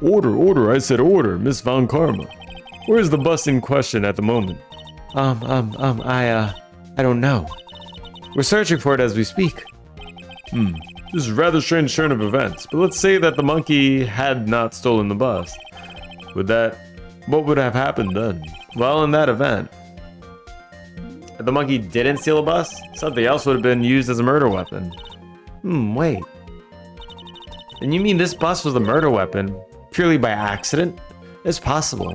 Order, I said order, Miss Von Karma. Where's the bus in question at the moment? I don't know. We're searching for it as we speak. This is a rather strange turn of events, but let's say that the monkey had not stolen the bus. What would have happened then? Well, in that event, if the monkey didn't steal a bus, something else would have been used as a murder weapon. Wait. And you mean this bus was the murder weapon, purely by accident? It's possible.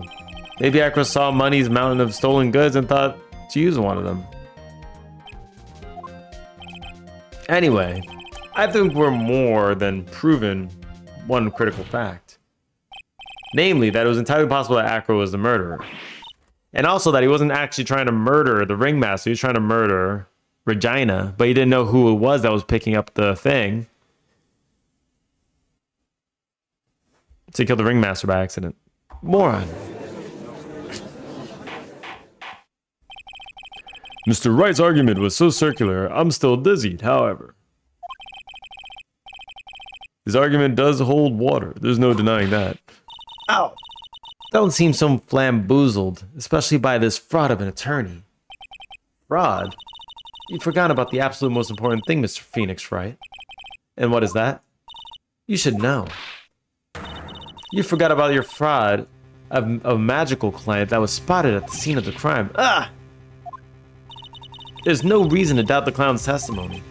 Maybe Acro saw Money's mountain of stolen goods and thought to use one of them. Anyway, I think we're more than proven one critical fact. Namely, that it was entirely possible that Acro was the murderer. And also that he wasn't actually trying to murder the ringmaster, he was trying to murder Regina, but he didn't know who it was that was picking up the thing. So he killed the ringmaster by accident. Moron. Mr. Wright's argument was so circular, I'm still dizzied, however. His argument does hold water, there's no denying that. Ow! Don't seem so flamboozled, especially by this fraud of an attorney. Fraud? You forgot about the absolute most important thing, Mr. Phoenix, right? And what is that? You should know. You forgot about your fraud of a magical client that was spotted at the scene of the crime. Ah! There's no reason to doubt the clown's testimony.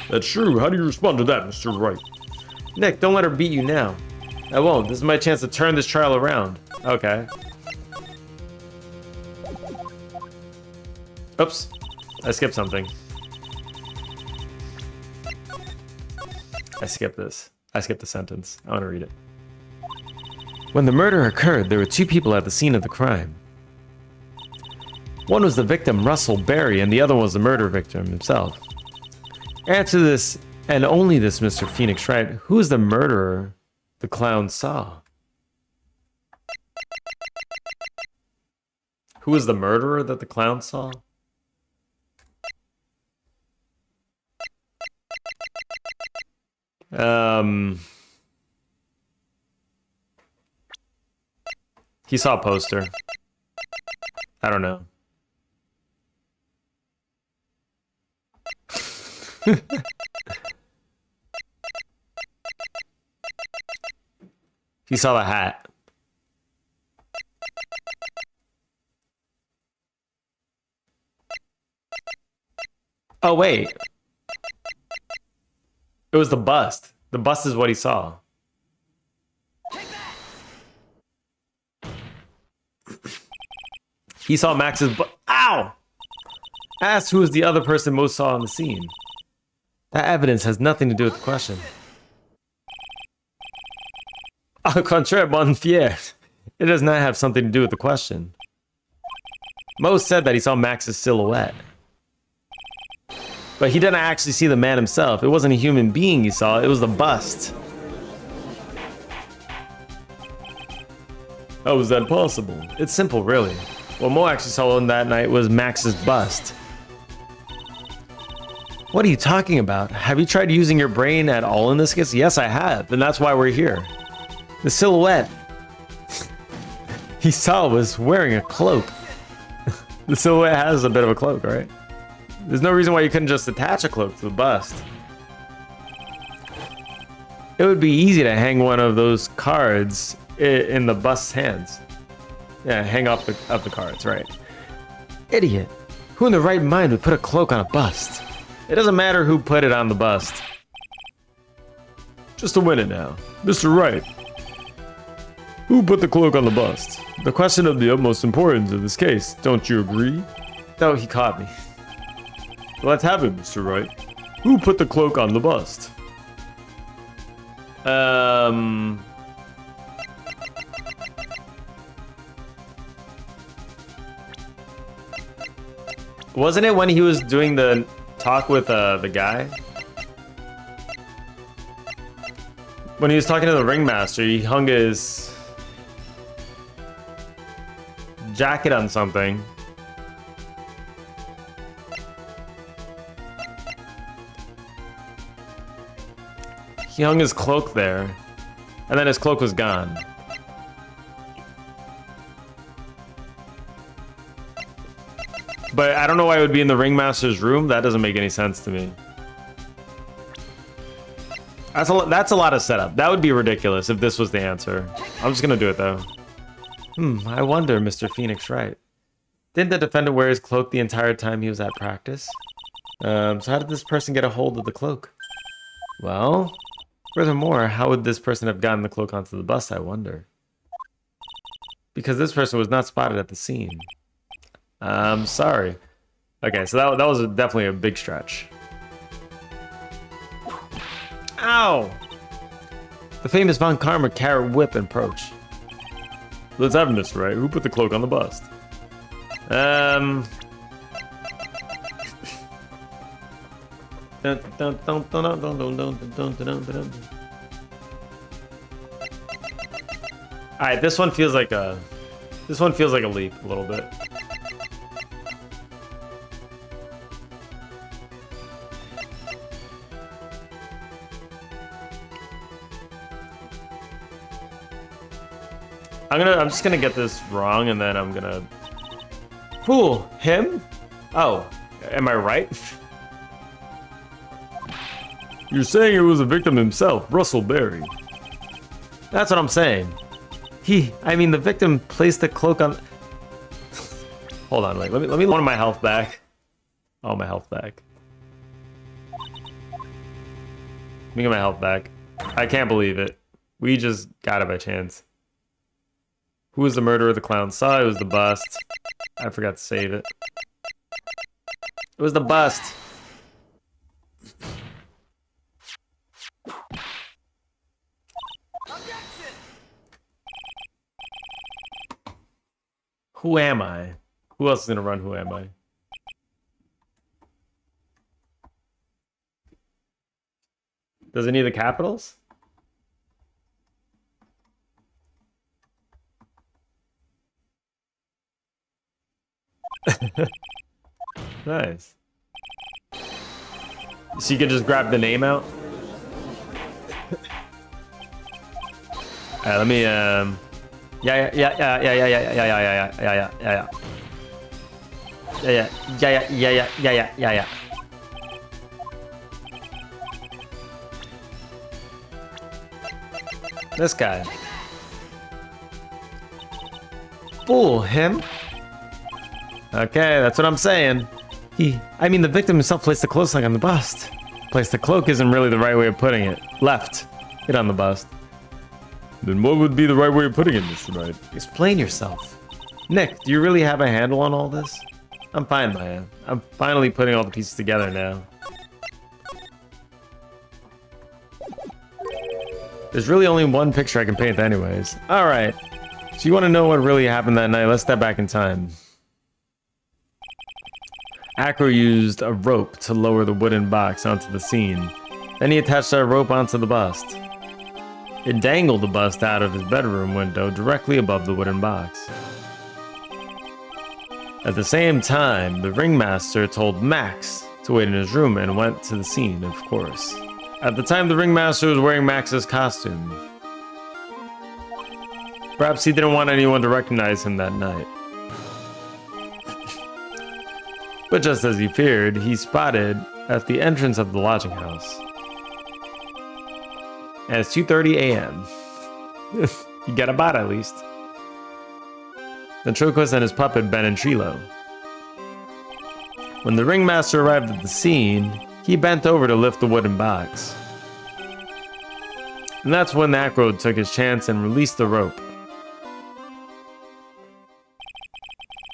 That's true. How do you respond to that, Mr. Wright? Nick, don't let her beat you now. I won't. This is my chance to turn this trial around. Okay. Oops. I skipped something. I skipped this. I skipped the sentence. I want to read it. When the murder occurred, there were two people at the scene of the crime. One was the victim, Russell Berry, and the other was the murder victim himself. Answer this, and only this, Mr. Phoenix Wright. Who is the murderer the clown saw? Who is the murderer that the clown saw? He saw a poster. I don't know. He saw the hat. Oh, wait. It was the bust. The bust is what he saw. He saw Max's Ow! Ask who is the other person most saw on the scene. That evidence has nothing to do with the question. Au contraire, mon fier. It does not have something to do with the question. Mo said that he saw Max's silhouette. But he didn't actually see the man himself. It wasn't a human being he saw, it was the bust. How was that possible? It's simple, really. What Mo actually saw on that night was Max's bust. What are you talking about? Have you tried using your brain at all in this case? Yes, I have, and that's why we're here. The silhouette he saw was wearing a cloak. The silhouette has a bit of a cloak, right? There's no reason why you couldn't just attach a cloak to the bust. It would be easy to hang one of those cards in the bust's hands. Yeah, hang up the cards, right? Idiot. Who in their right mind would put a cloak on a bust? It doesn't matter who put it on the bust. Just to win it now. Mr. Wright. Who put the cloak on the bust? The question of the utmost importance in this case, don't you agree? Oh, he caught me. Let's have it, Mr. Wright. Who put the cloak on the bust? Wasn't it when he was doing the talk with the guy? When he was talking to the ringmaster, he hung his jacket on something. He hung his cloak there, and then his cloak was gone. But I don't know why it would be in the ringmaster's room. That doesn't make any sense to me. That's a lot of setup. That would be ridiculous if this was the answer. I'm just gonna do it though. I wonder, Mr. Phoenix Wright. Didn't the defendant wear his cloak the entire time he was at practice? So how did this person get a hold of the cloak? Well, furthermore, how would this person have gotten the cloak onto the bus, I wonder? Because this person was not spotted at the scene. I'm sorry. Okay, so that was definitely a big stretch. Ow! The famous Von Karma carrot whip and approach. Let's have this right. Who put the cloak on the bust? Alright, this one feels like a leap a little bit. I'm just gonna get this wrong, and then I'm gonna fool him. Oh, am I right? You're saying it was a victim himself, Russell Berry. That's what I'm saying. The victim placed the cloak on. Hold on, wait. Let me want my health back. Oh, my health back. Let me get my health back. I can't believe it. We just got it by chance. Who was the murderer? The clown saw. It was the bust. I forgot to save it. It was the bust. Who am I? Who else is gonna run Who Am I? Does it need the capitals? Nice. So you can just grab the name out? Alright, let me yeah. This guy. Fool him. Okay, that's what I'm saying. The victim himself placed the cloak on the bust. Placed the cloak isn't really the right way of putting it. Left it on the bust. Then what would be the right way of putting it, Mr. Wright? Explain yourself. Nick, do you really have a handle on all this? I'm fine, Maya. I'm finally putting all the pieces together now. There's really only one picture I can paint anyways. Alright. So you want to know what really happened that night? Let's step back in time. Acro used a rope to lower the wooden box onto the scene. Then he attached that rope onto the bust. It dangled the bust out of his bedroom window directly above the wooden box. At the same time, the ringmaster told Max to wait in his room and went to the scene, of course. At the time, the ringmaster was wearing Max's costume. Perhaps he didn't want anyone to recognize him that night. But just as he feared, he spotted at the entrance of the lodging house. And it's 2:30 a.m. You got a bot at least. Ventriloquist and his puppet Ben and Trilo. When the ringmaster arrived at the scene, he bent over to lift the wooden box. And that's when Acro took his chance and released the rope.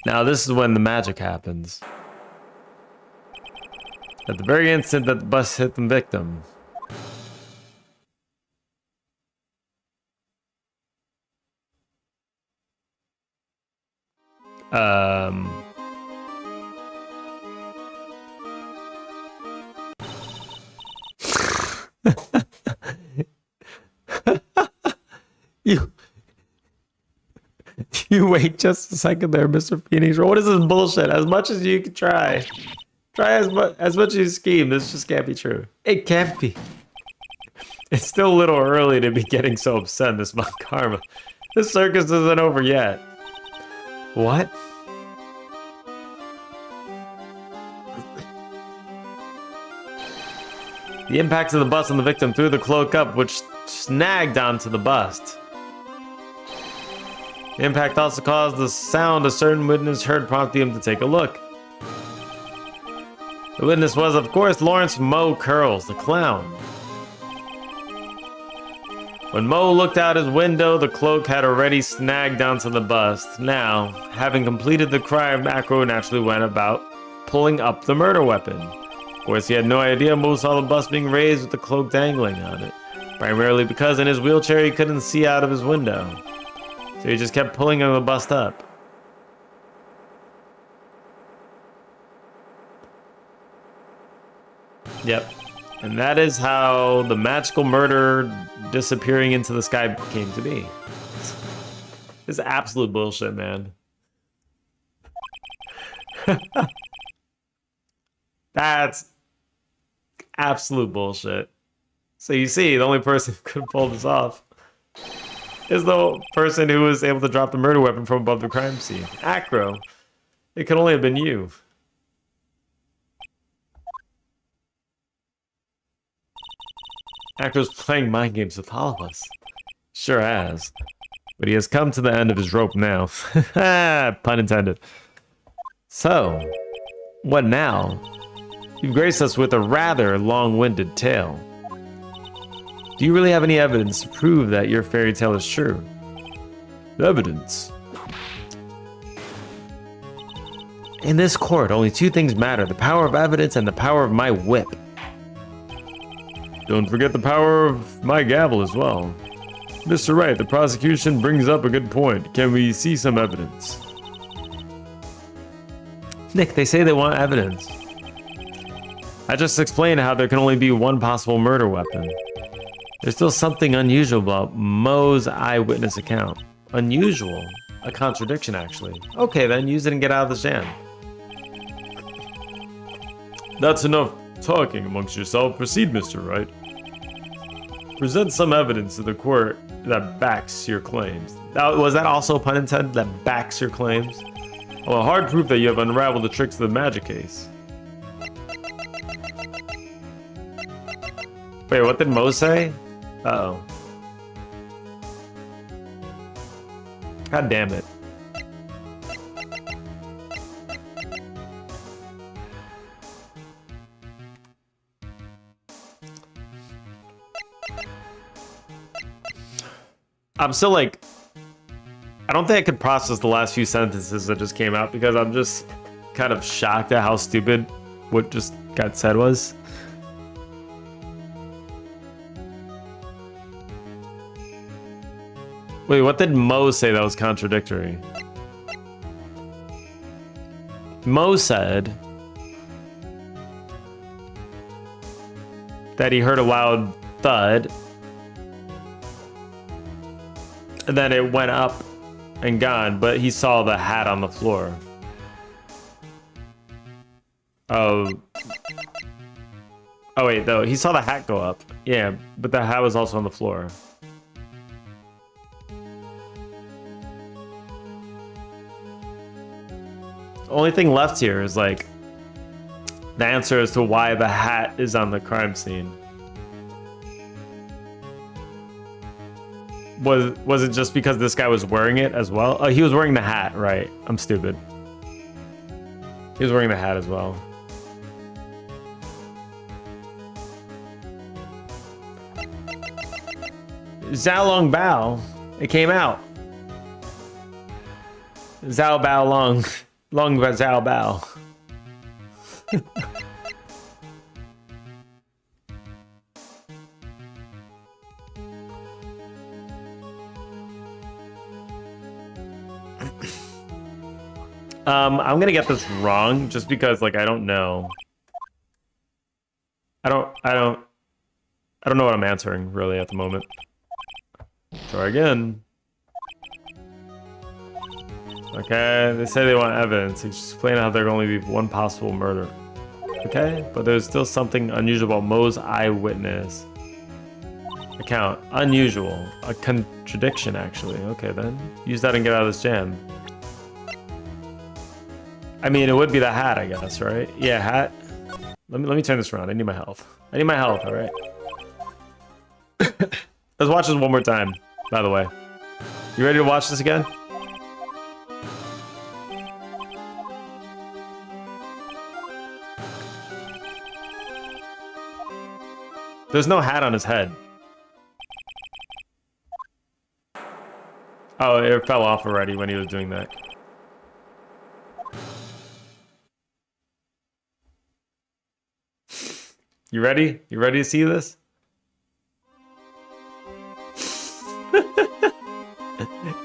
Now this is when the magic happens. At the very instant that the bus hit the victim. You wait just a second there, Mr. Phoenix. What is this bullshit? As much as you can try. Try as much as you scheme. This just can't be true. It can't be. It's still a little early to be getting so upset, Miss Mount Karma. This circus isn't over yet. What? The impact of the bust on the victim threw the cloak up, which snagged onto the bust. The impact also caused the sound a certain witness heard, prompting him to take a look. The witness was, of course, Lawrence Moe Curls, the clown. When Moe looked out his window, the cloak had already snagged onto the bust. Now, having completed the crime, Acro naturally went about pulling up the murder weapon. Of course, he had no idea Moe saw the bust being raised with the cloak dangling on it, primarily because in his wheelchair he couldn't see out of his window. So he just kept pulling the bust up. Yep. And that is how the magical murder disappearing into the sky came to be. This is absolute bullshit, man. That's absolute bullshit. So you see, the only person who could have pulled this off is the person who was able to drop the murder weapon from above the crime scene. Acro. It could only have been you. Acro's playing mind games with all of us. Sure has. But he has come to the end of his rope now. Pun intended. So, what now? You've graced us with a rather long-winded tale. Do you really have any evidence to prove that your fairy tale is true? Evidence. In this court, only two things matter: the power of evidence and the power of my whip. Don't forget the power of my gavel as well. Mr. Wright, the prosecution brings up a good point. Can we see some evidence? Nick, they say they want evidence. I just explained how there can only be one possible murder weapon. There's still something unusual about Moe's eyewitness account. Unusual? A contradiction, actually. Okay, then use it and get out of the jam. That's enough talking amongst yourself. Proceed, Mr. Wright. Present some evidence to the court that backs your claims. Was that also pun intended? That backs your claims? Well, hard proof that you have unraveled the tricks of the magic case. Wait, what did Moe say? Uh-oh. God damn it. I'm still like, I don't think I could process the last few sentences that just came out because I'm just kind of shocked at how stupid what just got said was. Wait, what did Moe say that was contradictory? Moe said that he heard a loud thud. And then it went up and gone, but he saw the hat on the floor. Oh. Oh wait, though, he saw the hat go up. Yeah, but the hat was also on the floor. The only thing left here is like the answer as to why the hat is on the crime scene. Was it just because this guy was wearing it as well? Oh, he was wearing the hat, right? I'm stupid. He was wearing the hat as well. Zhao Long Bao. It came out. Zhao Bao Long. Long Zhao Bao. I'm gonna get this wrong just because, like, I don't know. I don't know what I'm answering really at the moment. Try again. Okay, they say they want evidence. Explain how there can only be one possible murder. Okay, but there's still something unusual about Mo's eyewitness account. Unusual. A contradiction, actually. Okay, then. Use that and get out of this jam. I mean, it would be the hat, I guess, right? Yeah, hat. Let me turn this around. I need my health. I need my health, all right? Let's watch this one more time, by the way. You ready to watch this again? There's no hat on his head. Oh, it fell off already when he was doing that. You ready? You ready to see this?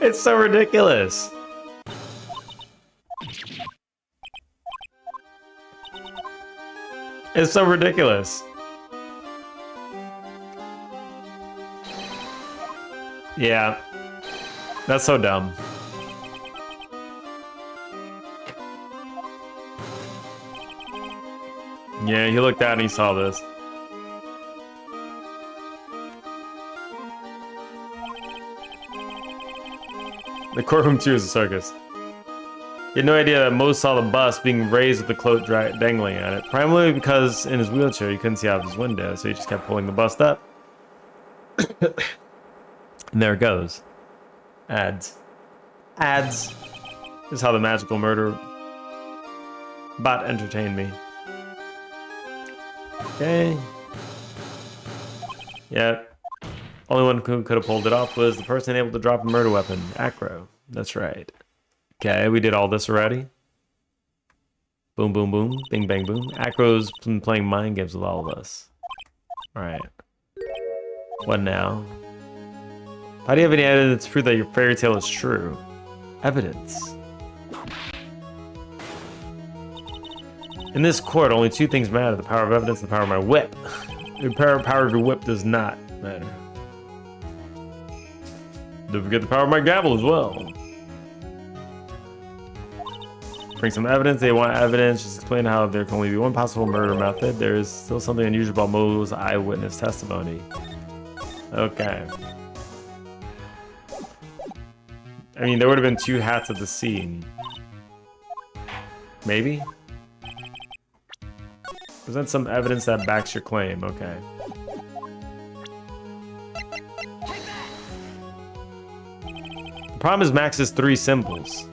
It's so ridiculous. It's so ridiculous. Yeah. That's so dumb. Yeah, he looked out and he saw this. The courtroom too is a circus. He had no idea that Mo saw the bus being raised with the cloak dangling at it. Primarily because in his wheelchair he couldn't see out of his window, so he just kept pulling the bust up. And there it goes. Ads. Ads. This is how the magical murder bot entertained me. Okay. Yep. Only one who could have pulled it off was the person able to drop a murder weapon. Acro. That's right. Okay, we did all this already. Boom, boom, boom. Bing, bang, boom. Acro's been playing mind games with all of us. Alright. What now? How do you have any evidence to prove that your fairy tale is true? Evidence. In this court, only two things matter. The power of evidence and the power of my whip. The power of your whip does not matter. Don't forget the power of my gavel as well. Bring some evidence. They want evidence. Just explain how there can only be one possible murder method. There is still something unusual about Mo's eyewitness testimony. Okay. I mean, there would have been two hats at the scene. Maybe? Present some evidence that backs your claim. Okay. The problem is Max's three symbols.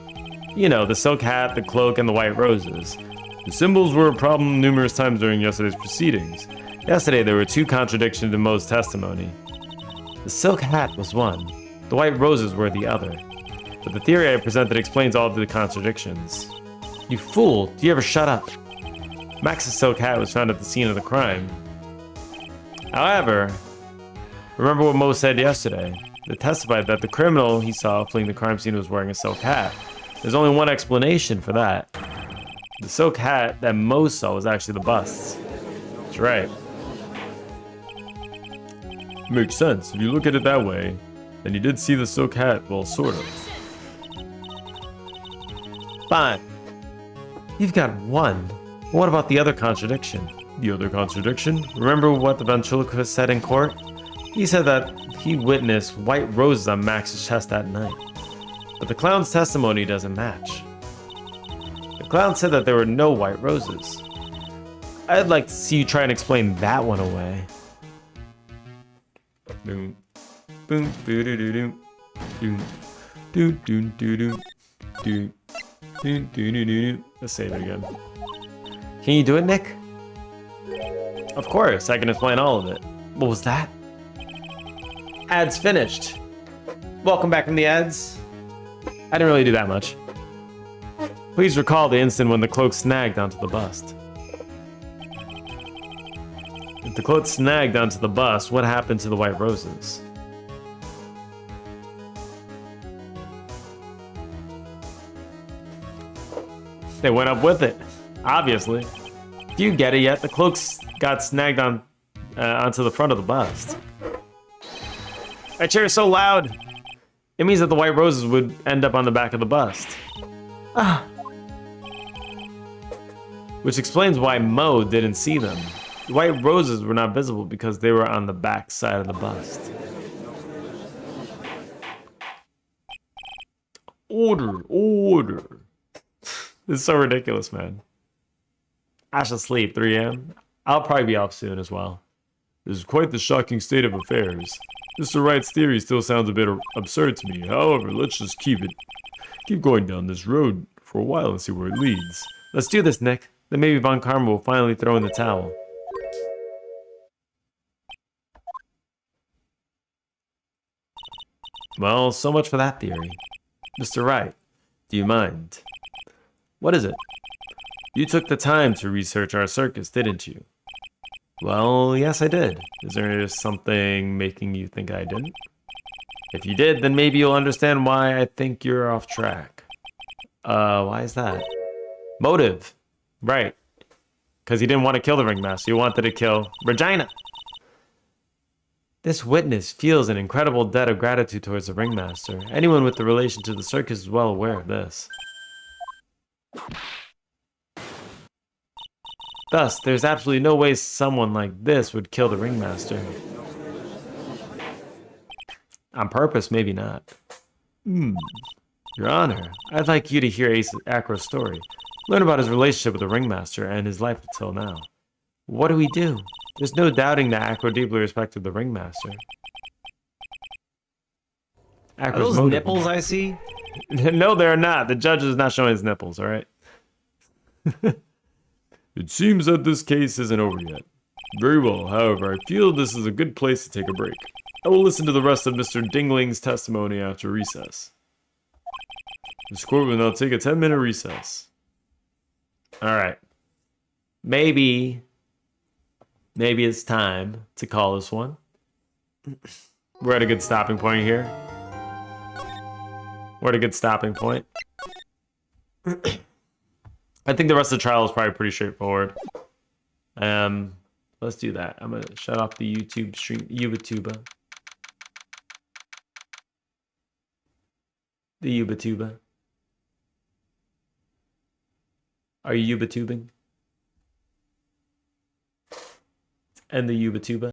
You know, the silk hat, the cloak, and the white roses. The symbols were a problem numerous times during yesterday's proceedings. Yesterday, there were two contradictions in Mo's testimony. The silk hat was one. The white roses were the other. But the theory I presented explains all of the contradictions. You fool! Do you ever shut up? Max's silk hat was found at the scene of the crime. However, remember what Mo said yesterday. They testified that the criminal he saw fleeing the crime scene was wearing a silk hat. There's only one explanation for that. The silk hat that Mo saw was actually the bust's. That's right. Makes sense. If you look at it that way, then you did see the silk hat, well, sort of. Fine. You've got one. But what about the other contradiction? The other contradiction? Remember what the ventriloquist said in court? He said that he witnessed white roses on Max's chest that night. But the clown's testimony doesn't match. The clown said that there were no white roses. I'd like to see you try and explain that one away. Boom. Boom. Boo doo doo doo. Doom. Doo doo doo doo. Doo. Doo doo doo doo. Let's save it again. Can you do it, Nick? Of course, I can explain all of it. What was that? Ads finished. Welcome back from the ads. I didn't really do that much. Please recall the instant when the cloak snagged onto the bust. If the cloak snagged onto the bust, what happened to the white roses? They went up with it, obviously. Do you get it yet? The cloaks got snagged on onto the front of the bust. That chair is so loud. It means that the white roses would end up on the back of the bust. Ah. Which explains why Mo didn't see them. The white roses were not visible because they were on the back side of the bust. Order, order. This is so ridiculous, man. I should sleep, 3 a.m. I'll probably be off soon as well. This is quite the shocking state of affairs. Mr. Wright's theory still sounds a bit absurd to me. However, let's just keep going down this road for a while and see where it leads. Let's do this, Nick. Then maybe Von Karma will finally throw in the towel. Well, so much for that theory. Mr. Wright, do you mind? What is it? You took the time to research our circus, didn't you? Well, yes, I did. Is there something making you think I didn't? If you did, then maybe you'll understand why I think you're off track. Why is that? Motive. Right. Because he didn't want to kill the ringmaster. He wanted to kill Regina. This witness feels an incredible debt of gratitude towards the ringmaster. Anyone with the relation to the circus is well aware of this. Thus, there's absolutely no way someone like this would kill the ringmaster. On purpose, maybe not. Your Honor, I'd like you to hear Ace Acro's story. Learn about his relationship with the ringmaster and his life until now. What do we do? There's no doubting that Acro deeply respected the ringmaster. Are those nipples I see? No, they're not. The judge is not showing his nipples, alright? It seems that this case isn't over yet. Very well, however, I feel this is a good place to take a break. I will listen to the rest of Mr. Dingling's testimony after recess. This court will now take a 10-minute recess. Alright. Maybe it's time to call this one. We're at a good stopping point here. We're at a good stopping point. I think the rest of the trial is probably pretty straightforward. Let's do that. I'm gonna shut off the YouTube stream, YouTuber. The YouTuber. Are you YouTubing? And the YouTuber.